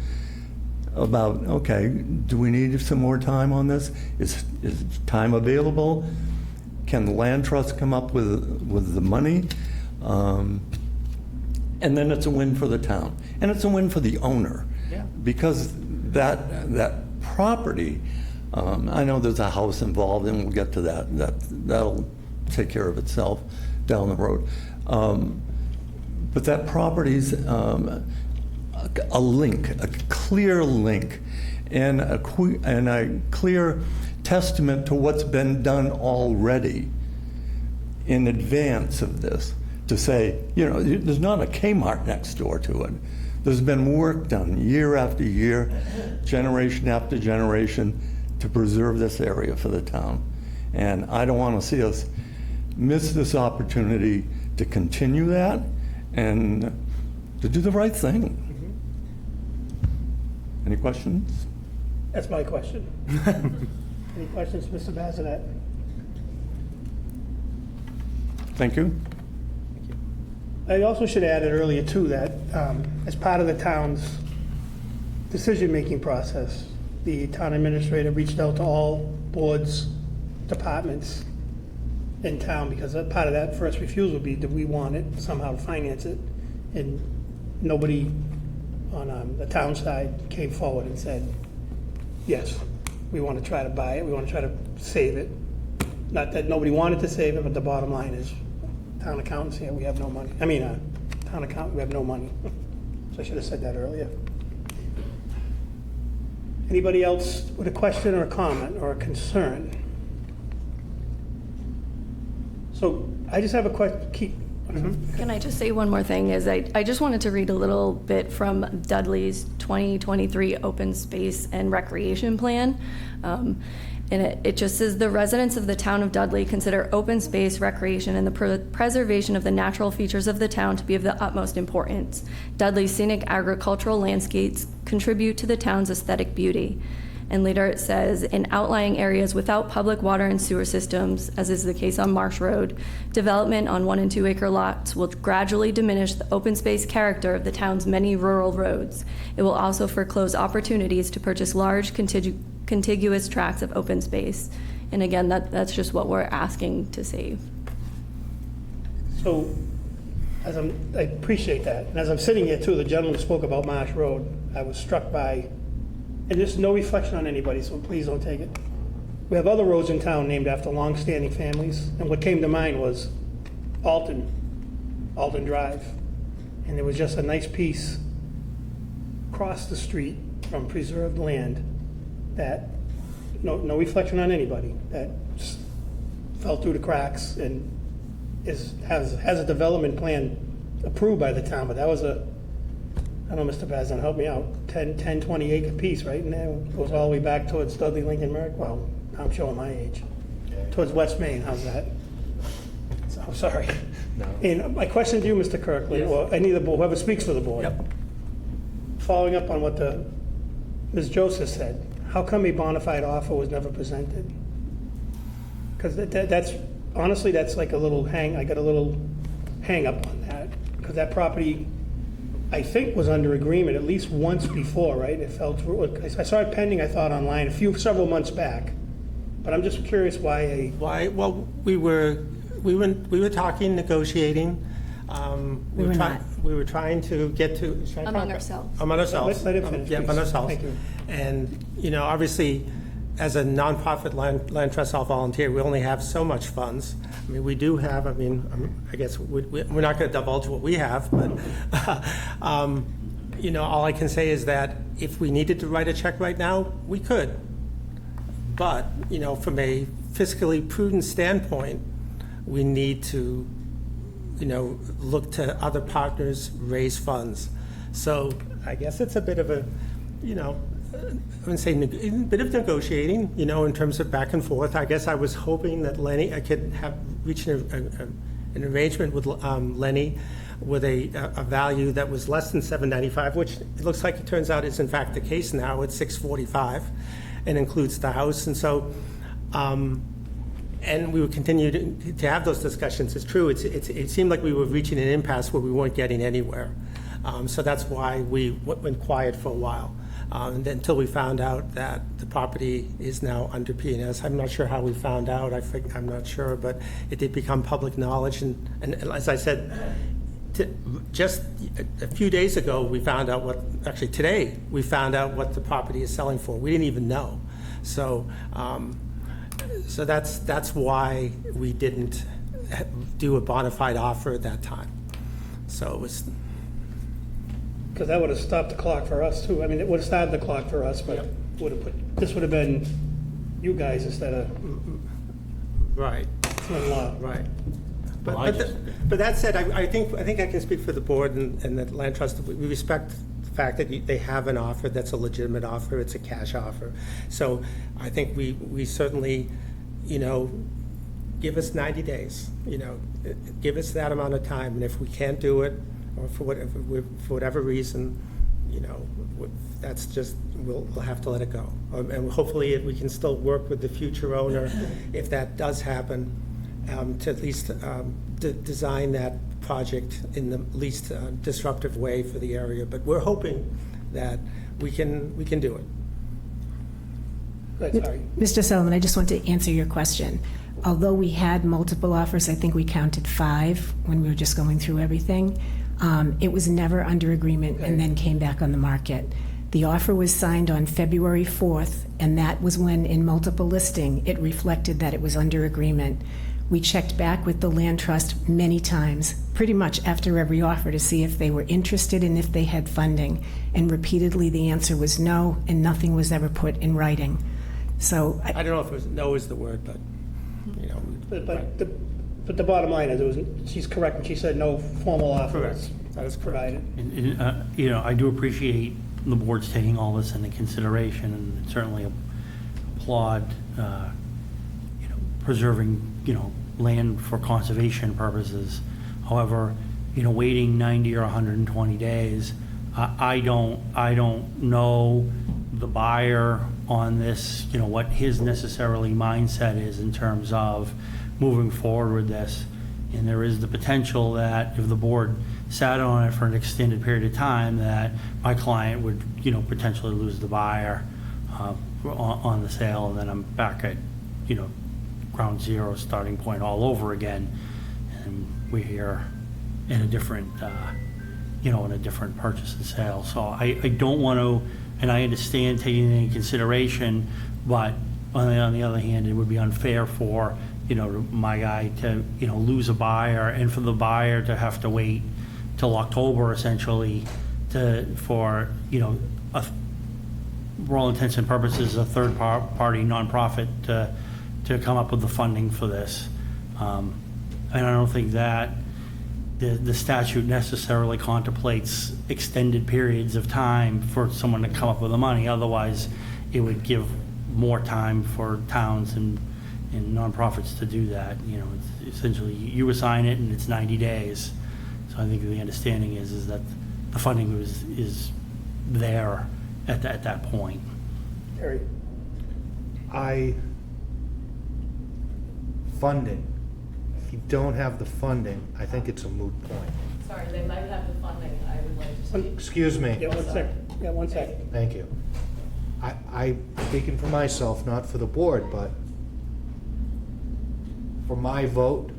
Speaker 16: about, okay, do we need some more time on this? Is time available? Can the land trust come up with the money? And then it's a win for the town. And it's a win for the owner.
Speaker 6: Yeah.
Speaker 16: Because that property, I know there's a house involved, and we'll get to that. That'll take care of itself down the road. But that property's a link, a clear link, and a clear testament to what's been done already in advance of this. To say, there's not a Kmart next door to it. There's been work done year after year, generation after generation, to preserve this area for the town. And I don't want to see us miss this opportunity to continue that and to do the right thing. Any questions?
Speaker 1: That's my question. Any questions, Mr. Bazinet?
Speaker 16: Thank you.
Speaker 1: I also should add it earlier, too, that as part of the town's decision-making process, the town administrator reached out to all boards, departments in town, because part of that first refusal would be, do we want it somehow to finance it? And nobody on the town side came forward and said, yes, we want to try to buy it, we want to try to save it. Not that nobody wanted to save it, but the bottom line is, town accountants here, we have no money. Town accountant, we have no money. So I should have said that earlier. Anybody else with a question or a comment or a concern? So I just have a question.
Speaker 13: Can I just say one more thing? I just wanted to read a little bit from Dudley's 2023 Open Space and Recreation Plan. And it just says, the residents of the town of Dudley consider open space, recreation, and the preservation of the natural features of the town to be of the utmost importance. Dudley's scenic agricultural landscapes contribute to the town's aesthetic beauty. And later it says, in outlying areas without public water and sewer systems, as is the case on Marsh Road, development on 1 and 2 acre lots will gradually diminish the open space character of the town's many rural roads. It will also foreclose opportunities to purchase large contiguous tracts of open space. And again, that's just what we're asking to save.
Speaker 1: So, I appreciate that. And as I'm sitting here too, the gentleman who spoke about Marsh Road, I was struck by, and there's no reflection on anybody, so please don't take it. We have other roads in town named after long-standing families, and what came to mind was Alton Drive. And there was just a nice piece across the street from preserved land that, no reflection on anybody, that just fell through the cracks and has a development plan approved by the town, but that was I don't know, Mr. Bazan, help me out, 10, 20 acre piece, right? And that goes all the way back towards Dudley, Lincoln, Merrick, well, I'm showing my age. Towards West Main, how's that? So, I'm sorry.
Speaker 7: No.
Speaker 1: And my question to you, Mr. Kirkland, or any of the board, whoever speaks for the board.
Speaker 12: Yep.
Speaker 1: Following up on what Ms. Joseph said, how come a bona fide offer was never presented? Because that's, honestly, that's like a little I got a little hang up on that. Because that property, I think, was under agreement at least once before, right? It fell through. I saw it pending, I thought, online several months back. But I'm just curious why
Speaker 12: Well, we were talking, negotiating.
Speaker 2: We were not.
Speaker 12: We were trying to get to.
Speaker 13: Among ourselves.
Speaker 12: Among ourselves.
Speaker 1: Let him finish,
Speaker 12: Yeah, among
Speaker 1: please.
Speaker 12: ourselves.
Speaker 1: Thank you.
Speaker 12: And, obviously, as a nonprofit land trust all volunteer, we only have so much funds. I mean, we do have, I guess we're not going to divulge what we have, but, all I can say is that if we needed to write a check right now, we could. But, from a fiscally prudent standpoint, we need to, look to other partners, raise funds. So I guess it's a bit of a, I wouldn't say a bit of negotiating, in terms of back and forth. I guess I was hoping that I could reach an arrangement with Lenny with a value that was less than $795, which it looks like it turns out is in fact the case now. It's $645 and includes the house. And so, and we would continue to have those discussions. It's true. It seemed like we were reaching an impasse where we weren't getting anywhere. So that's why we went quiet for a while. And then until we found out that the property is now under P&S. I'm not sure how we found out. I'm not sure, but it did become public knowledge. And as I said, just a few days ago, we found out today, we found out what the property is selling for. We didn't even know. So, so that's why we didn't do a bona fide offer at that time. So it was.
Speaker 1: because that would have stopped the clock for us too. I mean, it would have started the clock for us, but this would have been you guys instead of
Speaker 12: Right.
Speaker 1: law.
Speaker 12: Right.
Speaker 10: Well,
Speaker 12: But that said, I think I can speak for the board and the land trust. We respect the fact that they have an offer that's a legitimate offer. It's a cash offer. So I think we certainly, give us 90 days. Give us that amount of time, and if we can't do it, or for whatever reason, that's just we'll have to let it go. And hopefully we can still work with the future owner if that does happen. To at least design that project in the least disruptive way for the area. But we're hoping that we can do it.
Speaker 1: Right, sorry.
Speaker 2: Mr. Sullivan, I just want to answer your question. Although we had multiple offers, I think we counted 5 when we were just going through everything. It was never under agreement and then came back on the market. The offer was signed on February 4th, and that was when, in multiple listing, it reflected that it was under agreement. We checked back with the land trust many times, pretty much after every offer, to see if they were interested and if they had funding. And repeatedly, the answer was no, and nothing was ever put in writing. So
Speaker 12: I don't know if it was no is the word, but
Speaker 1: But the bottom line is, she's correct when she said no formal offer
Speaker 12: Correct. That is
Speaker 1: provided.
Speaker 10: And, I do appreciate the board's taking all this into consideration, and certainly applaud, preserving, land for conservation purposes. However, waiting 90 or 120 days, I don't know the buyer on this, what his necessarily mindset is in terms of moving forward with this. And there is the potential that if the board sat on it for an extended period of time, that my client would, potentially lose the buyer on the sale, and then I'm back at, ground zero, starting point all over again, and we're here in a different, in a different purchase and sale. So I don't want to, and I understand taking it into consideration, but on the other hand, it would be unfair for, my guy to, lose a buyer, and for the buyer to have to wait till October essentially for all intents and purposes, a third party nonprofit to come up with the funding for this. And I don't think that the statute necessarily contemplates extended periods of time for someone to come up with the money. Otherwise, it would give more time for towns and nonprofits to do that. You know, it's essentially, you assign it and it's 90 days. So I think the understanding is that the funding is there at that point.
Speaker 1: Terry?
Speaker 7: Funding. If you don't have the funding, I think it's a moot point.
Speaker 11: Sorry, they might have the funding. I would like to see.
Speaker 7: Excuse me.
Speaker 1: Yeah, 1 second. Yeah, 1 second.
Speaker 7: Thank you. I'm speaking for myself, not for the board, but for my vote,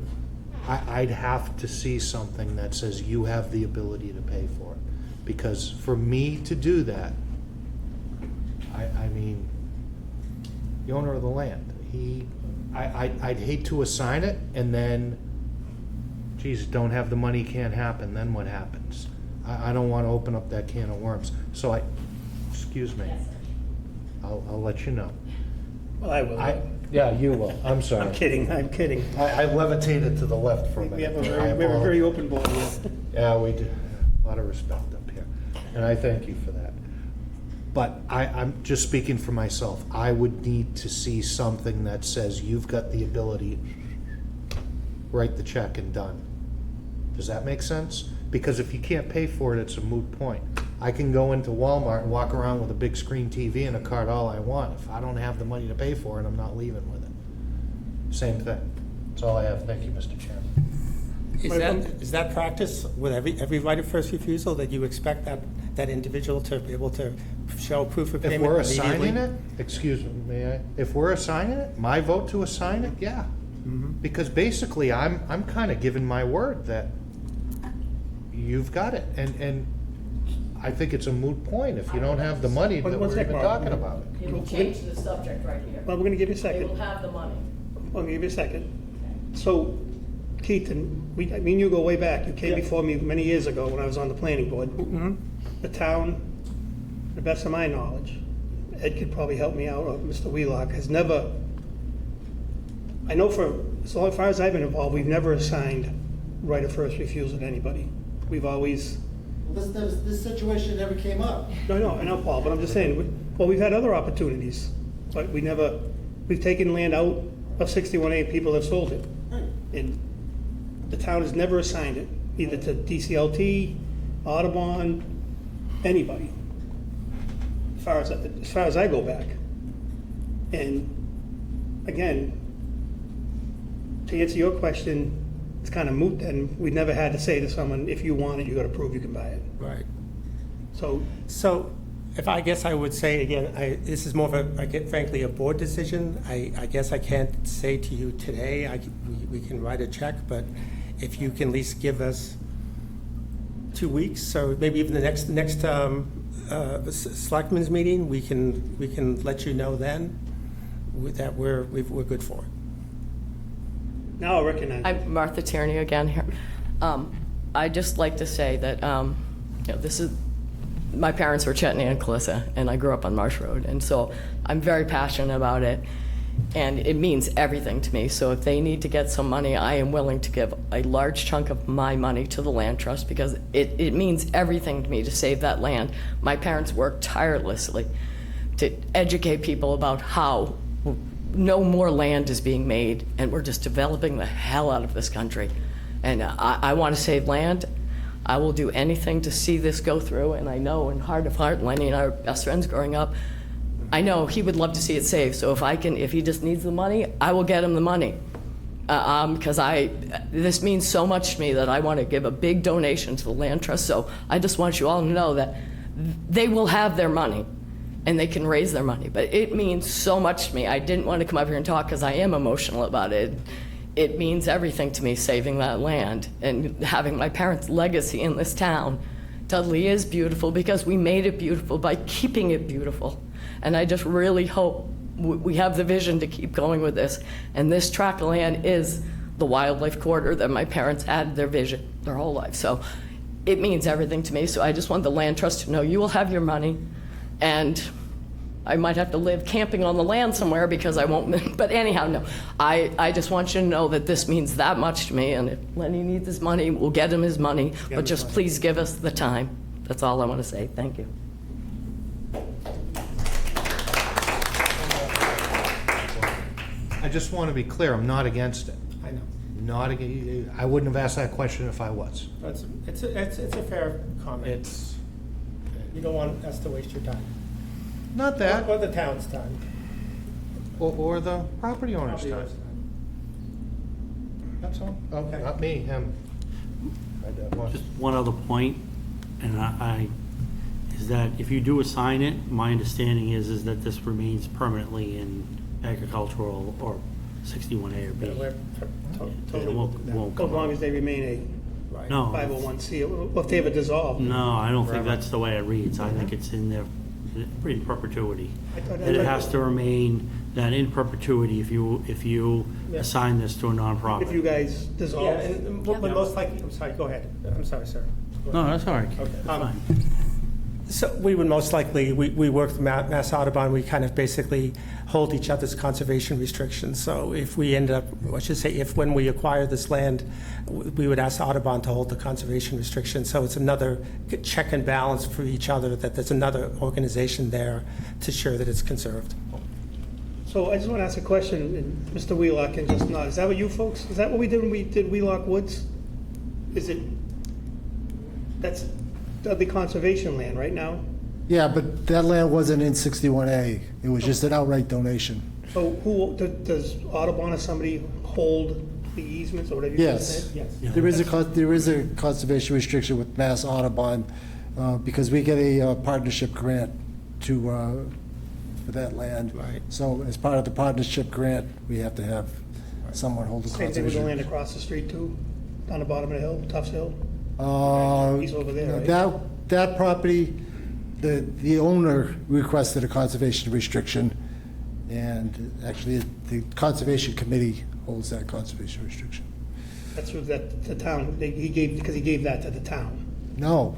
Speaker 7: I'd have to see something that says you have the ability to pay for it. Because for me to do that, I mean, the owner of the land, I'd hate to assign it and then, geez, don't have the money, can't happen, then what happens? I don't want to open up that can of worms. So excuse me. I'll let you know.
Speaker 1: Well, I will.
Speaker 7: Yeah, you will. I'm sorry.
Speaker 1: I'm kidding.
Speaker 7: I levitated to the left for a minute.
Speaker 1: We have a very open board here.
Speaker 7: Yeah, we do. A lot of respect up here. And I thank you for that. But I'm just speaking for myself. I would need to see something that says you've got the ability, write the check and done. Does that make sense? Because if you can't pay for it, it's a moot point. I can go into Walmart and walk around with a big screen TV and a card all I want. If I don't have the money to pay for it, I'm not leaving with it. Same thing. That's all I have. Thank you, Mr. Chairman.
Speaker 12: Is that practice with every right of first refusal, that you expect that individual to be able to show proof of
Speaker 7: If
Speaker 12: payment
Speaker 7: we're
Speaker 12: immediately?
Speaker 7: assigning it, excuse me, may I? If we're assigning it, my vote to assign it, yeah. Because basically, I'm kind of giving my word that you've got it. And I think it's a moot point if you don't have the money that
Speaker 1: One
Speaker 7: we're
Speaker 1: sec,
Speaker 7: even
Speaker 1: Bob.
Speaker 7: talking about it.
Speaker 11: He will change the subject right here.
Speaker 1: Well, we're going to give you a
Speaker 11: They
Speaker 1: second.
Speaker 11: will have the money.
Speaker 1: I'll give you a second. So, Keith, and me and you go way back. You came before me many years ago when I was on the planning board. The town, to the best of my knowledge, Ed could probably help me out, or Mr. Wheelock, has never, I know for as far as I've been involved, we've never assigned right of first refusal to anybody. We've always,
Speaker 17: This situation never came up.
Speaker 1: I know, Paul, but I'm just saying, we've had other opportunities, but we've taken land out of 61A and people have sold it. And the town has never assigned it, either to DCLT, Audubon, anybody, as far as I go back. And again, to answer your question, it's kind of moot then. We never had to say to someone, if you want it, you got to prove you can buy it.
Speaker 12: Right.
Speaker 1: So
Speaker 12: if I guess I would say again, this is more of frankly, a board decision. I guess I can't say to you today, we can write a check, but if you can at least give us 2 weeks, or maybe even the next Selectmen's meeting, we can let you know then that we're good for it.
Speaker 1: now I recognize it.
Speaker 11: I'm Martha Tierney again here. I'd just like to say that this is, my parents were Chet and Ann Calissa, and I grew up on Marsh Road, and so I'm very passionate about it, and it means everything to me. So if they need to get some money, I am willing to give a large chunk of my money to the land trust, because it means everything to me to save that land. My parents worked tirelessly to educate people about how no more land is being made, and we're just developing the hell out of this country. And I want to save land. I will do anything to see this go through, and I know in heart of heart, Lenny and I were best friends growing up, I know he would love to see it saved. So if he just needs the money, I will get him the money. Because this means so much to me that I want to give a big donation to the land trust. So I just want you all to know that they will have their money, and they can raise their money. But it means so much to me. I didn't want to come up here and talk because I am emotional about it. It means everything to me, saving that land and having my parents' legacy in this town. Dudley is beautiful because we made it beautiful by keeping it beautiful. And I just really hope we have the vision to keep going with this. And this tract of land is the wildlife corridor that my parents had their vision their whole life. So it means everything to me. So I just want the land trust to know you will have your money, and I might have to live camping on the land somewhere because I won't, but anyhow, no. I just want you to know that this means that much to me, and if Lenny needs his money, we'll get him his money, but just please give us the time. That's all I want to say. Thank you.
Speaker 7: I just want to be clear, I'm not against it.
Speaker 12: I know.
Speaker 7: Not against, I wouldn't have asked that question if I was.
Speaker 12: It's a fair comment.
Speaker 7: It's,
Speaker 12: You don't want us to waste your time.
Speaker 7: not that,
Speaker 12: Or the town's time.
Speaker 7: or the property owner's
Speaker 12: Property
Speaker 7: time.
Speaker 12: owner's time.
Speaker 7: That's all. Oh,
Speaker 12: Okay.
Speaker 7: not me, him.
Speaker 10: Just one other point, and is that if you do assign it, my understanding is that this remains permanently in agricultural or 61A or B.
Speaker 12: Yeah, we're
Speaker 10: It
Speaker 12: totally.
Speaker 10: won't
Speaker 1: As
Speaker 10: come
Speaker 1: long
Speaker 10: out.
Speaker 1: as they remain
Speaker 12: Right.
Speaker 10: No,
Speaker 1: a 501c, or if they ever dissolve.
Speaker 10: no, I don't think
Speaker 1: Forever.
Speaker 10: that's the way it reads. I think it's in there in perpetuity.
Speaker 1: I thought
Speaker 10: That it
Speaker 1: read
Speaker 10: has to remain that in perpetuity if you
Speaker 1: Yeah.
Speaker 10: assign this to a nonprofit.
Speaker 1: If you guys
Speaker 12: Yeah,
Speaker 1: dissolve.
Speaker 12: but most likely, I'm sorry, go ahead. I'm sorry, sir.
Speaker 10: No, that's all right.
Speaker 12: Okay.
Speaker 10: That's fine.
Speaker 12: So we would most likely, we work with Mass Audubon, we kind of basically hold each other's conservation restrictions. So if we end up, I should say, if when we acquire this land, we would ask Audubon to hold the conservation restriction. So it's another check and balance for each other, that there's another organization there to ensure that it's conserved.
Speaker 1: So I just want to ask a question, and Mr. Wheelock can just nod. Is that what you folks, is that what we did when we did Wheelock Woods? Is it, that's Dudley Conservation Land right now?
Speaker 17: Yeah, but that land wasn't in 61A. It was just an outright donation.
Speaker 1: So who, does Audubon or somebody hold the easements or whatever you just
Speaker 17: Yes.
Speaker 1: said?
Speaker 12: Yes.
Speaker 17: There is a conservation restriction with Mass Audubon because we get a partnership grant to, for that land.
Speaker 12: Right.
Speaker 17: So as part of the partnership grant, we have to have someone hold the
Speaker 1: Same thing with the land
Speaker 17: conservation.
Speaker 1: across the street too, down the bottom of the hill, Tufts Hill? He's over there, right?
Speaker 17: That property, the owner requested a conservation restriction, and actually, the Conservation Committee holds that conservation restriction.
Speaker 1: That's who the town, he gave, because he gave that to the town.
Speaker 17: No,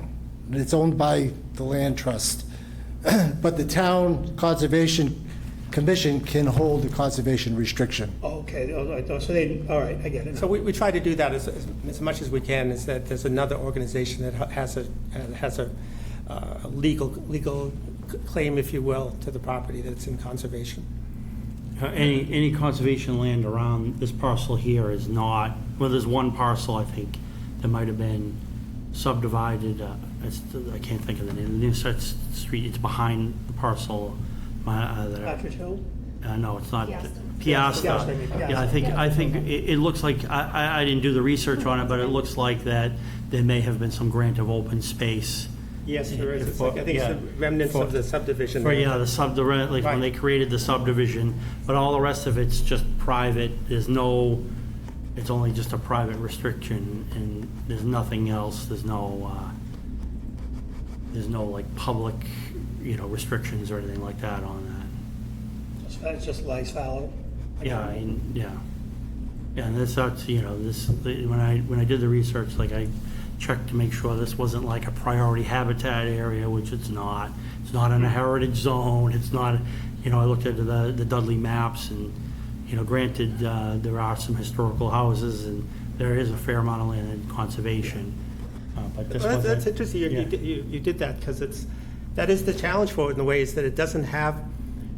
Speaker 17: it's owned by the land trust. But the town Conservation Commission can hold the conservation restriction.
Speaker 1: Oh, okay, so they, all right, I get it.
Speaker 12: So we try to do that as much as we can, is that there's another organization that has a legal claim, if you will, to the property that's in conservation.
Speaker 10: Any conservation land around this parcel here is not, well, there's one parcel, I think, that might have been subdivided, I can't think of the name, the New Street, it's behind the parcel.
Speaker 1: Partridge Hill?
Speaker 10: No, it's not.
Speaker 1: Piasta.
Speaker 10: Piasta. Yeah, I think it looks like, I didn't do the research on it, but it looks like that there may have been some grant of open space.
Speaker 12: Yes, there is. It's like, I think it's the remnants of the subdivision.
Speaker 10: For, yeah, like when they created the subdivision, but all the rest of it's just private. There's no, it's only just a private restriction, and there's nothing else. There's no like public, restrictions or anything like that on that.
Speaker 1: It just lies fallow.
Speaker 10: Yeah, yeah, and that's when I did the research, like I checked to make sure this wasn't like a priority habitat area, which it's not. It's not in a heritage zone. It's not. I looked at the Dudley maps, and granted there are some historical houses, and there is a fair amount of land in conservation. But this
Speaker 12: Well, that's
Speaker 10: wasn't-
Speaker 12: interesting.
Speaker 10: yeah.
Speaker 12: You did that because that is the challenge for it in the ways that it doesn't have.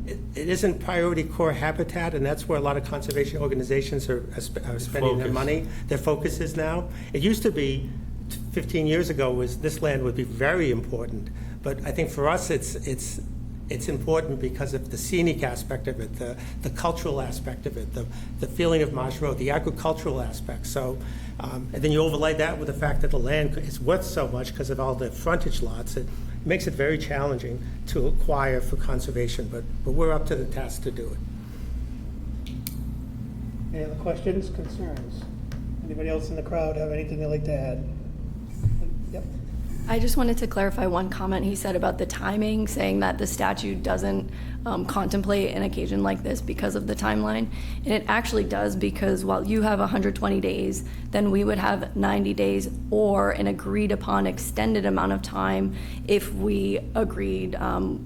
Speaker 12: It isn't priority core habitat, and that's where a lot of conservation organizations are spending their
Speaker 10: Focus.
Speaker 12: money. Their focus is now. It used to be 15 years ago was this land would be very important, but I think for us it's important because of the scenic aspect of it, the cultural aspect of it, the feeling of Marsh Road, the agricultural aspect. So, and then you overlay that with the fact that the land is worth so much because of all the frontage lots. It makes it very challenging to acquire for conservation, but we're up to the task to do it.
Speaker 1: Any other questions, concerns? Anybody else in the crowd have anything they'd like to add? Yep.
Speaker 13: I just wanted to clarify one comment he said about the timing, saying that the statute doesn't contemplate an occasion like this because of the timeline. And it actually does, because while you have 120 days, then we would have 90 days or an agreed upon extended amount of time if we agreed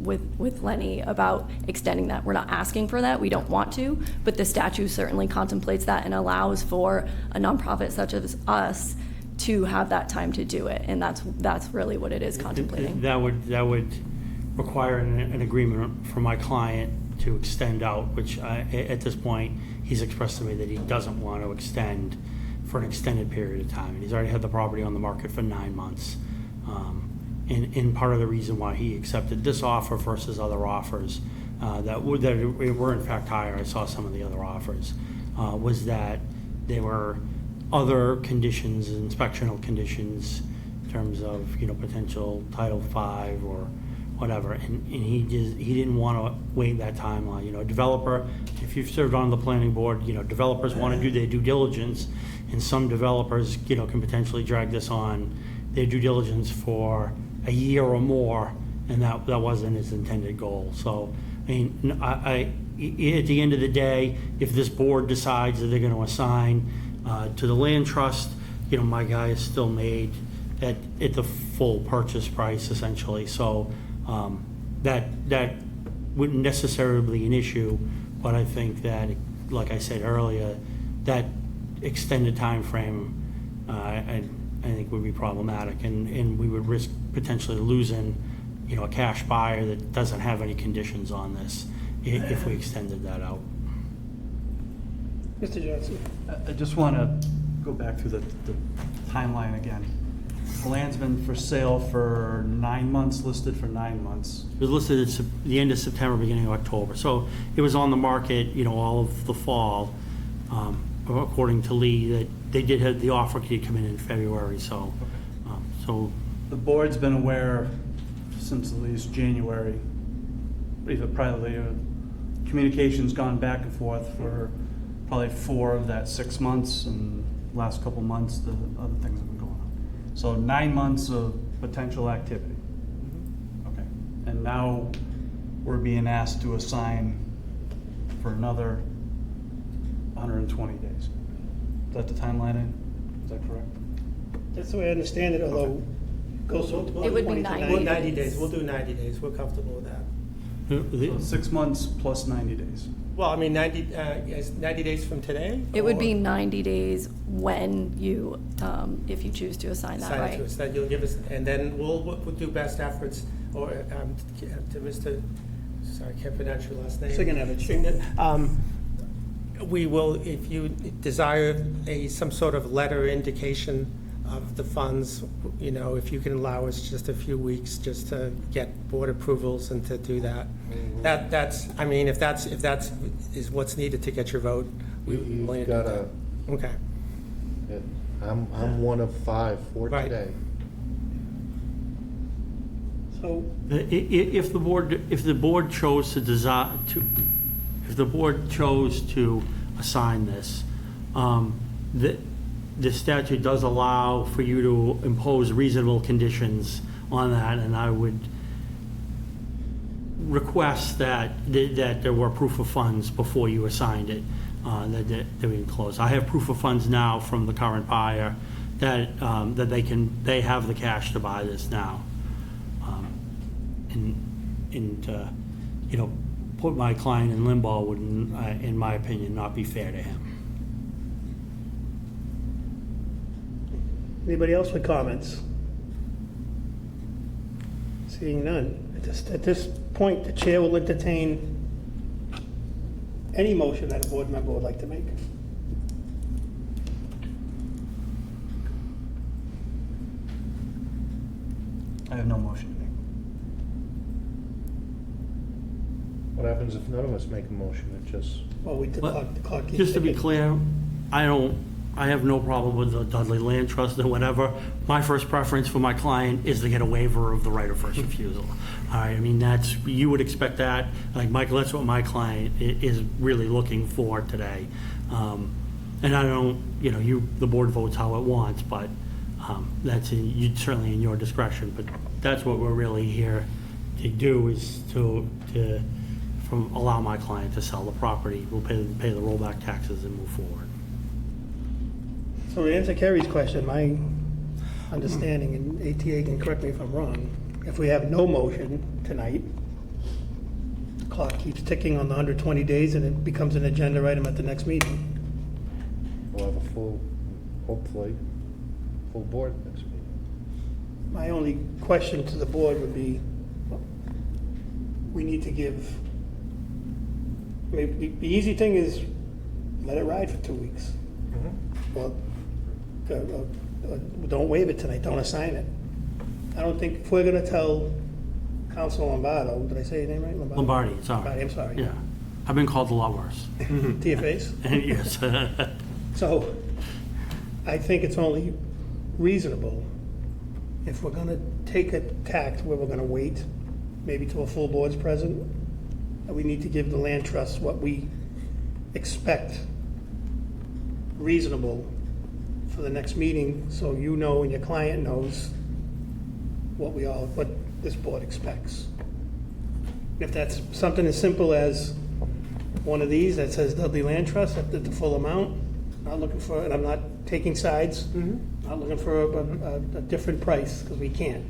Speaker 13: with Lenny about extending that. We're not asking for that, we don't want to, but the statute certainly contemplates that and allows for a nonprofit such as us to have that time to do it, and that's really what it is contemplating.
Speaker 10: That would require an agreement from my client to extend out, which at this point, he's expressed to me that he doesn't want to extend for an extended period of time. And he's already had the property on the market for 9 months. And part of the reason why he accepted this offer versus other offers that were in fact higher, I saw some of the other offers, was that there were other conditions, inspectional conditions, in terms of, potential Title V or whatever, and he didn't want to wait that timeline. A developer, if you've served on the planning board, developers want to do their due diligence, and some developers, can potentially drag this on their due diligence for a year or more, and that wasn't his intended goal. So, I at the end of the day, if this board decides that they're going to assign to the land trust, my guy is still made at the full purchase price, essentially. So that wouldn't necessarily be an issue, but I think that, like I said earlier, that extended time frame, I think would be problematic, and we would risk potentially losing, a cash buyer that doesn't have any conditions on this if we extended that out.
Speaker 1: Mr. Johnson?
Speaker 6: I just want to go back through the timeline again. The land's been for sale for 9 months, listed for 9 months.
Speaker 10: It was listed at the end of September, beginning of October. So it was on the market, all of the fall, according to Lee, that they did have the offer did come in February. So,
Speaker 6: The board's been aware since at least January. Probably communication's gone back and forth for probably 4 of that 6 months, and last couple months the other things have been going on. So 9 months of potential activity. Okay. And now we're being asked to assign for another 120 days. Is that the timeline? Is that correct?
Speaker 1: That's the way I understand it, although it goes from
Speaker 13: It would be
Speaker 1: 20 to
Speaker 13: 90.
Speaker 12: 90 days, we'll do 90 days, we're comfortable with that.
Speaker 6: So 6 months plus 90 days.
Speaker 12: Well, I mean, 90 days from today?
Speaker 13: It would be
Speaker 12: Or
Speaker 13: 90 days when you, if you choose to assign that,
Speaker 12: assign it
Speaker 13: right?
Speaker 12: to us, that you'll give us, and then we'll do best efforts, or to Mr., sorry, I can't pronounce your last name.
Speaker 1: Siganovich.
Speaker 12: We will, if you desire some sort of letter indication of the funds, if you can allow us just a few weeks just to get board approvals and to do that. That's, if that's is what's needed to get your vote,
Speaker 7: You've
Speaker 12: will
Speaker 7: got a,
Speaker 12: Okay.
Speaker 7: I'm one of 5 for
Speaker 12: Right.
Speaker 7: today.
Speaker 1: So,
Speaker 10: If the board chose to assign this, the stellatute does allow for you to impose reasonable conditions on that, and I would request that there were proof of funds before you assigned it, that we can close. I have proof of funds now from the current buyer that they have the cash to buy this now. Put my client in limbo would, in my opinion, not be fair to him.
Speaker 1: anybody else with comments? Seeing none. At this point, the chair will entertain any motion that a board member would like to make.
Speaker 6: I have no motion to make.
Speaker 7: What happens if none of us make a motion? It just,
Speaker 1: Well, the clock keeps
Speaker 10: Just to be
Speaker 1: ticking.
Speaker 10: clear, I have no problem with the Dudley Land Trust or whatever. My first preference for my client is to get a waiver of the right of first refusal. All right, you would expect that. Like, Michael, that's what my client is really looking for today. And I don't, the board votes how it wants, but certainly in your discretion, but that's what we're really here to do, is to allow my client to sell the property. We'll pay the rollback taxes and move forward.
Speaker 1: So to answer Kerry's question, my understanding, and ATA can correct me if I'm wrong, if we have no motion tonight, the clock keeps ticking on the 120 days and it becomes an agenda item at the next meeting.
Speaker 7: We'll have a full, hopefully, full board next meeting.
Speaker 1: My only question to the board would be, we need to give, I mean, the easy thing is let it ride for 2 weeks. Well, don't waive it tonight, don't assign it. I don't think, if we're gonna tell Council Lombardo, did I say your name right?
Speaker 10: Lombardi, sorry.
Speaker 1: Lombardi, I'm sorry.
Speaker 10: Yeah, I've been called a lot worse.
Speaker 1: To your face?
Speaker 10: Yes.
Speaker 1: So, I think it's only reasonable, if we're gonna take a tact where we're gonna wait, maybe till a full board's present, that we need to give the land trust what we expect reasonable for the next meeting, so you know and your client knows what this board expects. If that's something as simple as one of these that says Dudley Land Trust at the full amount, not looking for, and I'm not taking sides, not looking for a different price, because we can't.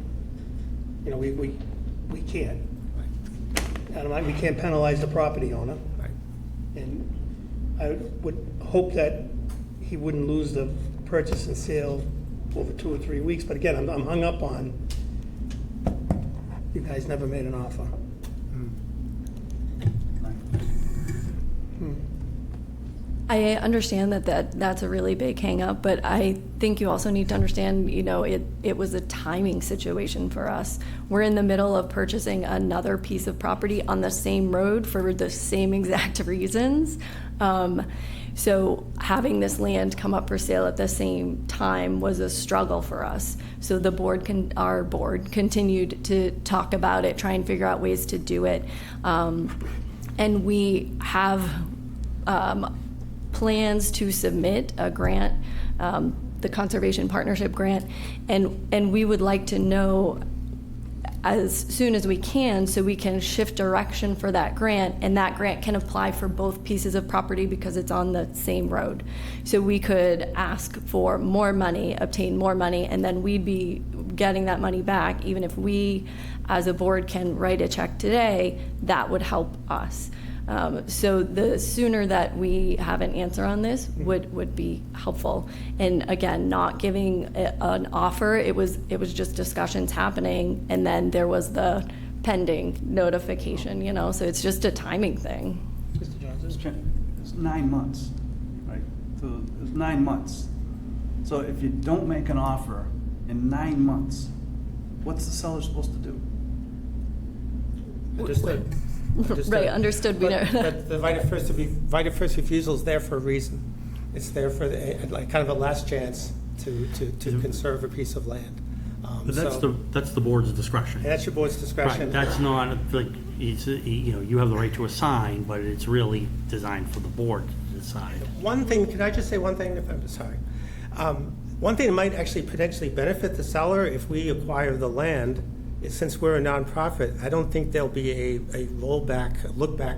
Speaker 1: You know, we can't. And we can't penalize the property owner. And I would hope that he wouldn't lose the purchase and sale over 2 or 3 weeks, but again, I'm hung up on, you guys never made an offer.
Speaker 13: I understand that's a really big hang-up, but I think you also need to understand, it was a timing situation for us. We're in the middle of purchasing another piece of property on the same road for the same exact reasons. So having this land come up for sale at the same time was a struggle for us. So our board continued to talk about it, try and figure out ways to do it. And we have plans to submit a grant, the Conservation Partnership Grant, and we would like to know as soon as we can, so we can shift direction for that grant, and that grant can apply for both pieces of property because it's on the same road. So we could ask for more money, obtain more money, and then we'd be getting that money back. Even if we as a board can write a check today, that would help us. So the sooner that we have an answer on this would be helpful. And again, not giving an offer, it was just discussions happening, and then there was the pending notification, so it's just a timing thing.
Speaker 1: Mr. Johnson?
Speaker 6: It's 9 months, right? So it's 9 months. So if you don't make an offer in 9 months, what's the seller supposed to do?
Speaker 12: Understood.
Speaker 13: Right, understood.
Speaker 12: But the right of first refusal is there for a reason. It's there for kind of a last chance to conserve a piece of land.
Speaker 10: But that's the board's discretion.
Speaker 12: And that's your board's discretion.
Speaker 10: Right, that's not, you have the right to assign, but it's really designed for the board to decide.
Speaker 12: One thing, can I just say one thing, if I'm sorry? One thing that might actually potentially benefit the seller if we acquire the land is, since we're a nonprofit, I don't think there'll be a look back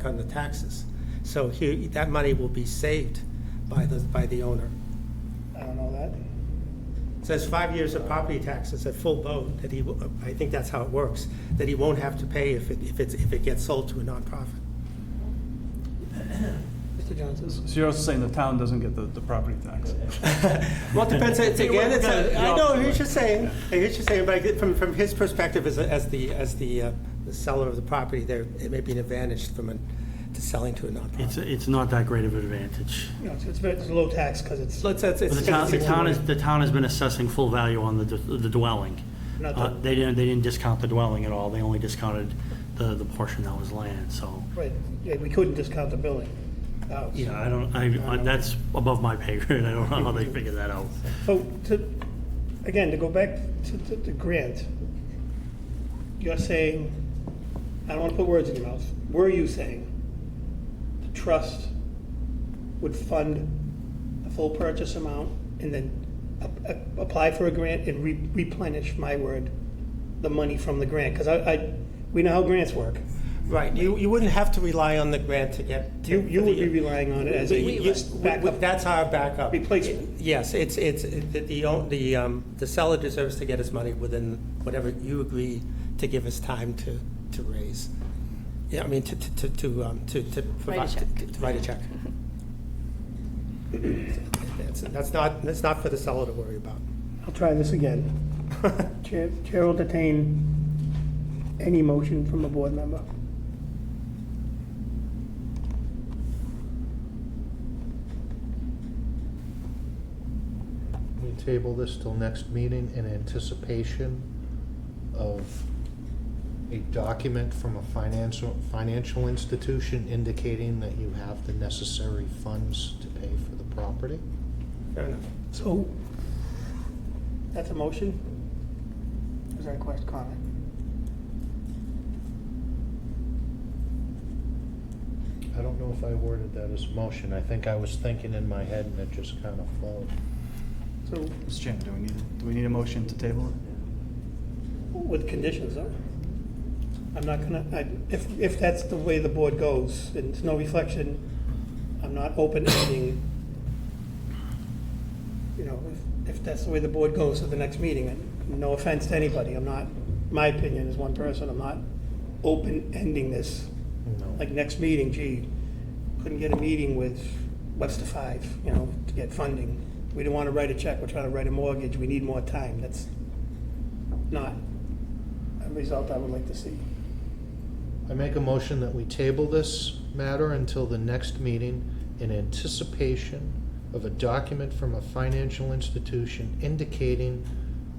Speaker 12: on the taxes. So that money will be saved by the owner.
Speaker 1: I don't know that.
Speaker 12: It says 5 years of property taxes at full boat, that I think that's how it works, that he won't have to pay if it gets sold to a nonprofit.
Speaker 1: Mr. Johnson?
Speaker 6: So you're also saying the town doesn't get the property tax?
Speaker 12: Well, it depends. I know, here's just saying, but from his perspective as the seller of the property, it may be an advantage to selling to a nonprofit.
Speaker 10: It's not that great of an advantage.
Speaker 1: No, it's low tax because it's.
Speaker 10: But the town has been assessing full value on the dwelling. They didn't discount the dwelling at all. They only discounted the portion that was land. So.
Speaker 1: Right. Yeah, we couldn't discount the building.
Speaker 10: Yeah, that's above my pay grade. I don't know how they figured that out.
Speaker 1: So, to go back to the grant, you're saying, I don't want to put words in your mouth, were you saying the trust would fund the full purchase amount and then apply for a grant and replenish, my word, the money from the grant? Because we know how grants work.
Speaker 12: Right, you wouldn't have to rely on the grant to get.
Speaker 1: You would be relying on it as a backup.
Speaker 12: That's our backup.
Speaker 1: Replacement.
Speaker 12: Yes, the seller deserves to get his money within whatever you agree to give us time to raise. Yeah, I mean, to provide, to write a check. That's not for the seller to worry about.
Speaker 1: I'll try this again. Chair will entertain any motion from a board member.
Speaker 7: We table this till next meeting in anticipation of a document from a financial institution indicating that you have the necessary funds to pay for the property.
Speaker 12: Fair enough.
Speaker 1: So, that's a motion? Is that a question, comment?
Speaker 7: I don't know if I worded that as a motion. I think I was thinking in my head and it just kind of flowed.
Speaker 1: So,
Speaker 6: Mr. Chairman, do we need a motion to table it?
Speaker 1: with conditions, though. I'm not gonna, if that's the way the board goes, and there's no reflection, I'm not open-ending, you know, if that's the way the board goes to the next meeting, and no offense to anybody, I'm not, my opinion is one person, I'm not open-ending this.
Speaker 7: No.
Speaker 1: Like next meeting, gee, couldn't get a meeting with Webster 5, you know, to get funding. We don't want to write a check, we're trying to write a mortgage, we need more time. That's not a result I would like to see.
Speaker 7: I make a motion that we table this matter until the next meeting in anticipation of a document from a financial institution indicating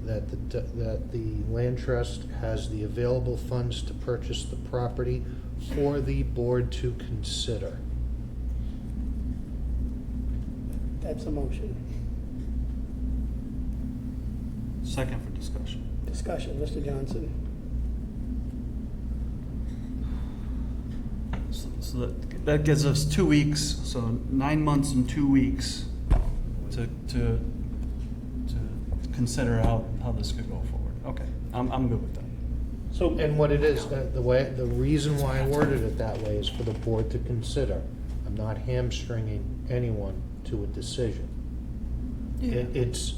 Speaker 7: that the land trust has the available funds to purchase the property for the board to consider.
Speaker 1: That's a motion.
Speaker 6: Second for discussion.
Speaker 1: Discussion, Mr. Johnson.
Speaker 6: So that gives us 2 weeks, so 9 months and 2 weeks to consider how this could go forward. Okay, I'm good with that.
Speaker 1: So,
Speaker 7: And what it is, the reason why I worded it that way is for the board to consider. I'm not hamstringing anyone to a decision. It's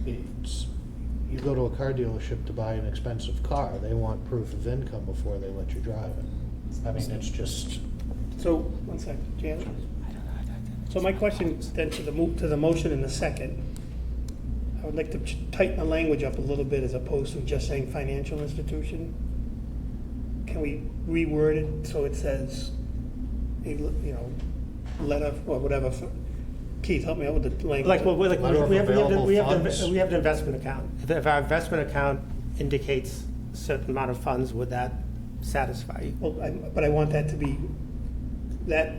Speaker 7: you go to a car dealership to buy an expensive car, they want proof of income before they let you drive it. I mean, it's just.
Speaker 1: so, one second, Janet. So my question then to the motion in the second, I would like to tighten the language up a little bit as opposed to just saying financial institution. Can we reword it so it says, letter or whatever? Keith, help me out with the language.
Speaker 12: We have an investment account. If our investment account indicates a certain amount of funds, would that satisfy you?
Speaker 1: Well, but I want that to be,
Speaker 12: That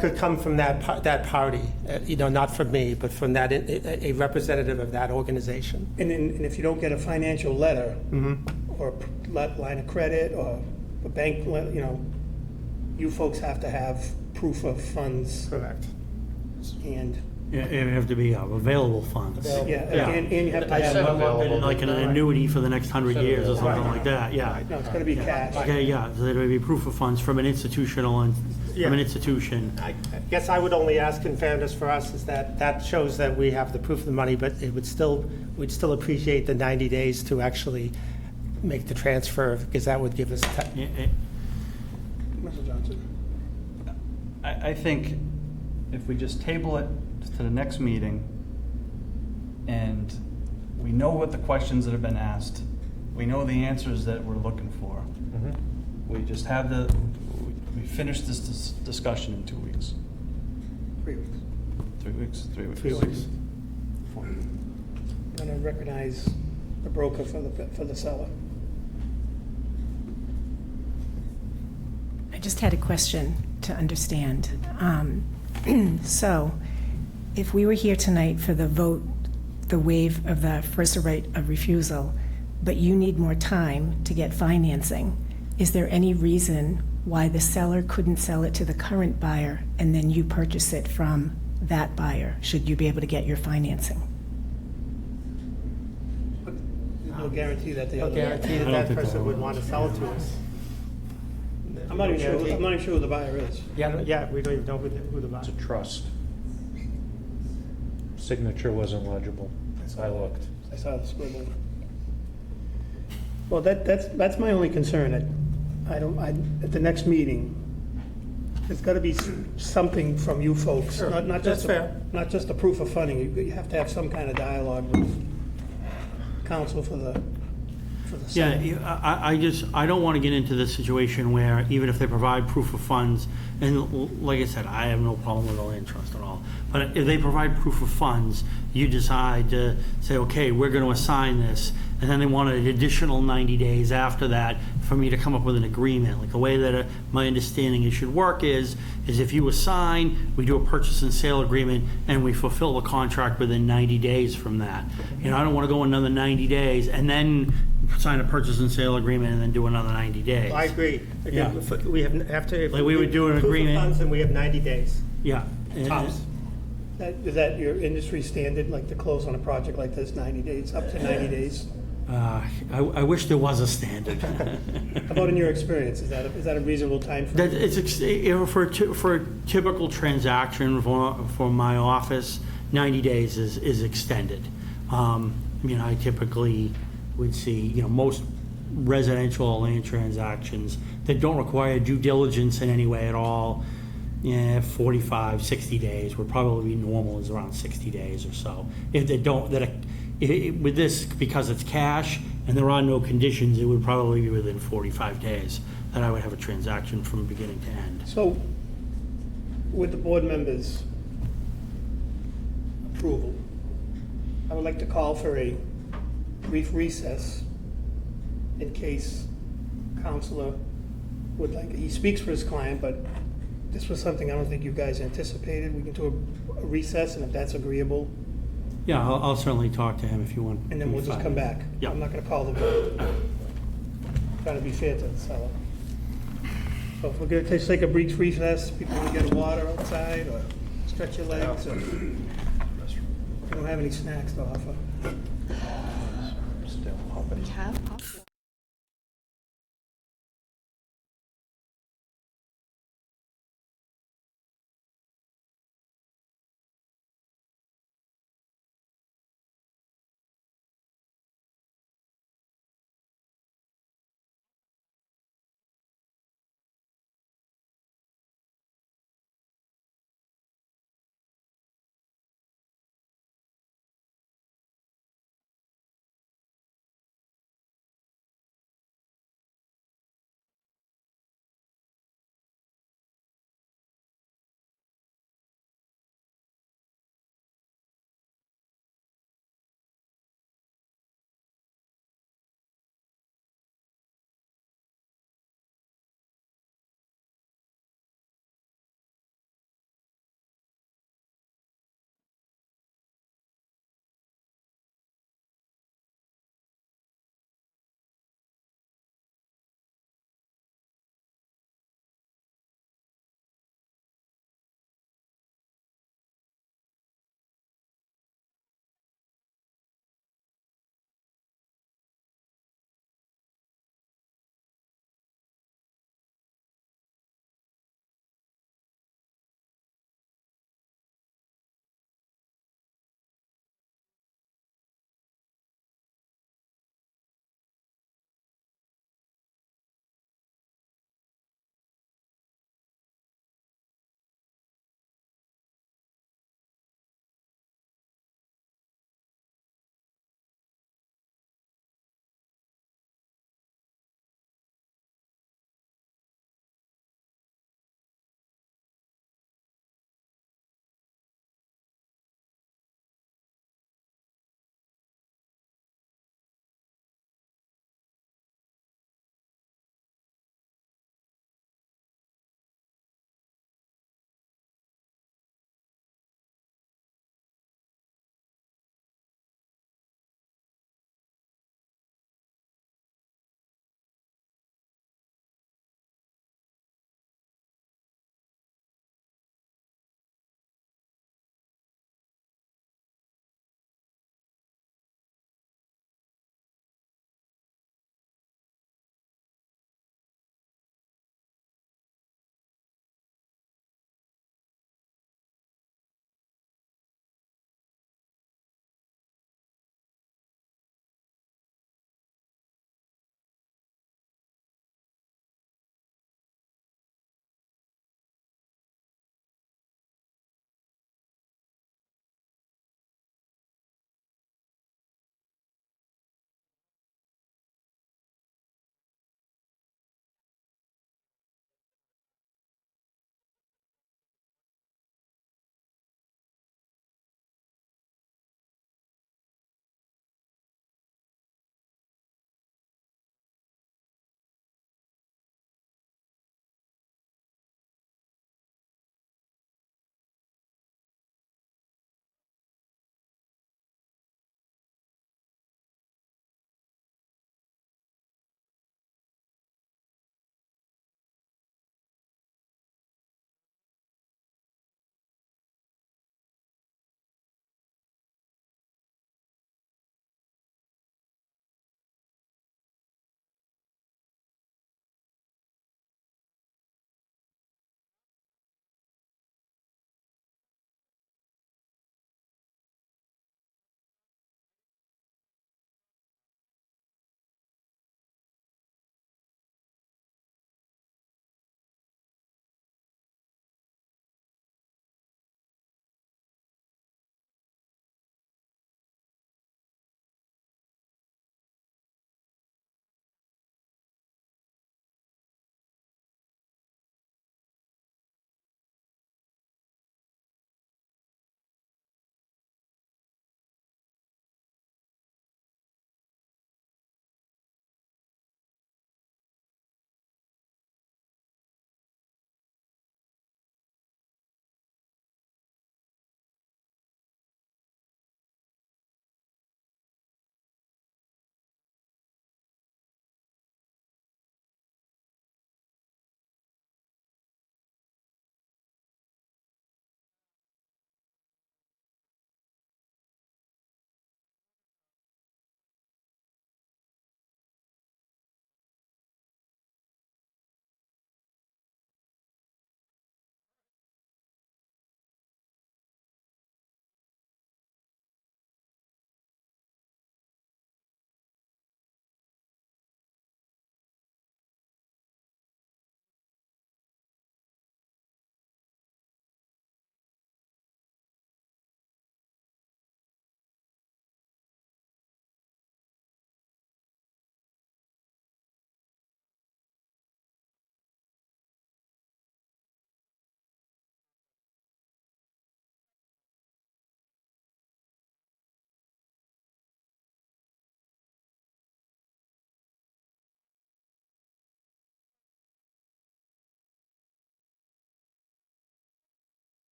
Speaker 12: could come from that party, not from me, but from a representative of that organization.
Speaker 1: and if you don't get a financial letter,
Speaker 12: Mm-hmm.
Speaker 1: or a line of credit, or a bank, you folks have to have proof of funds.
Speaker 12: Correct.
Speaker 1: And,
Speaker 10: Yeah, it have to be available funds.
Speaker 1: and you have to have,
Speaker 10: Like an annuity for the next 100 years or something like that, yeah.
Speaker 1: no, it's gonna be cash.
Speaker 10: Okay, yeah, so there would be proof of funds from an institution.
Speaker 12: I guess I would only ask in fairness for us is that shows that we have the proof of the money, but we'd still appreciate the 90 days to actually make the transfer, because that would give us
Speaker 1: Mr. Johnson.
Speaker 6: I think if we just table it to the next meeting, and we know what the questions that have been asked, we know the answers that we're looking for. We just have we finish this discussion in 2 weeks.
Speaker 1: 3 weeks.
Speaker 6: 3 weeks? 3 weeks.
Speaker 12: 3 weeks.
Speaker 1: I'm gonna recognize the broker for the seller.
Speaker 2: I just had a question to understand. So, if we were here tonight for the waive of the first right of refusal, but you need more time to get financing, is there any reason why the seller couldn't sell it to the current buyer and then you purchase it from that buyer, should you be able to get your financing?
Speaker 1: No guarantee that the
Speaker 12: No
Speaker 1: other.
Speaker 12: guarantee
Speaker 10: I
Speaker 12: that
Speaker 10: don't
Speaker 12: that
Speaker 10: think
Speaker 12: person
Speaker 10: so.
Speaker 12: would want to sell it to us.
Speaker 1: I'm not even sure who the buyer is.
Speaker 12: Yeah, we don't even know who the buyer.
Speaker 7: It's a trust. Signature wasn't legible. I looked.
Speaker 1: I saw the scribble. Well, that's my only concern. At the next meeting, there's got to be something from you folks.
Speaker 12: Sure,
Speaker 1: Not
Speaker 12: that's
Speaker 1: just
Speaker 12: fair.
Speaker 1: Not just a proof of funding. You have to have some kind of dialogue with counsel for the
Speaker 10: Yeah,
Speaker 1: seller.
Speaker 10: I don't want to get into this situation where even if they provide proof of funds, and like I said, I have no problem with the land trust at all, but if they provide proof of funds, you decide to say, okay, we're going to assign this, and then they want an additional 90 days after that for me to come up with an agreement. Like the way that my understanding it should work is if you assign, we do a purchase and sale agreement, and we fulfill the contract within 90 days from that. You know, I don't want to go another 90 days and then sign a purchase and sale agreement and then do another 90 days.
Speaker 12: I agree.
Speaker 10: Yeah.
Speaker 12: We have, after.
Speaker 10: Like we would do an
Speaker 12: proof of
Speaker 10: agreement.
Speaker 12: funds, and we have 90 days.
Speaker 10: Yeah.
Speaker 12: Tops.
Speaker 1: Is that your industry standard, like to close on a project like this, 90 days, up to 90 days?
Speaker 10: I wish there was a standard.
Speaker 1: How about in your experience? Is that a reasonable time frame?
Speaker 10: For a typical transaction for my office, 90 days is extended. I typically would see, most residential land transactions that don't require due diligence in any way at all, 45, 60 days would probably be normal, is around 60 days or so. If they don't, with this, because it's cash and there are no conditions, it would probably be within 45 days that I would have a transaction from beginning to end.
Speaker 1: So, with the board members' approval, I would like to call for a brief recess in case counselor would like, he speaks for his client, but this was something I don't think you guys anticipated. We can do a recess, and if that's agreeable,
Speaker 10: Yeah, I'll certainly talk to him if you want.
Speaker 1: and then we'll just come back.
Speaker 10: Yeah.
Speaker 1: I'm not gonna call the vote. Trying to be fair to the seller. So if we're gonna take a brief recess, people want to get a water outside, or stretch your legs, or we don't have any snacks to offer.
Speaker 7: Still hopping.
Speaker 14: We have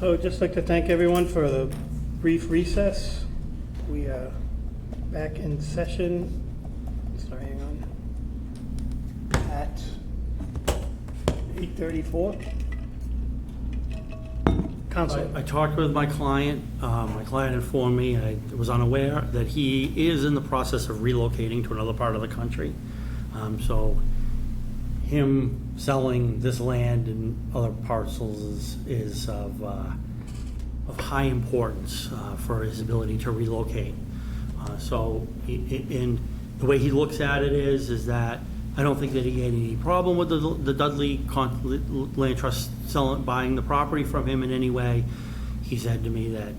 Speaker 1: So I'd just like to thank everyone for the brief recess. We are back in session, sorry, hang on, at 8:34. Council.
Speaker 10: I talked with my client. My client informed me, I was unaware, that he is in the process of relocating to another part of the country. So him selling this land and other parcels is of high importance for his ability to relocate. So in the way he looks at it is that I don't think that he had any problem with the Dudley Land Trust buying the property from him in any way. He said to me that,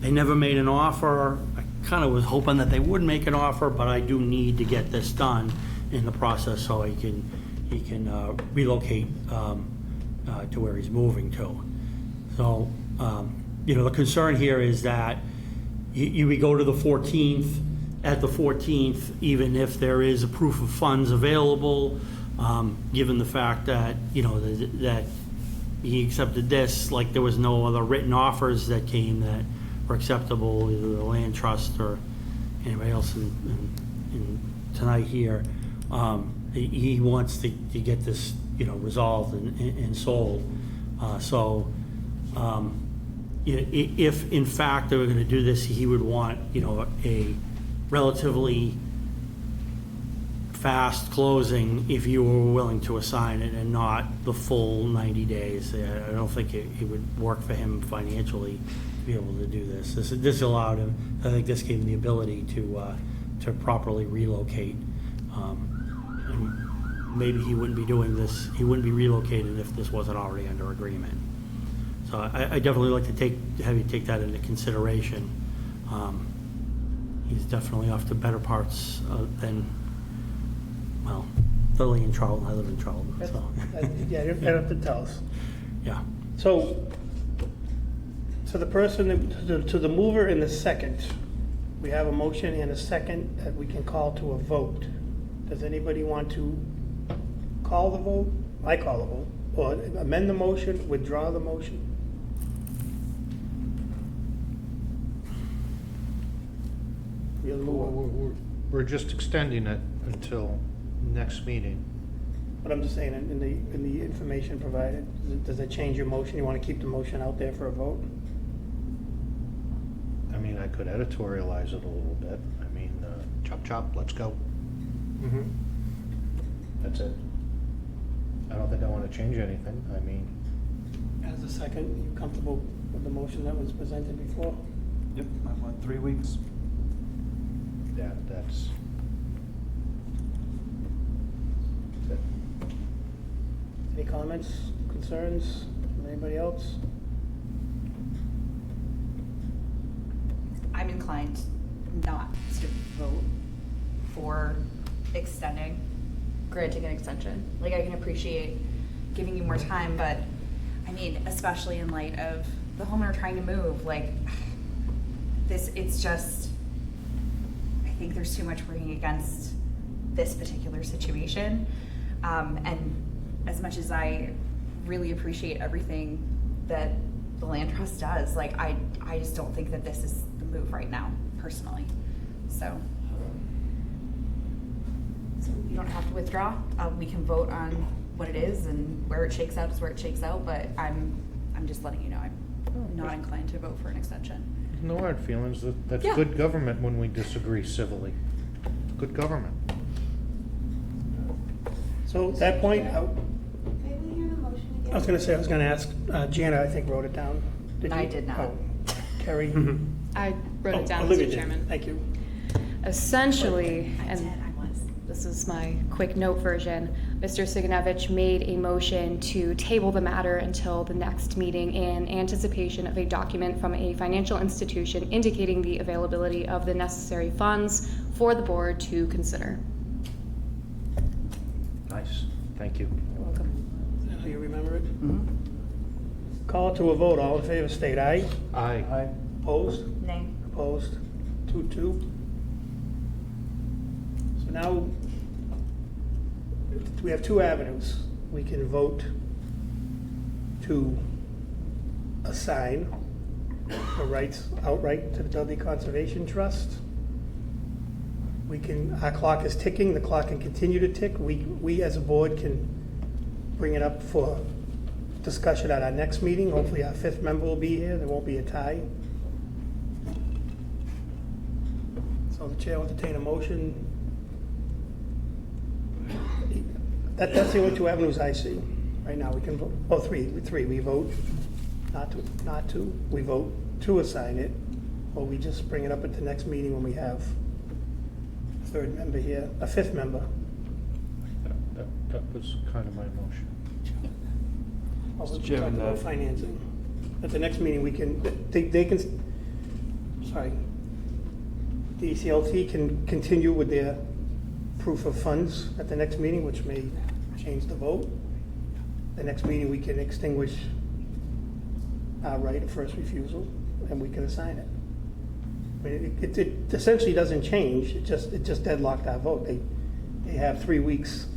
Speaker 10: they never made an offer. I kind of was hoping that they would make an offer, but I do need to get this done in the process so he can relocate to where he's moving to. So, the concern here is that we go to the 14th. At the 14th, even if there is a proof of funds available, given the fact that, that he accepted this, like there was no other written offers that came that were acceptable, either the land trust or anybody else in tonight here. He wants to get this, resolved and sold. If in fact they were going to do this, he would want, a relatively fast closing if you were willing to assign it and not the full 90 days. I don't think it would work for him financially to be able to do this. This allowed him, I think this gave him the ability to properly relocate. And maybe he wouldn't be doing this, he wouldn't be relocated if this wasn't already under agreement. So I definitely like to have you take that into consideration. He's definitely off to better parts than, Dudley and Charlton. I live in Charlton, so.
Speaker 1: Yeah, you don't have to tell us.
Speaker 10: Yeah.
Speaker 1: So, to the person, to the mover in the second, we have a motion and a second that we can call to a vote. Does anybody want to call the vote? I call the vote. Or amend the motion, withdraw the motion? You're the mover.
Speaker 7: We're just extending it until next meeting.
Speaker 1: But I'm just saying, in the information provided, does it change your motion? You want to keep the motion out there for a vote?
Speaker 7: I mean, I could editorialize it a little bit. I mean, chop chop, let's go.
Speaker 1: Mm-hmm.
Speaker 7: That's it. I don't think I want to change anything. I mean,
Speaker 1: As a second, you comfortable with the motion that was presented before?
Speaker 6: Yep, I want 3 weeks.
Speaker 7: that's it.
Speaker 1: Any comments, concerns from anybody else?
Speaker 3: I'm inclined not to vote for granting an extension. Like, I can appreciate giving you more time, but I mean, especially in light of the homeowner trying to move, like, it's just, I think there's too much working against this particular situation. And as much as I really appreciate everything that the land trust does, like, I just don't think that this is the move right now, personally. So you don't have to withdraw. We can vote on what it is, and where it shakes out is where it shakes out, but I'm just letting you know I'm not inclined to vote for an extension.
Speaker 7: No hard feelings. That's
Speaker 3: Yeah.
Speaker 7: good government when we disagree civilly. It's good government.
Speaker 1: So at that point, I was going to say, I was going to ask, Jana, I think, wrote it down.
Speaker 3: I
Speaker 1: you?
Speaker 3: did not.
Speaker 1: Oh, Carrie?
Speaker 8: I wrote it down,
Speaker 1: Olivia
Speaker 8: Mr.
Speaker 1: did.
Speaker 8: Chairman.
Speaker 1: Thank you.
Speaker 8: Essentially, and this is my quick note version, Mr. Siganovich made a motion to table the matter until the next meeting in anticipation of a document from a financial institution indicating the availability of the necessary funds for the board to consider.
Speaker 7: Nice. Thank you.
Speaker 8: You're welcome.
Speaker 1: Do you remember it? Call to a vote. All in favor, state aye.
Speaker 7: Aye.
Speaker 1: Opposed?
Speaker 3: Nay.
Speaker 1: Opposed? 2-2. So now, we have two avenues. We can vote to assign the rights outright to the Dudley Conservation Trust. We can, our clock is ticking, the clock can continue to tick. We as a board can bring it up for discussion at our next meeting. Hopefully our fifth member will be here, there won't be a tie. So the chair will entertain a motion. That's the only two avenues I see right now. We can vote, oh, three, we vote not to, we vote to assign it, or we just bring it up at the next meeting when we have a third member here, a fifth member.
Speaker 7: That was kind of my motion.
Speaker 1: Well, we
Speaker 6: Mr.
Speaker 1: talked
Speaker 6: Chairman,
Speaker 1: about financing. At the next meeting, we can, they can, sorry, the ECLT can continue with their proof of funds at the next meeting, which may change the vote. The next meeting, we can extinguish our right of first refusal, and we can assign it. I mean, it essentially doesn't change, it just deadlocked our vote. They have 3 weeks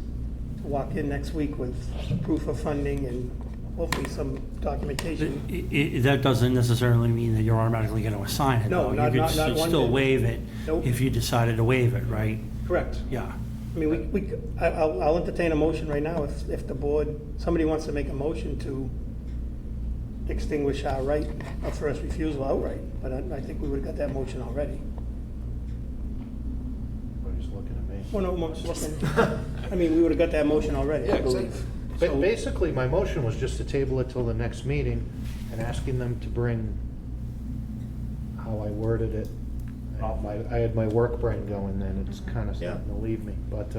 Speaker 1: to walk in next week with proof of funding and hopefully some documentation.
Speaker 10: That doesn't necessarily mean that you're automatically going to assign it,
Speaker 1: No,
Speaker 10: though.
Speaker 1: not
Speaker 10: You
Speaker 1: one
Speaker 10: could still
Speaker 1: bit.
Speaker 10: waive it
Speaker 1: Nope.
Speaker 10: if you decided to waive it, right?
Speaker 1: Correct.
Speaker 10: Yeah.
Speaker 1: I mean, I'll entertain a motion right now if the board, somebody wants to make a motion to extinguish our right of first refusal outright, but I think we would have got that motion already.
Speaker 7: Everybody's looking at me.
Speaker 1: Well, no, I'm just looking, I mean, we would have got that motion already, I believe.
Speaker 7: But basically, my motion was just to table it till the next meeting and asking them to bring how I worded it. I had my work brain going then, it's kind of starting to leave me. But,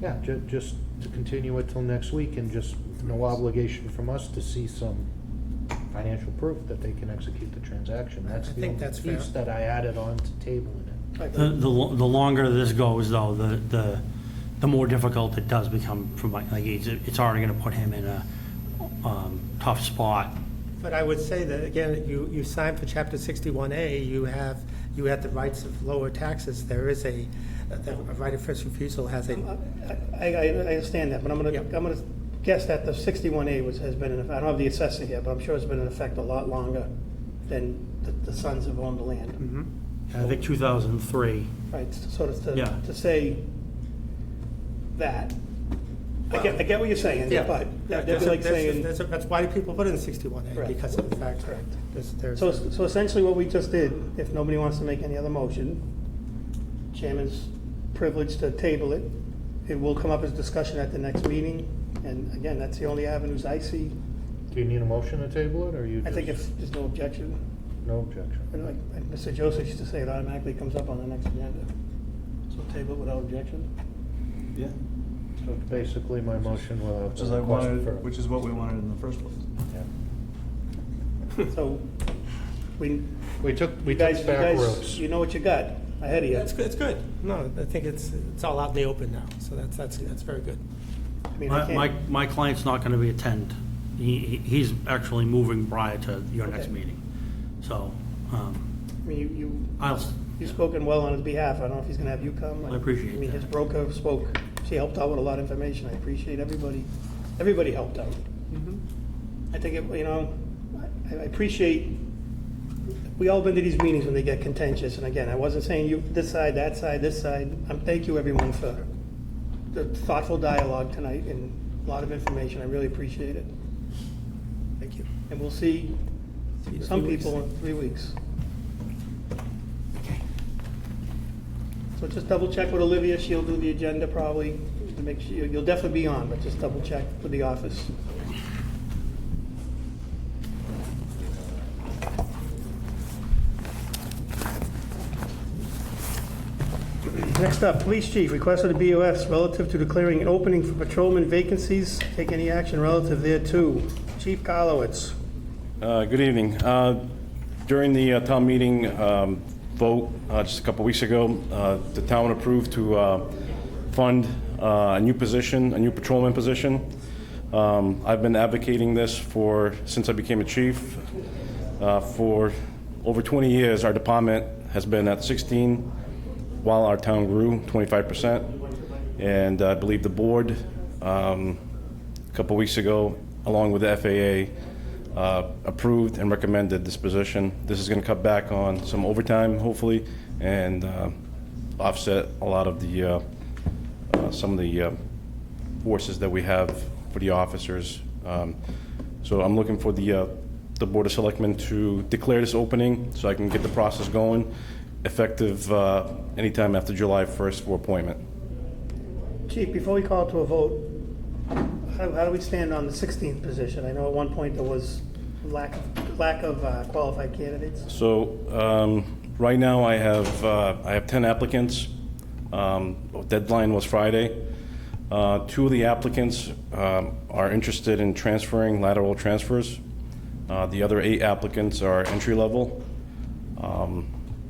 Speaker 7: yeah, just to continue it till next week and just no obligation from us to see some financial proof that they can execute the transaction. That's the
Speaker 12: think
Speaker 7: only
Speaker 12: that's fair.
Speaker 7: piece that I added on to tabling it.
Speaker 10: The longer this goes, though, the more difficult it does become for Mike. Like, it's already going to put him in a tough spot.
Speaker 12: But I would say that, again, you signed for Chapter 61A, you have the rights of lower taxes. There is a right of first refusal has a...
Speaker 1: I understand that, but I'm gonna guess that the 61A has been in effect. I don't have the assessor here, but I'm sure it's been in effect a lot longer than the sons have owned the land.
Speaker 10: I think 2003.
Speaker 1: Right, so
Speaker 10: Yeah.
Speaker 1: to say that, I get what you're saying, but that's like saying.
Speaker 12: That's why people put it in 61A,
Speaker 1: Correct.
Speaker 12: because of the fact
Speaker 1: Correct.
Speaker 12: there's...
Speaker 1: So essentially what we just did, if nobody wants to make any other motion, chairman's privileged to table it. It will come up as discussion at the next meeting, and again, that's the only avenues I see.
Speaker 7: Do you need a motion to table it, or you
Speaker 1: I
Speaker 7: just?
Speaker 1: think if there's no objection,
Speaker 7: No objection.
Speaker 1: and like Mr. Joseph used to say, it automatically comes up on the next agenda. So table it without objection.
Speaker 6: Yeah.
Speaker 7: So basically, my motion will have.
Speaker 6: Which is which is what we wanted in the first place.
Speaker 7: Yeah.
Speaker 1: So, we
Speaker 7: took
Speaker 1: you guys,
Speaker 7: back roads.
Speaker 1: you know what you got ahead of you.
Speaker 12: It's good. No, I think it's all out in the open now, so that's very good.
Speaker 1: I mean, I can't-
Speaker 10: My client's not going to be attend. He's actually moving prior to your next meeting. So,
Speaker 1: I mean,
Speaker 10: I'll,
Speaker 1: you've spoken well on his behalf. I don't know if he's gonna have you come.
Speaker 10: I appreciate
Speaker 1: I mean,
Speaker 10: that.
Speaker 1: his broker spoke, she helped out with a lot of information. I appreciate everybody helped out. I think, I appreciate, we all been to these meetings when they get contentious, and again, I wasn't saying you, this side, that side, this side. Thank you, everyone, for the thoughtful dialogue tonight and a lot of information. I really appreciate it.
Speaker 12: Thank you.
Speaker 1: And we'll see
Speaker 12: you in
Speaker 1: some
Speaker 12: 3 weeks.
Speaker 1: people in 3 weeks. So just double check with Olivia, she'll do the agenda probably, to make sure, you'll definitely be on, but just double check with the office. Next up, Police Chief, request of the BOS relative to declaring an opening for patrolman vacancies. Take any action relative thereto. Chief Karlowitz.
Speaker 18: Good evening. During the town meeting vote just a couple weeks ago, the town approved to fund a new position, a new patrolman position. I've been advocating this since I became a chief. For over 20 years, our department has been at 16, while our town grew 25%. And I believe the board, a couple weeks ago, along with the FAA, approved and recommended this position. This is going to cut back on some overtime, hopefully, and offset a lot of the some of the forces that we have for the officers. So I'm looking for the Board of Selectmen to declare this opening so I can get the process going, effective anytime after July 1st for appointment.
Speaker 1: Chief, before we call to a vote, how do we stand on the 16th position? I know at one point there was lack of qualified candidates.
Speaker 18: So right now I have 10 applicants. Deadline was Friday. 2 of the applicants are interested in transferring, lateral transfers. The other 8 applicants are entry level.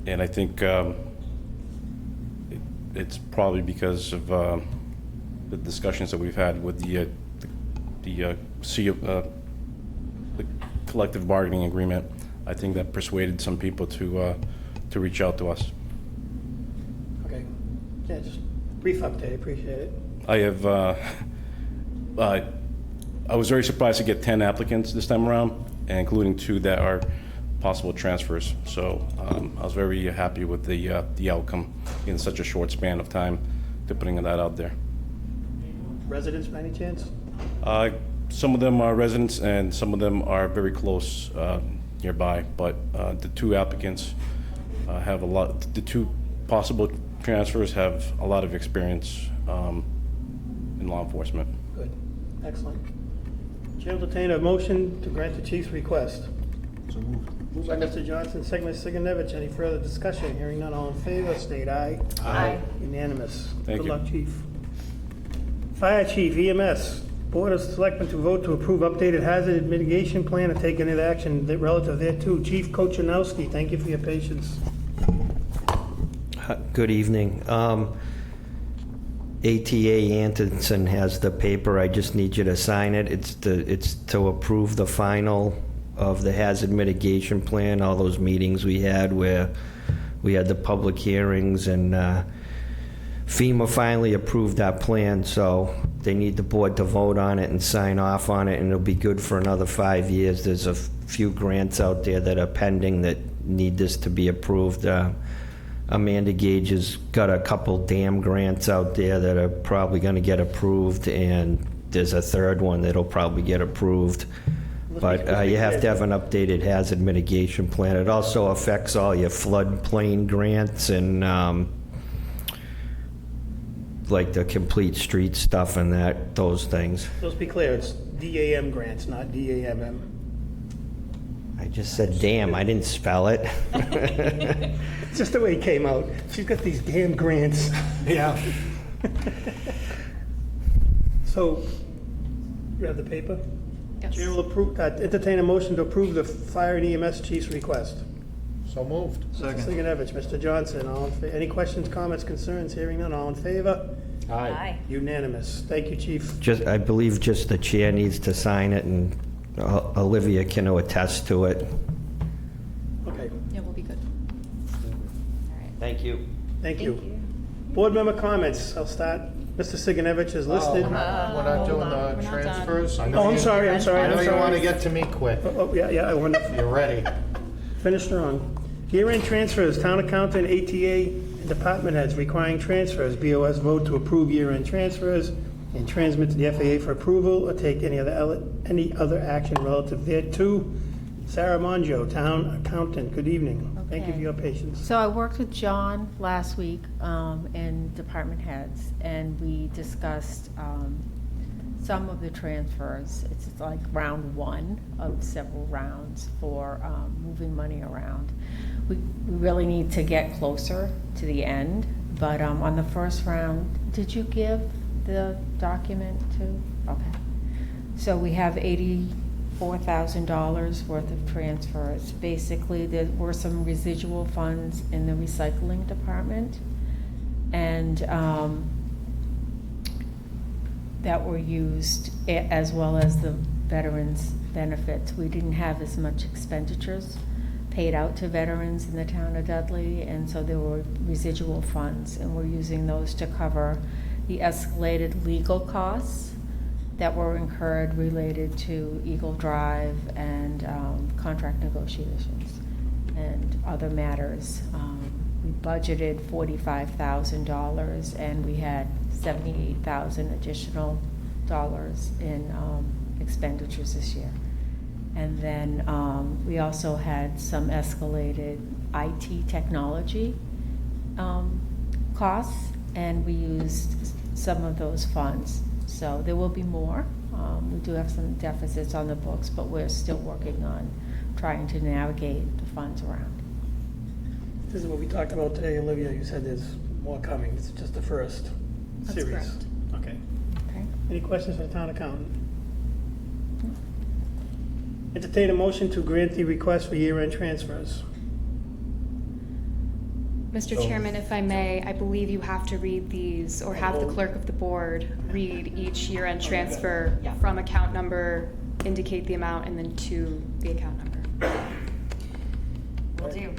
Speaker 18: And I think it's probably because of the discussions that we've had with the collective bargaining agreement. I think that persuaded some people to reach out to us.
Speaker 1: Okay. Yeah, just brief update, appreciate it.
Speaker 18: I have, I was very surprised to get 10 applicants this time around, and including 2 that are possible transfers. So I was very happy with the outcome in such a short span of time to putting that out there.
Speaker 1: Residents by any chance?
Speaker 18: Some of them are residents and some of them are very close nearby, but the 2 applicants have a lot, the 2 possible transfers have a lot of experience in law enforcement.
Speaker 1: Good, excellent. Chair will entertain a motion to grant the chief's request.
Speaker 7: So moved.
Speaker 1: Moved by Mr. Johnson, second by Sigenovich. Any further discussion? Hearing none, all in favor, state aye.
Speaker 18: Aye.
Speaker 1: Unanimous.
Speaker 18: Thank
Speaker 1: Good
Speaker 18: you.
Speaker 1: luck, chief. Fire chief, EMS. Board of Selectmen to vote to approve updated hazard mitigation plan and take any action relative thereto. Chief Kochanowski, thank you for your patience.
Speaker 19: Good evening. ATA Antonson has the paper. I just need you to sign it. It's to approve the final of the hazard mitigation plan, all those meetings we had where we had the public hearings, and FEMA finally approved that plan, so they need the board to vote on it and sign off on it, and it'll be good for another 5 years. There's a few grants out there that are pending that need this to be approved. Amanda Gage has got a couple dam grants out there that are probably going to get approved, and there's a third one that'll probably get approved. But you have to have an updated hazard mitigation plan. It also affects all your floodplain grants and like the complete street stuff and those things.
Speaker 1: So let's be clear, it's DAM grants, not DAMM.
Speaker 19: I just said damn, I didn't spell it.
Speaker 1: It's just the way it came out. She's got these damn grants.
Speaker 19: Yeah.
Speaker 1: So, you have the paper?
Speaker 8: Yes.
Speaker 1: Chair will entertain a motion to approve the fire and EMS chief's request.
Speaker 7: So moved.
Speaker 1: Mr. Sigenovich, Mr. Johnson, any questions, comments, concerns? Hearing none, all in favor?
Speaker 3: Aye.
Speaker 1: Unanimous. Thank you, chief.
Speaker 19: I believe just the chair needs to sign it, and Olivia can attest to it.
Speaker 1: Okay,
Speaker 8: Yeah, we'll be good.
Speaker 19: Thank you.
Speaker 1: thank you. Board member comments. I'll start. Mr. Sigenovich is listed.
Speaker 7: We're not doing the transfers? I know
Speaker 1: Oh, I'm
Speaker 7: you-
Speaker 1: sorry.
Speaker 7: I know you want to get to me quick.
Speaker 1: Oh, yeah, I wonder.
Speaker 7: You're ready.
Speaker 1: Finish strong. Year-end transfers, town accountant, ATA, and department heads requiring transfers. BOS vote to approve year-end transfers and transmit to the FAA for approval or take any other action relative thereto. Sarah Monjo, town accountant, good evening. Thank you for your patience.
Speaker 20: So I worked with John last week and department heads, and we discussed some of the transfers. It's like round 1 of several rounds for moving money around. We really need to get closer to the end, but on the first round, did you give the document to? Okay. So we have $84,000 worth of transfers. Basically, there were some residual funds in the recycling department, and that were used, as well as the veterans' benefits. We didn't have as much expenditures paid out to veterans in the town of Dudley, and so there were residual funds, and we're using those to cover the escalated legal costs that were incurred related to Eagle Drive and contract negotiations and other matters. We budgeted $45,000 and we had $78,000 additional dollars in expenditures this year. And then we also had some escalated IT technology costs, and we used some of those funds. So there will be more. We do have some deficits on the books, but we're still working on trying to navigate the funds around.
Speaker 1: This is what we talked about today, Olivia. You said there's more coming. This is just the first
Speaker 3: That's
Speaker 1: series.
Speaker 3: correct.
Speaker 1: Okay.
Speaker 20: Okay.
Speaker 1: Any questions for the town accountant? Entertain a motion to grant the request for year-end transfers.
Speaker 8: Mr. Chairman, if I may, I believe you have to read these, or have the clerk of the board read each year-end transfer from account number, indicate the amount, and then to the account number.
Speaker 3: Will do.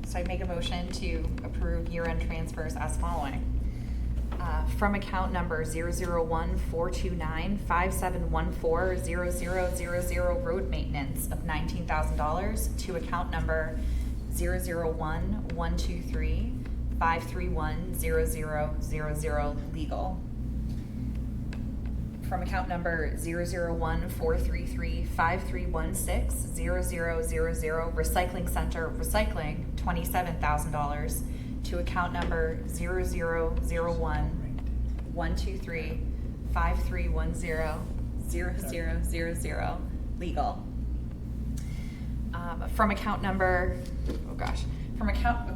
Speaker 3: So I make a motion to approve year-end transfers as following. From account number 001-429-5714-0000 road maintenance of $19,000 to account number 001-123-531-0000 legal. From account number 001-433-5316-0000 recycling center recycling $27,000 to account number 0001-123-5310-0000 legal. From account number, from account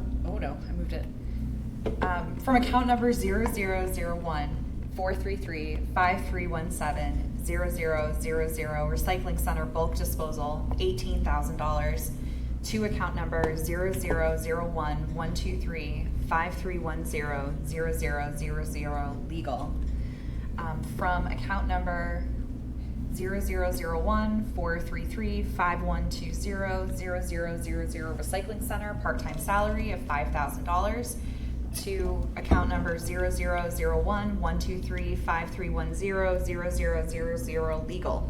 Speaker 3: number 0001-433-5317-0000 recycling center bulk disposal $18,000 to account number 0001-123-5310-0000 legal. From account number 0001-433-5120-0000 recycling center part-time salary of $5,000 to account number 0001-123-5310-0000 legal.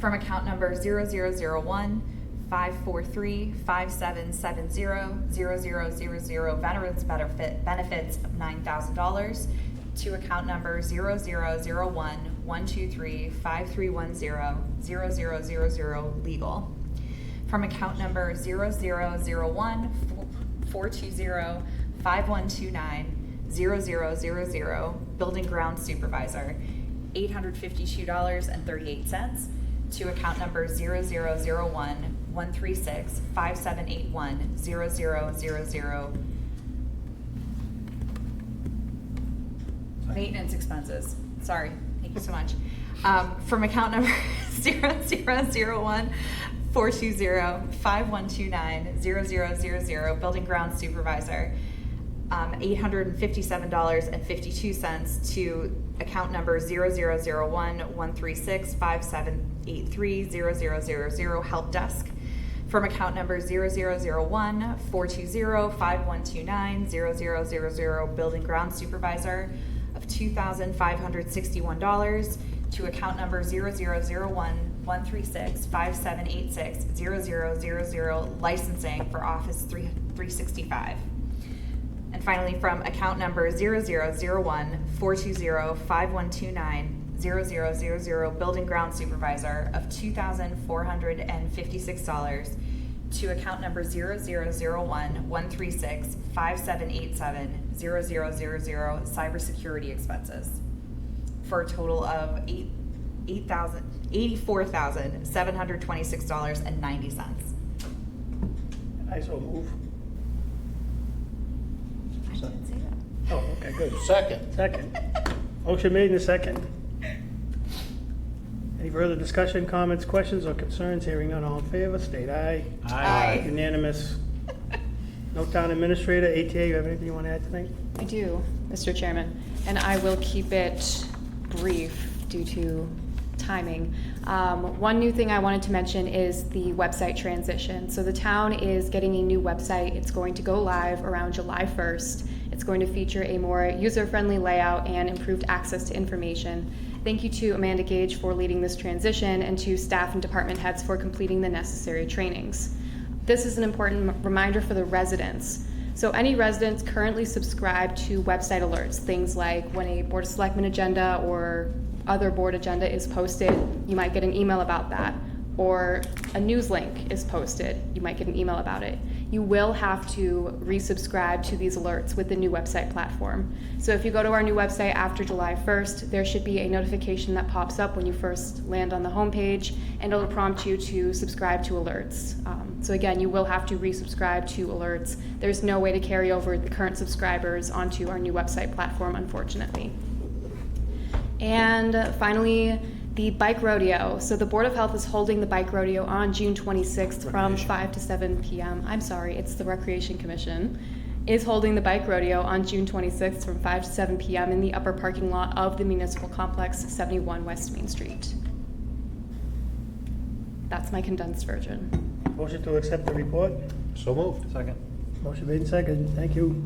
Speaker 3: From account number 0001-543-5770-0000 veterans benefits of $9,000 to account number 0001-123-5310-0000 legal. From account number 0001-420-5129-0000 building ground supervisor $852.38 to account number 0001-136-5781-0000 maintenance expenses. Sorry, thank you so much. From account number 0001-420-5129-0000 building ground supervisor $857.52 to account number 0001-136-5783-0000 help desk. From account number 0001-420-5129-0000 building ground supervisor of $2,561 to account number 0001-136-5786-0000 licensing for Office 365. And finally, from account number 0001-420-5129-0000 building ground supervisor of $2,456 to account number 0001-136-5787-0000 cybersecurity expenses for a total of $84,726.90.
Speaker 1: I so move.
Speaker 3: I didn't say that.
Speaker 1: Oh, okay, good.
Speaker 7: Second.
Speaker 1: Motion made in a second. Any further discussion, comments, questions, or concerns? Hearing none, all in favor, state aye.
Speaker 3: Aye.
Speaker 1: Unanimous. No town administrator, ATA, you have anything you want to add tonight?
Speaker 8: I do, Mr. Chairman, and I will keep it brief due to timing. One new thing I wanted to mention is the website transition. So the town is getting a new website. It's going to go live around July 1st. It's going to feature a more user-friendly layout and improved access to information. Thank you to Amanda Gage for leading this transition and to staff and department heads for completing the necessary trainings. This is an important reminder for the residents. So any residents currently subscribe to website alerts, things like when a Board of Selectmen agenda or other board agenda is posted, you might get an email about that. Or a news link is posted, you might get an email about it. You will have to resubscribe to these alerts with the new website platform. So if you go to our new website after July 1st, there should be a notification that pops up when you first land on the homepage, and it'll prompt you to subscribe to alerts. So again, you will have to resubscribe to alerts. There's no way to carry over the current subscribers onto our new website platform, unfortunately. And finally, the bike rodeo. So the Board of Health is holding the bike rodeo on June 26th from 5 to 7 p.m. I'm sorry, it's the Recreation Commission is holding the bike rodeo on June 26th from 5 to 7 p.m. in the upper parking lot of the Municipal Complex, 71 West Main Street. That's my condensed version.
Speaker 1: Motion to accept the report.
Speaker 7: So moved.
Speaker 6: Second.
Speaker 1: Motion made and seconded. Thank you.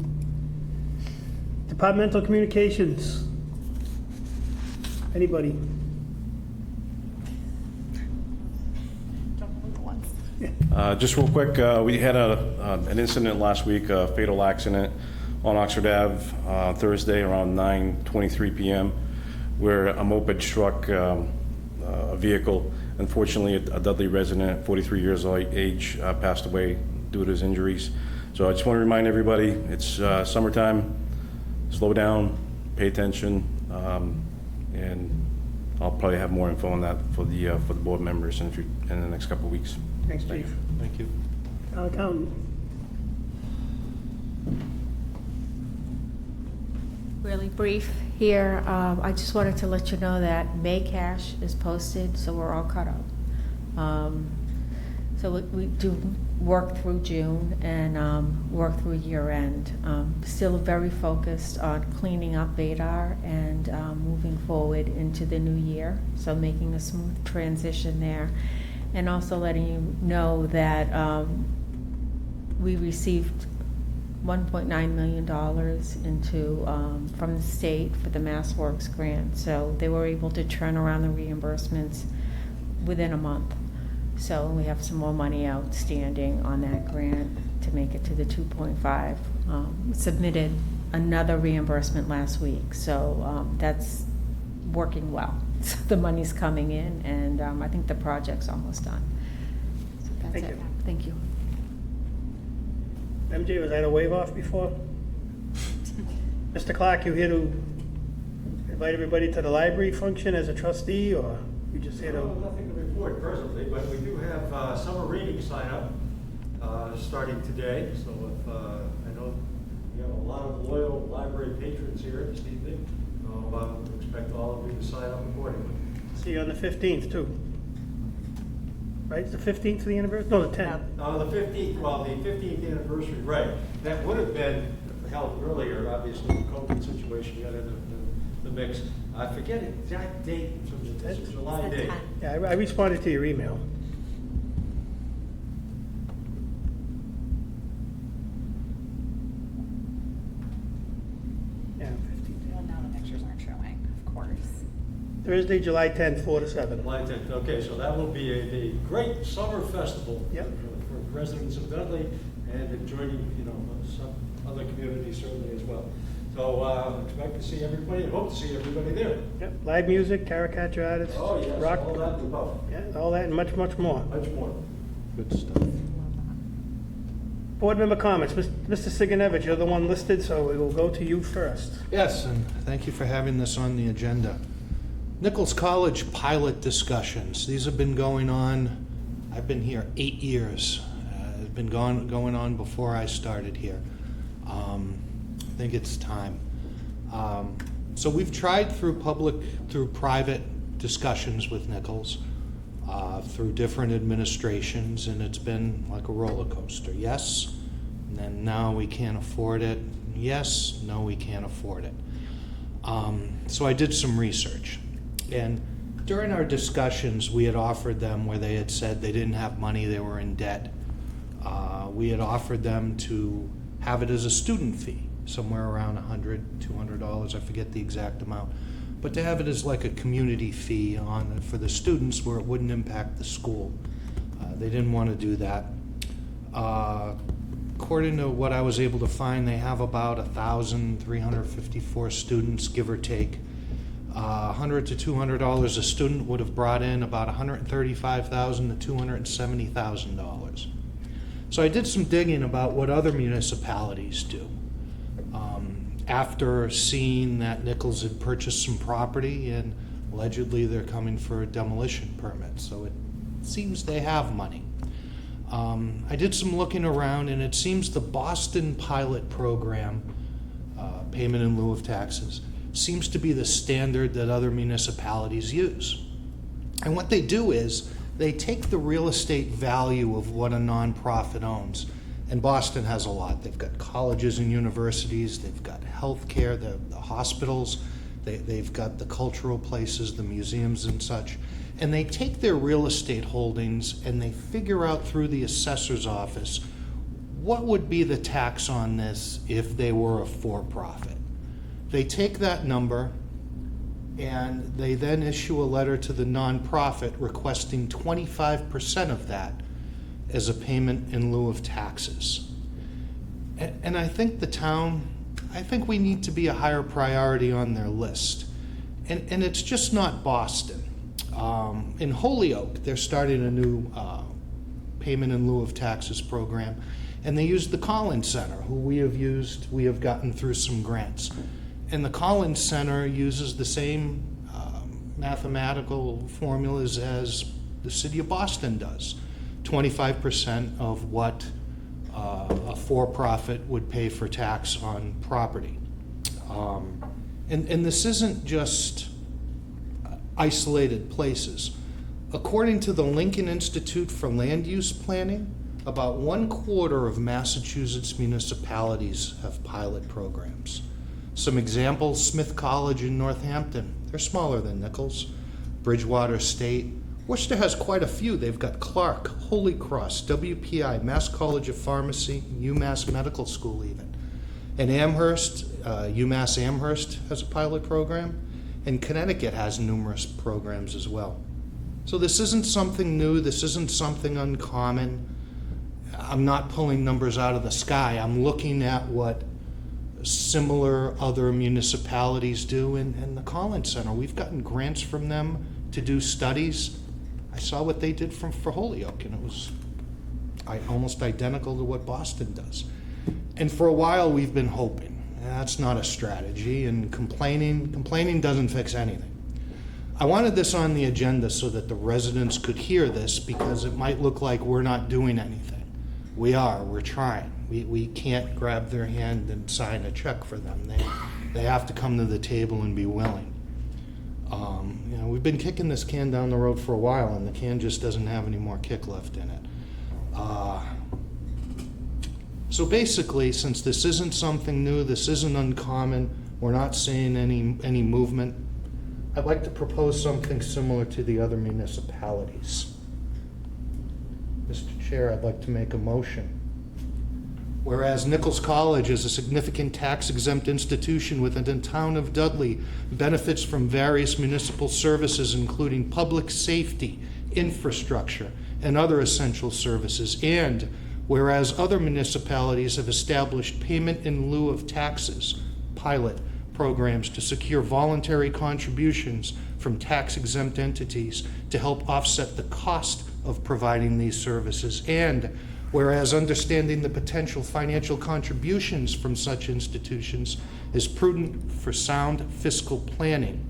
Speaker 1: Departmental communications. Anybody?
Speaker 18: Just real quick, we had an incident last week, a fatal accident on Oxford Ave Thursday around 9:23 p.m. where a moped struck a vehicle. Unfortunately, a Dudley resident, 43 years of age, passed away due to his injuries. So I just want to remind everybody, it's summertime, slow down, pay attention, and I'll probably have more info on that for the board members in the next couple of weeks.
Speaker 1: Thanks, Chief.
Speaker 7: Thank you.
Speaker 1: Town accountant.
Speaker 20: Really brief here. I just wanted to let you know that May cash is posted, so we're all caught up. So we do work through June and work through year end. Still very focused on cleaning up Vadar and moving forward into the new year. So making a smooth transition there. And also letting you know that we received $1.9 million into from the state for the MassWorks grant. So they were able to turn around the reimbursements within a month. So we have some more money outstanding on that grant to make it to the 2.5. Submitted another reimbursement last week, so that's working well. So the money's coming in, and I think the project's almost done. So that's
Speaker 1: Thank
Speaker 20: it.
Speaker 1: you.
Speaker 20: Thank you.
Speaker 1: MJ, was that a wave off before? Mr. Clark, you here to invite everybody to the library function as a trustee, or you just here to?
Speaker 21: Nothing to report presently, but we do have summer reading sign up starting today. So if I know we have a lot of loyal library patrons here this evening, we expect all of you to sign up accordingly.
Speaker 1: See you on the 15th, too. Right, it's the 15th of the anniversary? No, the 10th.
Speaker 21: The 15th, well, the 15th anniversary, right. That would have been held earlier, obviously, the COVID situation got into the mix. I forget the exact date, it's a July date.
Speaker 1: Yeah, I responded to your email. Yeah, 15th.
Speaker 3: Well, now the pictures aren't showing, of course.
Speaker 1: Thursday, July 10th, 4 to 7.
Speaker 21: July 10th, okay, so that will be a great summer festival for residents of Dudley and joining, some other communities certainly as well. So expect to see everybody and hope to see everybody there.
Speaker 1: Yep, live music, caricature artists,
Speaker 21: Oh, yes,
Speaker 1: rock.
Speaker 21: all that and above.
Speaker 1: Yeah, all that and much, much more.
Speaker 21: Much more.
Speaker 7: Good stuff.
Speaker 1: Board member comments. Mr. Siganevich, you're the one listed, so we will go to you first.
Speaker 7: Yes, and thank you for having this on the agenda. Nichols College pilot discussions. These have been going on, I've been here 8 years. It's been going on before I started here. I think it's time. So we've tried through private discussions with Nichols, through different administrations, and it's been like a roller coaster. Yes, and then now we can't afford it. Yes, no, we can't afford it. So I did some research. And during our discussions, we had offered them where they had said they didn't have money, they were in debt. We had offered them to have it as a student fee, somewhere around $100, $200, I forget the exact amount. but to have it as like a community fee for the students where it wouldn't impact the school. They didn't want to do that. According to what I was able to find, they have about 1,354 students, give or take. $100 to $200 a student would have brought in about $135,000 to $270,000. So I did some digging about what other municipalities do. After seeing that Nichols had purchased some property and allegedly they're coming for a demolition permit, so it seems they have money. I did some looking around, and it seems the Boston pilot program, payment in lieu of taxes, seems to be the standard that other municipalities use. And what they do is they take the real estate value of what a nonprofit owns, and Boston has a lot. They've got colleges and universities, they've got healthcare, the hospitals, they've got the cultural places, the museums and such. And they take their real estate holdings and they figure out through the assessor's office what would be the tax on this if they were a for-profit. They take that number and they then issue a letter to the nonprofit requesting 25% of that as a payment in lieu of taxes. And I think I think we need to be a higher priority on their list. And it's just not Boston. In Holyoke, they're starting a new payment in lieu of taxes program, and they use the Collins Center, who we have gotten through some grants. And the Collins Center uses the same mathematical formulas as the city of Boston does. 25% of what a for-profit would pay for tax on property. And this isn't just isolated places. According to the Lincoln Institute for Land Use Planning, about 1/4 of Massachusetts municipalities have pilot programs. Some examples: Smith College in Northampton, they're smaller than Nichols. Bridgewater State. Worcester has quite a few. They've got Clark, Holy Cross, WPI, Mass College of Pharmacy, UMass Medical School even. And Amherst, UMass Amherst has a pilot program, and Connecticut has numerous programs as well. So this isn't something new, this isn't something uncommon. I'm not pulling numbers out of the sky. I'm looking at what similar other municipalities do, and the Collins Center, we've gotten grants from them to do studies. I saw what they did for Holyoke, and it was almost identical to what Boston does. And for a while, we've been hoping. That's not a strategy, and complaining doesn't fix anything. I wanted this on the agenda so that the residents could hear this, because it might look like we're not doing anything. We're trying. We can't grab their hand and sign a check for them. They have to come to the table and be willing. We've been kicking this can down the road for a while, and the can just doesn't have any more kick left in it. So basically, since this isn't something new, this isn't uncommon, we're not seeing any movement, I'd like to propose something similar to the other municipalities. Mr. Chair, I'd like to make a motion. Whereas Nichols College is a significant tax-exempt institution within the town of Dudley, benefits from various municipal services including public safety, infrastructure, and other essential services. And whereas other municipalities have established payment in lieu of taxes, pilot programs to secure voluntary contributions from tax-exempt entities to help offset the cost of providing these services. And whereas understanding the potential financial contributions from such institutions is prudent for sound fiscal planning.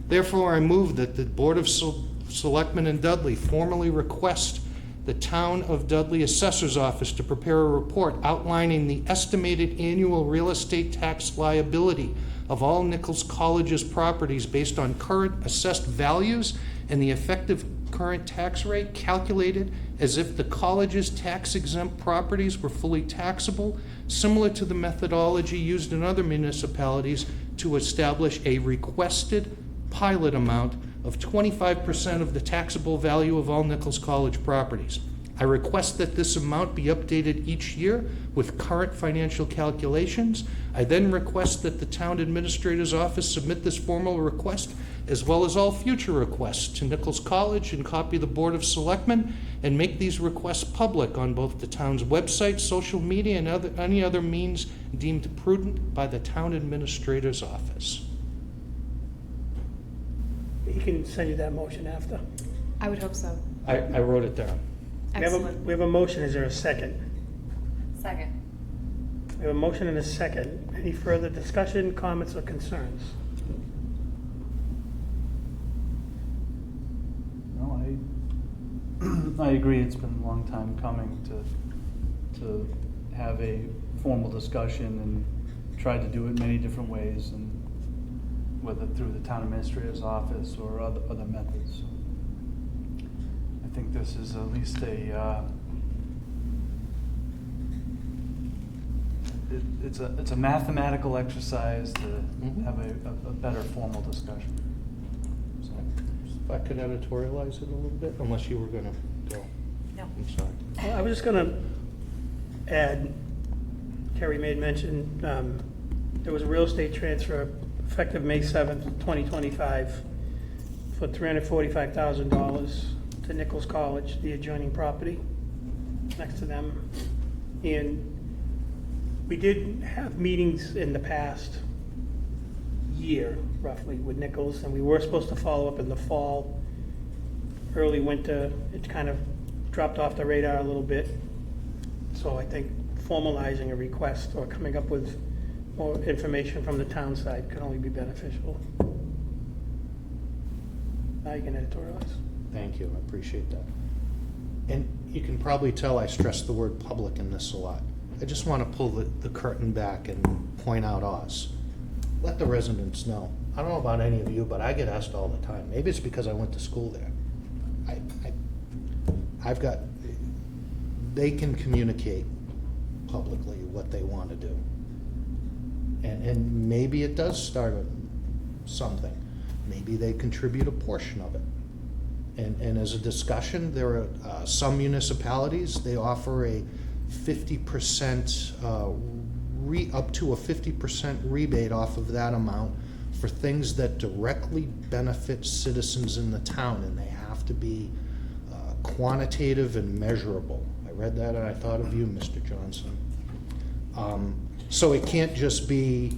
Speaker 7: Therefore, I move that the Board of Selectmen in Dudley formally request the Town of Dudley Assessor's Office to prepare a report outlining the estimated annual real estate tax liability of all Nichols College's properties based on current assessed values and the effective current tax rate calculated as if the college's tax-exempt properties were fully taxable, similar to the methodology used in other municipalities to establish a requested pilot amount of 25% of the taxable value of all Nichols College properties. I request that this amount be updated each year with current financial calculations. I then request that the town administrator's office submit this formal request, as well as all future requests, to Nichols College and copy the Board of Selectmen, and make these requests public on both the town's website, social media, and any other means deemed prudent by the town administrator's office.
Speaker 1: He can send you that motion after.
Speaker 8: I would hope so.
Speaker 7: I wrote it down.
Speaker 1: We have a motion. Is there a second?
Speaker 3: Second.
Speaker 1: We have a motion and a second. Any further discussion, comments, or concerns?
Speaker 6: No, I agree. It's been a long time coming to have a formal discussion, and tried to do it many different ways, and whether through the town administrator's office or other methods. I think this is at least it's a mathematical exercise to have a better formal discussion.
Speaker 7: So, if I could editorialize it a little bit, unless you were going to go.
Speaker 3: No.
Speaker 7: I'm sorry.
Speaker 1: Well, I was just going to add, Terry made mention, there was a real estate transfer effective May 7th, 2025 for $345,000 to Nichols College, the adjoining property next to them. And we did have meetings in the past year, roughly, with Nichols, and we were supposed to follow up in the fall, early winter. It kind of dropped off the radar a little bit. So I think formalizing a request or coming up with more information from the town side could only be beneficial. Now you can editorialize.
Speaker 7: Thank you, I appreciate that. And you can probably tell I stress the word public in this a lot. I just want to pull the curtain back and point out Oz. Let the residents know. I don't know about any of you, but I get asked all the time. Maybe it's because I went to school there. They can communicate publicly what they want to do. And maybe it does start something. Maybe they contribute a portion of it. And as a discussion, there are some municipalities, they offer a 50%, up to a 50% rebate off of that amount for things that directly benefit citizens in the town, and they have to be quantitative and measurable. I read that and I thought of you, Mr. Johnson. So it can't just be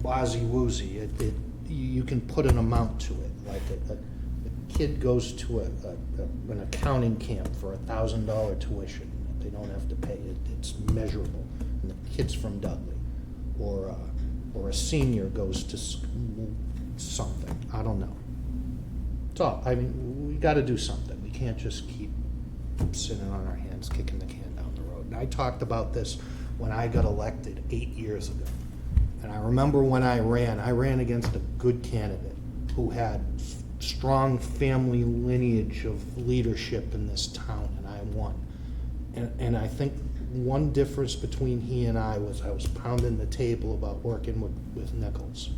Speaker 7: wazzy-woozy. You can put an amount to it. Like a kid goes to an accounting camp for $1,000 tuition. They don't have to pay it. It's measurable. And the kid's from Dudley. Or a senior goes to something. I don't know. So, I mean, we got to do something. We can't just keep sitting on our hands, kicking the can down the road. And I talked about this when I got elected 8 years ago. And I remember when I ran against a good candidate who had strong family lineage of leadership in this town, and I won. And I think one difference between he and I was pounding the table about working with Nichols.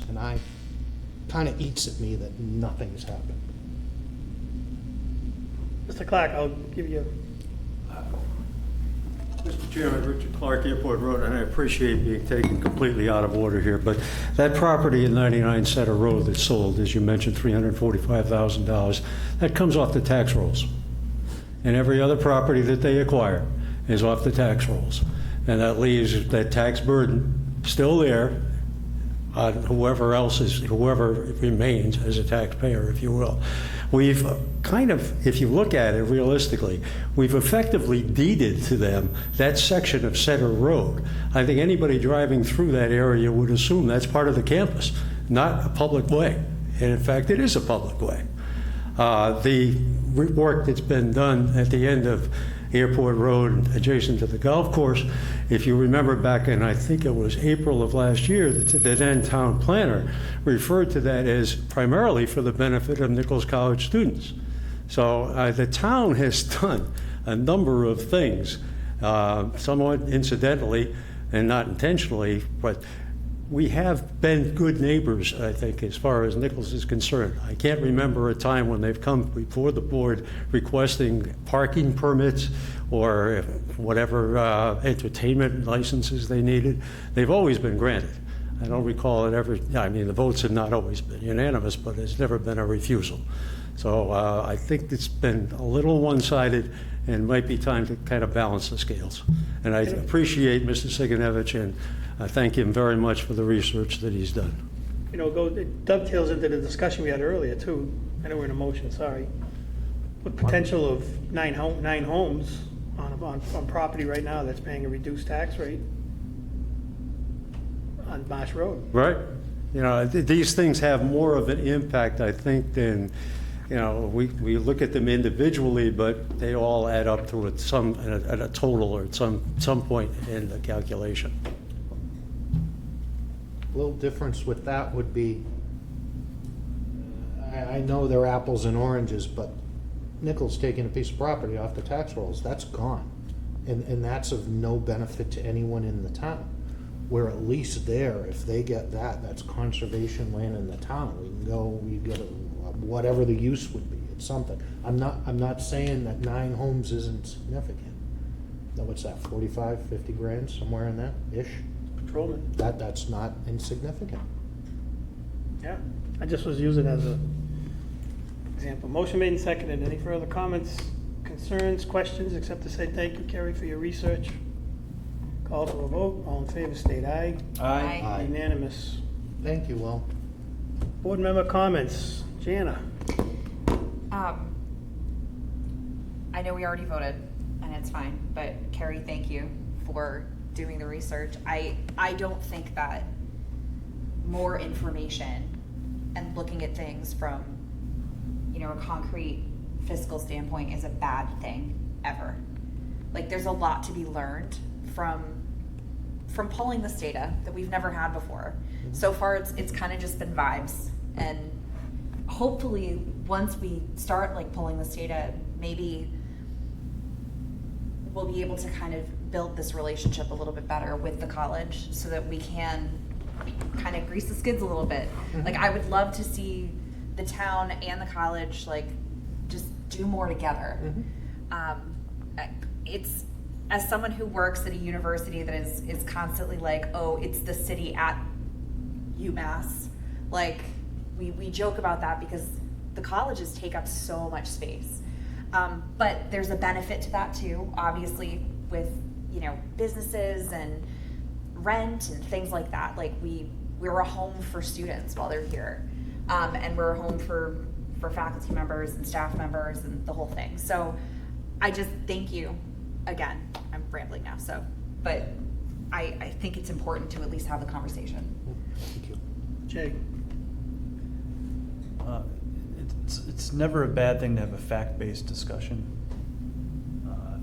Speaker 7: And I kind of eats at me that nothing's happened.
Speaker 1: Mr. Clark, I'll give you.
Speaker 21: Mr. Chairman, Richard Clark, Airport Road, and I appreciate being taken completely out of order here, but that property at 99 Center Road that sold, as you mentioned, $345,000, that comes off the tax rolls. And every other property that they acquire is off the tax rolls. And that leaves that tax burden still there on whoever remains as a taxpayer, if you will. We've kind of, if you look at it realistically, we've effectively deeded to them that section of Center Road. I think anybody driving through that area would assume that's part of the campus, not a public way. And in fact, it is a public way. The work that's been done at the end of Airport Road adjacent to the golf course, if you remember back in, I think it was April of last year, the then town planner referred to that as primarily for the benefit of Nichols College students. So the town has done a number of things, somewhat incidentally and not intentionally, but we have been good neighbors, I think, as far as Nichols is concerned. I can't remember a time when they've come before the board requesting parking permits or whatever entertainment licenses they needed. They've always been granted. I don't recall it ever, I mean, the votes have not always been unanimous, but there's never been a refusal. So I think it's been a little one-sided and might be time to kind of balance the scales. And I appreciate Mr. Siganevich, and I thank him very much for the research that he's done.
Speaker 1: You know, it dovetails into the discussion we had earlier, too. I know we're in a motion, sorry. With potential of nine homes on property right now that's paying a reduced tax rate on Marsh Road.
Speaker 21: Right. You know, these things have more of an impact, I think, than, you know, we look at them individually, but they all add up to at a total or at some point in the calculation.
Speaker 7: A little difference with that would be, I know they're apples and oranges, but Nichols taking a piece of property off the tax rolls, that's gone. And that's of no benefit to anyone in the town. We're at least there, if they get that, that's conservation land in the town. We can go, we get whatever the use would be, it's something. I'm not saying that 9 homes isn't significant. Now, what's that, 45, 50 grand, somewhere in that ish?
Speaker 1: Patrolman.
Speaker 7: That's not insignificant.
Speaker 1: Yeah, I just was using it as an example. Motion made and seconded. Any further comments, concerns, questions, except to say thank you, Kerry, for your research. Call for a vote. All in favor, state aye.
Speaker 6: Aye.
Speaker 7: Aye.
Speaker 1: Unanimous.
Speaker 7: Thank you, Will.
Speaker 1: Board member comments. Jana.
Speaker 3: I know we already voted, and it's fine, but Carrie, thank you for doing the research. I don't think that more information and looking at things from, you know, a concrete fiscal standpoint is a bad thing ever. Like, there's a lot to be learned from pulling this data that we've never had before. So far, it's kind of just been vibes, and hopefully once we start like pulling this data, maybe we'll be able to kind of build this relationship a little bit better with the college so that we can kind of grease the skids a little bit. Like, I would love to see the town and the college like just do more together. It's, as someone who works at a university that is constantly like, oh, it's the city at UMass, like we joke about that because the colleges take up so much space. But there's a benefit to that too, obviously, with, you know, businesses and rent and things like that. Like, we're a home for students while they're here, and we're a home for faculty members and staff members and the whole thing. So I just thank you again. I'm rambling now, but I think it's important to at least have the conversation.
Speaker 7: Thank you.
Speaker 1: Jay.
Speaker 6: It's never a bad thing to have a fact-based discussion.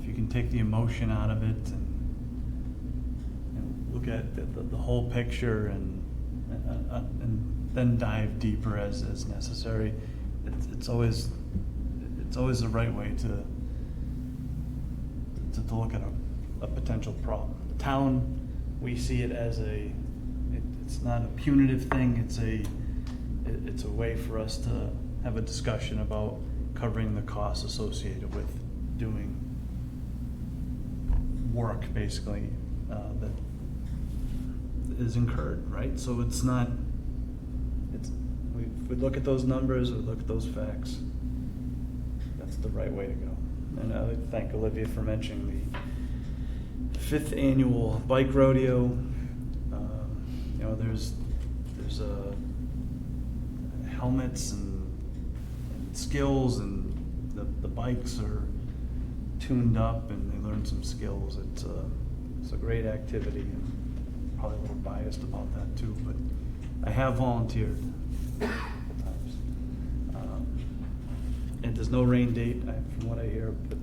Speaker 6: If you can take the emotion out of it and look at the whole picture and then dive deeper as necessary, it's always the right way to look at a potential problem. The town, we see it as it's not a punitive thing. It's a way for us to have a discussion about covering the costs associated with doing work, basically, that is incurred, right? So we look at those numbers, we look at those facts. That's the right way to go. And I would thank Olivia for mentioning the 5th annual bike rodeo. You know, there's helmets and skills, and the bikes are tuned up and they learn some skills. It's a great activity, and probably a little biased about that too, but I have volunteered a couple times. And there's no rain date from what I hear, but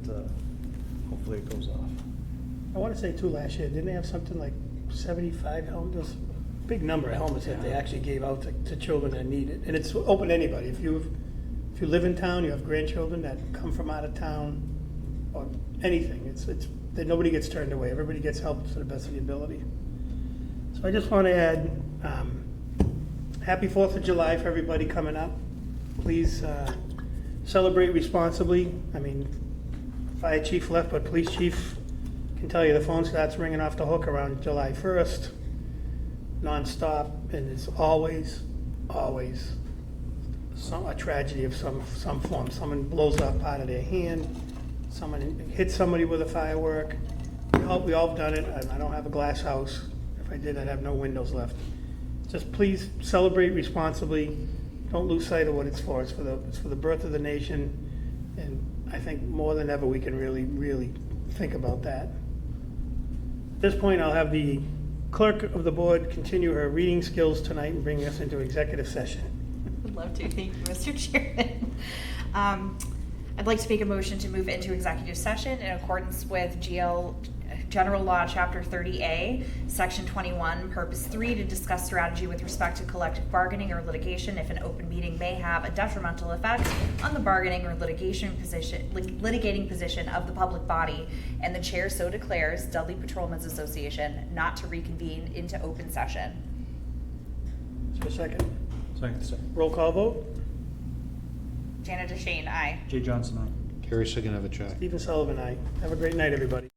Speaker 6: hopefully it goes off.
Speaker 1: I want to say too, last year, didn't they have something like 75 helmets? Big number of helmets that they actually gave out to children that need it. And it's open to anybody. If you live in town, you have grandchildren that come from out of town, or anything, it's that nobody gets turned away. Everybody gets help to the best of the ability. So So I just want to add, happy 4th of July for everybody coming up. Please celebrate responsibly. I mean, fire chief left, but police chief can tell you the phone starts ringing off the hook around July 1st, nonstop, and it's always a tragedy of some form. Someone blows off part of their hand, someone hits somebody with a firework. We all have done it. I don't have a glass house. If I did, I'd have no windows left. Just please celebrate responsibly. Don't lose sight of what it's for. It's for the birth of the nation, and I think more than ever we can really think about that. At this point, I'll have the clerk of the board continue her reading skills tonight and bring us into executive session.
Speaker 3: Would love to. Thank you, Mr. Chairman. I'd like to make a motion to move into executive session in accordance with General Law, Chapter 30A, Section 21, Purpose 3, to discuss strategy with respect to collective bargaining or litigation if an open meeting may have a detrimental effect on the bargaining or litigating position of the public body, and the chair so declares, Dudley Patrolmen's Association, not to reconvene into open session.
Speaker 1: Is there a second?
Speaker 6: Second.
Speaker 1: Roll call vote.
Speaker 3: Janet DeShane, aye.
Speaker 6: Jay Johnson, aye.
Speaker 7: Carrie Siganevich, aye.
Speaker 1: Stephen Sullivan, aye. Have a great night, everybody.